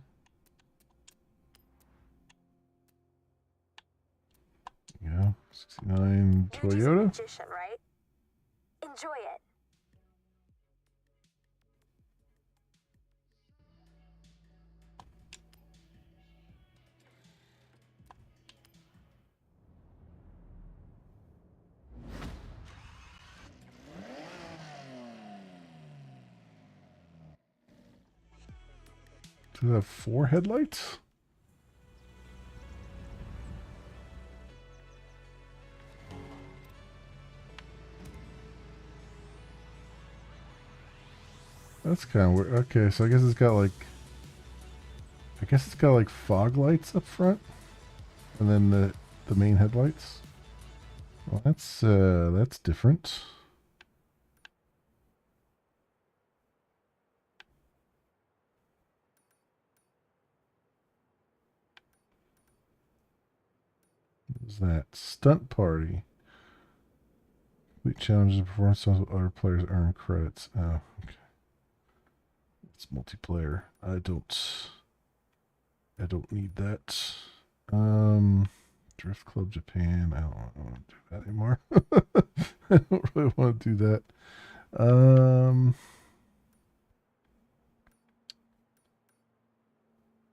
Speaker 1: Yeah, 69
Speaker 2: You're just a
Speaker 1: Toyota.
Speaker 2: magician, right? Enjoy it.
Speaker 1: Does it have 4 headlights? That's kind of weird. Okay, so I guess it's got like fog lights up front, and then the main headlights. Well, that's different. What is that? Stunt party. Complete challenges and performance of other players earn credits. Oh, okay. It's multiplayer. I don't need that. Drift Club Japan. I don't want to do that anymore. I don't really want to do that.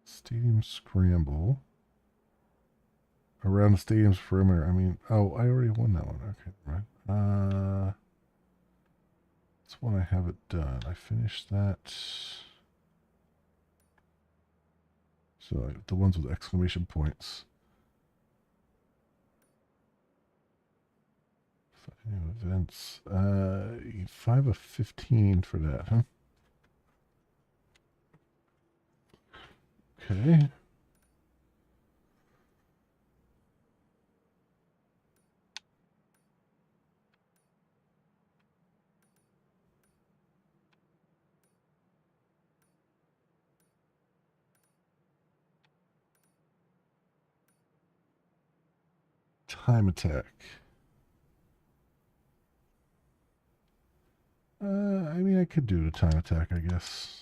Speaker 1: Stadium scramble. Around the stadium's perimeter. I mean, oh, I already won that one. Okay, right. That's one I haven't done. I finished that. So the ones with exclamation points. 5 new events. 5 of 15 for that, huh? Okay. Time attack. I mean, I could do the time attack, I guess.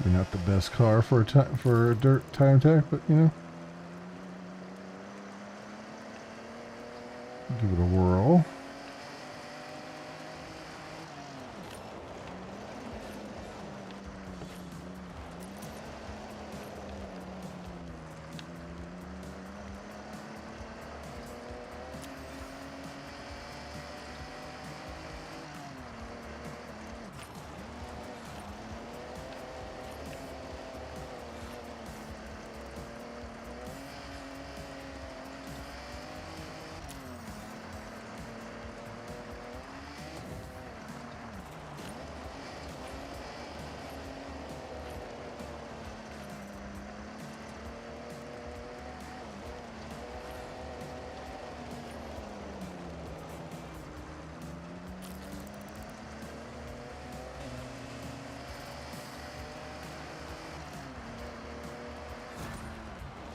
Speaker 1: Maybe not the best car for a dirt time attack, but you know, give it a whirl.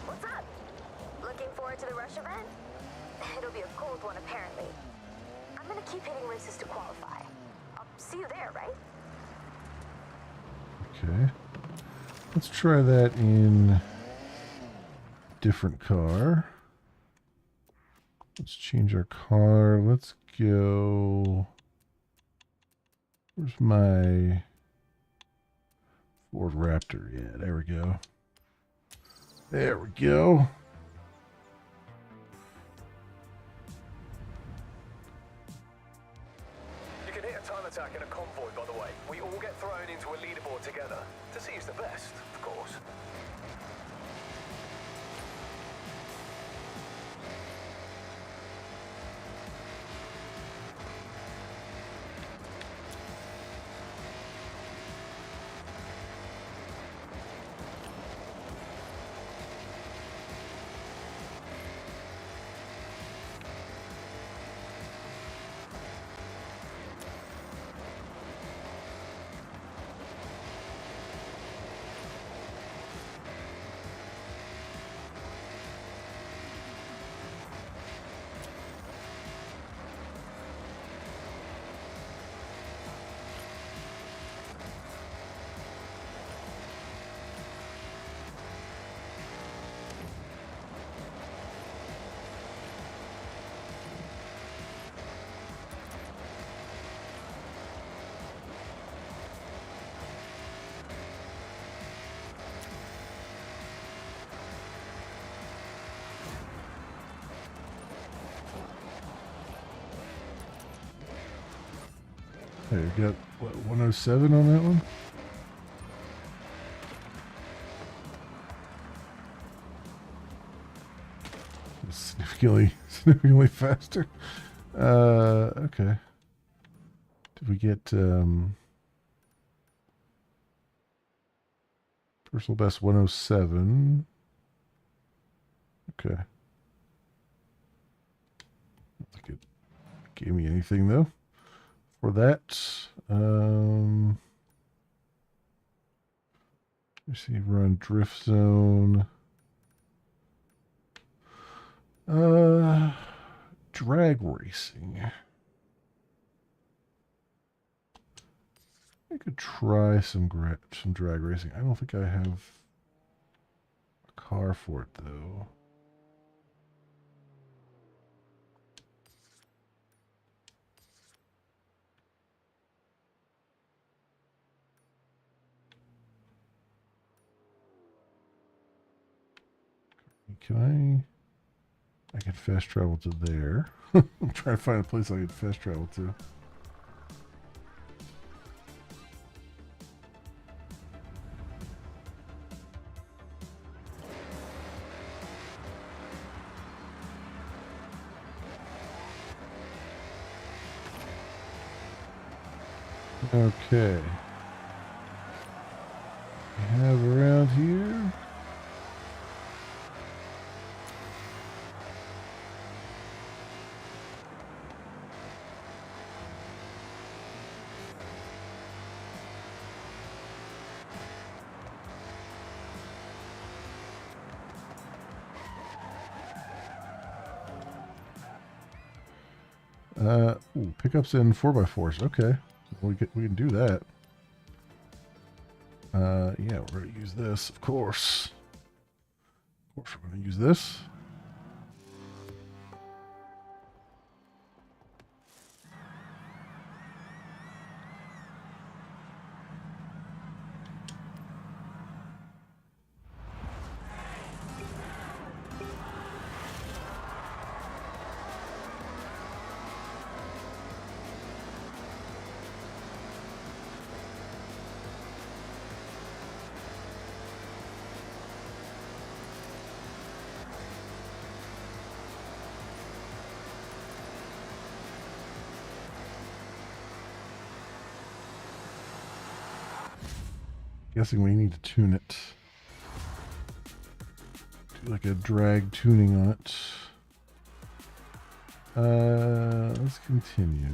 Speaker 2: What's up? Looking forward to the rush event? It'll be a cold one, apparently. I'm gonna keep hitting races to qualify. I'll see you there, right?
Speaker 1: Okay. Let's try that in different car. Let's change our car. Let's go. Where's my Ford Raptor? Yeah, there we go. There we go.
Speaker 3: You can hit a time attack in a convoy, by the way. We all get thrown into a leaderboard together to see who's the best, of course.
Speaker 1: Hey, you got what, 107 on that one? Significantly faster. Okay. Did we get Personal best 107. Okay. I don't think it gave me anything though. For that, let's see, run drift zone. Drag racing. I could try some drag racing. I don't think I have a car for it though. Can I can fast travel to there. I'm trying to find a place I can fast travel to. Okay. We have around here. Ooh, pickups and 4x4s. Okay, we can do that. Yeah, we're gonna use this, of course. Of course, we're gonna use this. Guessing we need to tune it. Do like a drag tuning on it. Let's continue.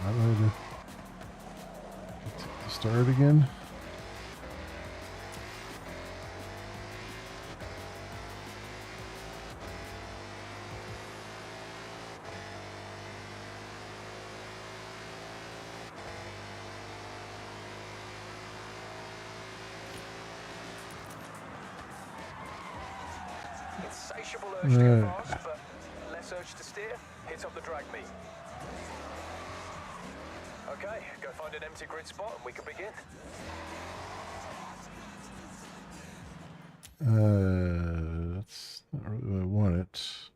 Speaker 1: I don't know to start again.
Speaker 3: Insatiable urge to go fast, but less urge to steer. Hit up the drag meet. Okay, go find an empty grid spot and we can begin.
Speaker 1: That's not really what I want it.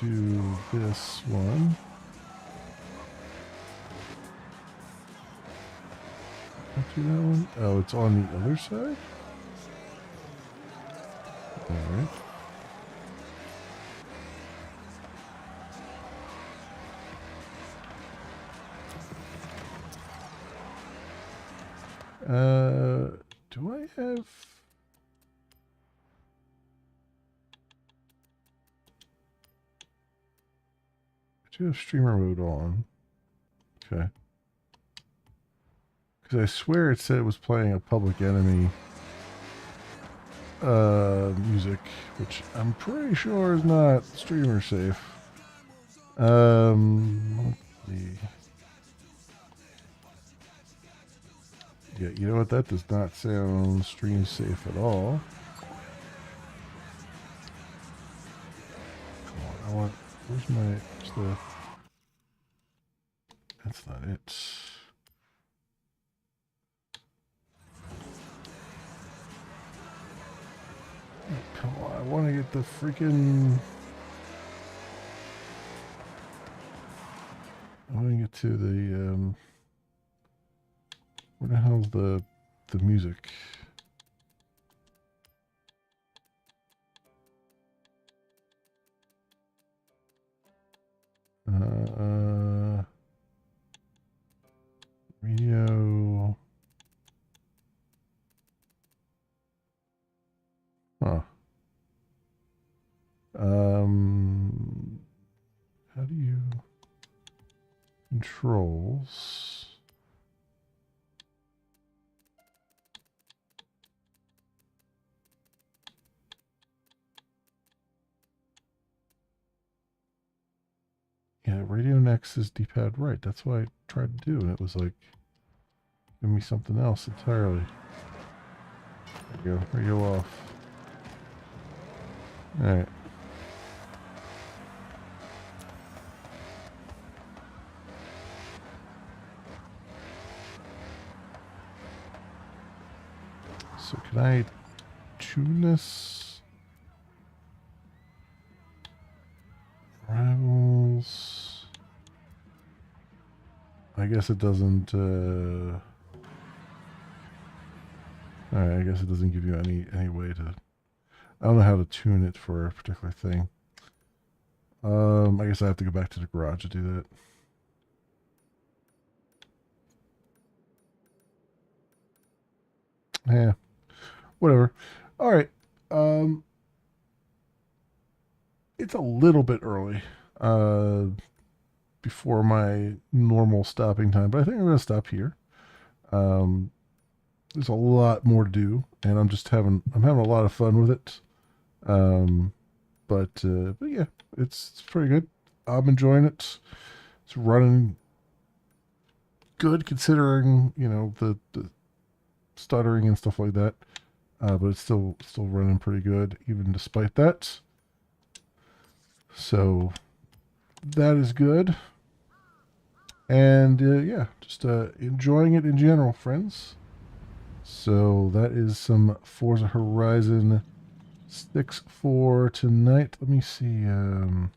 Speaker 1: Do this one. Do that one. Oh, it's on the other side? Alright. Do I have... I do have streamer mode on. Okay. Because I swear it said it was playing a Public Enemy music, which I'm pretty sure is not streamer safe. Let's see. Yeah, you know what? That does not sound stream safe at all. Come on, I want... Where's my... Where's the... That's not it. Oh, come I want to get the freaking... I want to get to the, where the hell's the music? Radio. Huh. How do you... Controls. Yeah, Radio Next is D-pad right. That's what I tried to do, and it was like, give me something else entirely. There you go. Radio off. Alright. So can I tune this? Rivals. I guess it doesn't, alright, I guess it doesn't give you any way to... I don't know how to tune it for a particular thing. I guess I have to go back to the garage to do that. Yeah. Whatever. Alright. It's a little bit early. Before my normal stopping time, but I think I'm going to stop here. There's a lot more to do, and I'm having a lot of fun with it. But yeah, it's pretty good. I'm enjoying it. It's running good considering, you know, the stuttering and stuff like that. But it's still running pretty good even despite that. So that is good. And yeah, just enjoying it in general, friends. So that is some Forza Horizon 6 for tonight. Let me see. Let me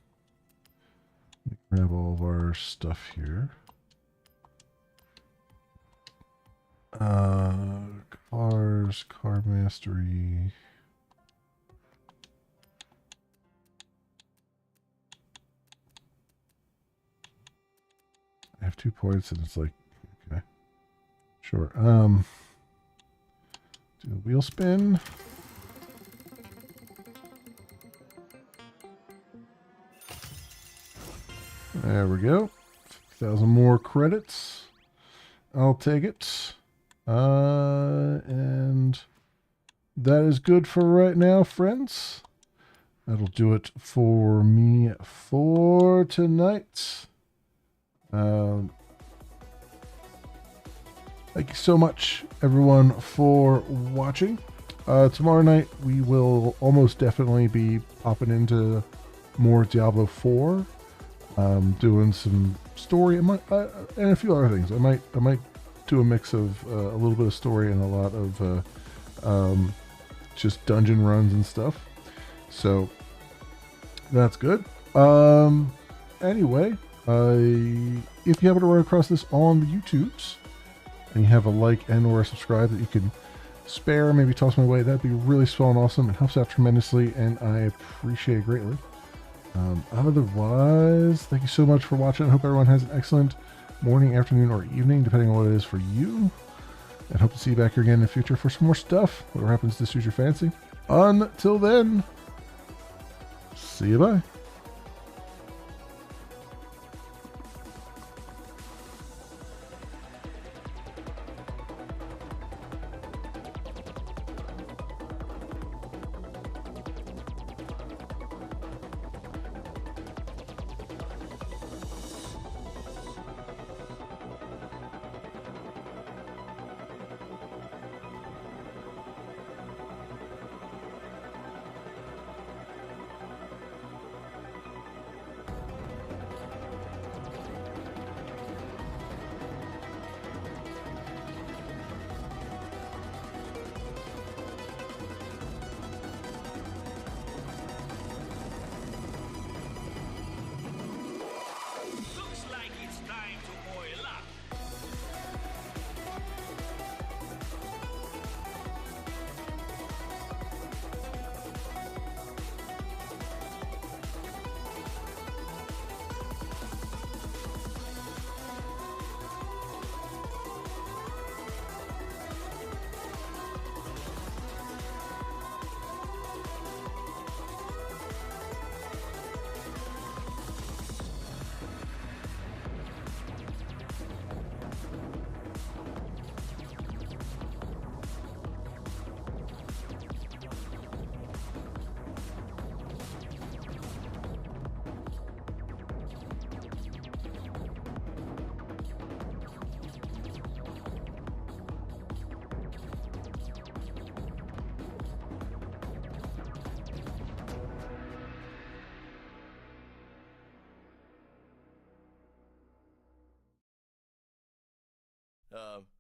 Speaker 1: grab all of our stuff here. Cars, car mastery. I have 2 points, and it's like, okay, sure. Do the wheel spin. There we go. 50,000 more credits. I'll take it. And that is good for right now, friends. That'll do it for me for tonight. Thank you so much, everyone, for watching. Tomorrow night, we will almost definitely be popping into more Diablo 4. Doing some story and a few other things. I might do a mix of a little bit of story and a lot of just dungeon runs and stuff. So that's good. Anyway, if you happen to run across this on the YouTubes and you have a like and or a subscribe that you can spare, maybe toss my way, that'd be really swell and awesome. It helps out tremendously, and I appreciate it greatly. Otherwise, thank you so much for watching. I hope everyone has an excellent morning, afternoon, or evening, depending on what it is for you. And hope to see you back here again in the future for some more stuff. Whatever happens to suit your fancy. Until then, see you, bye.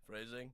Speaker 13: Phrasing?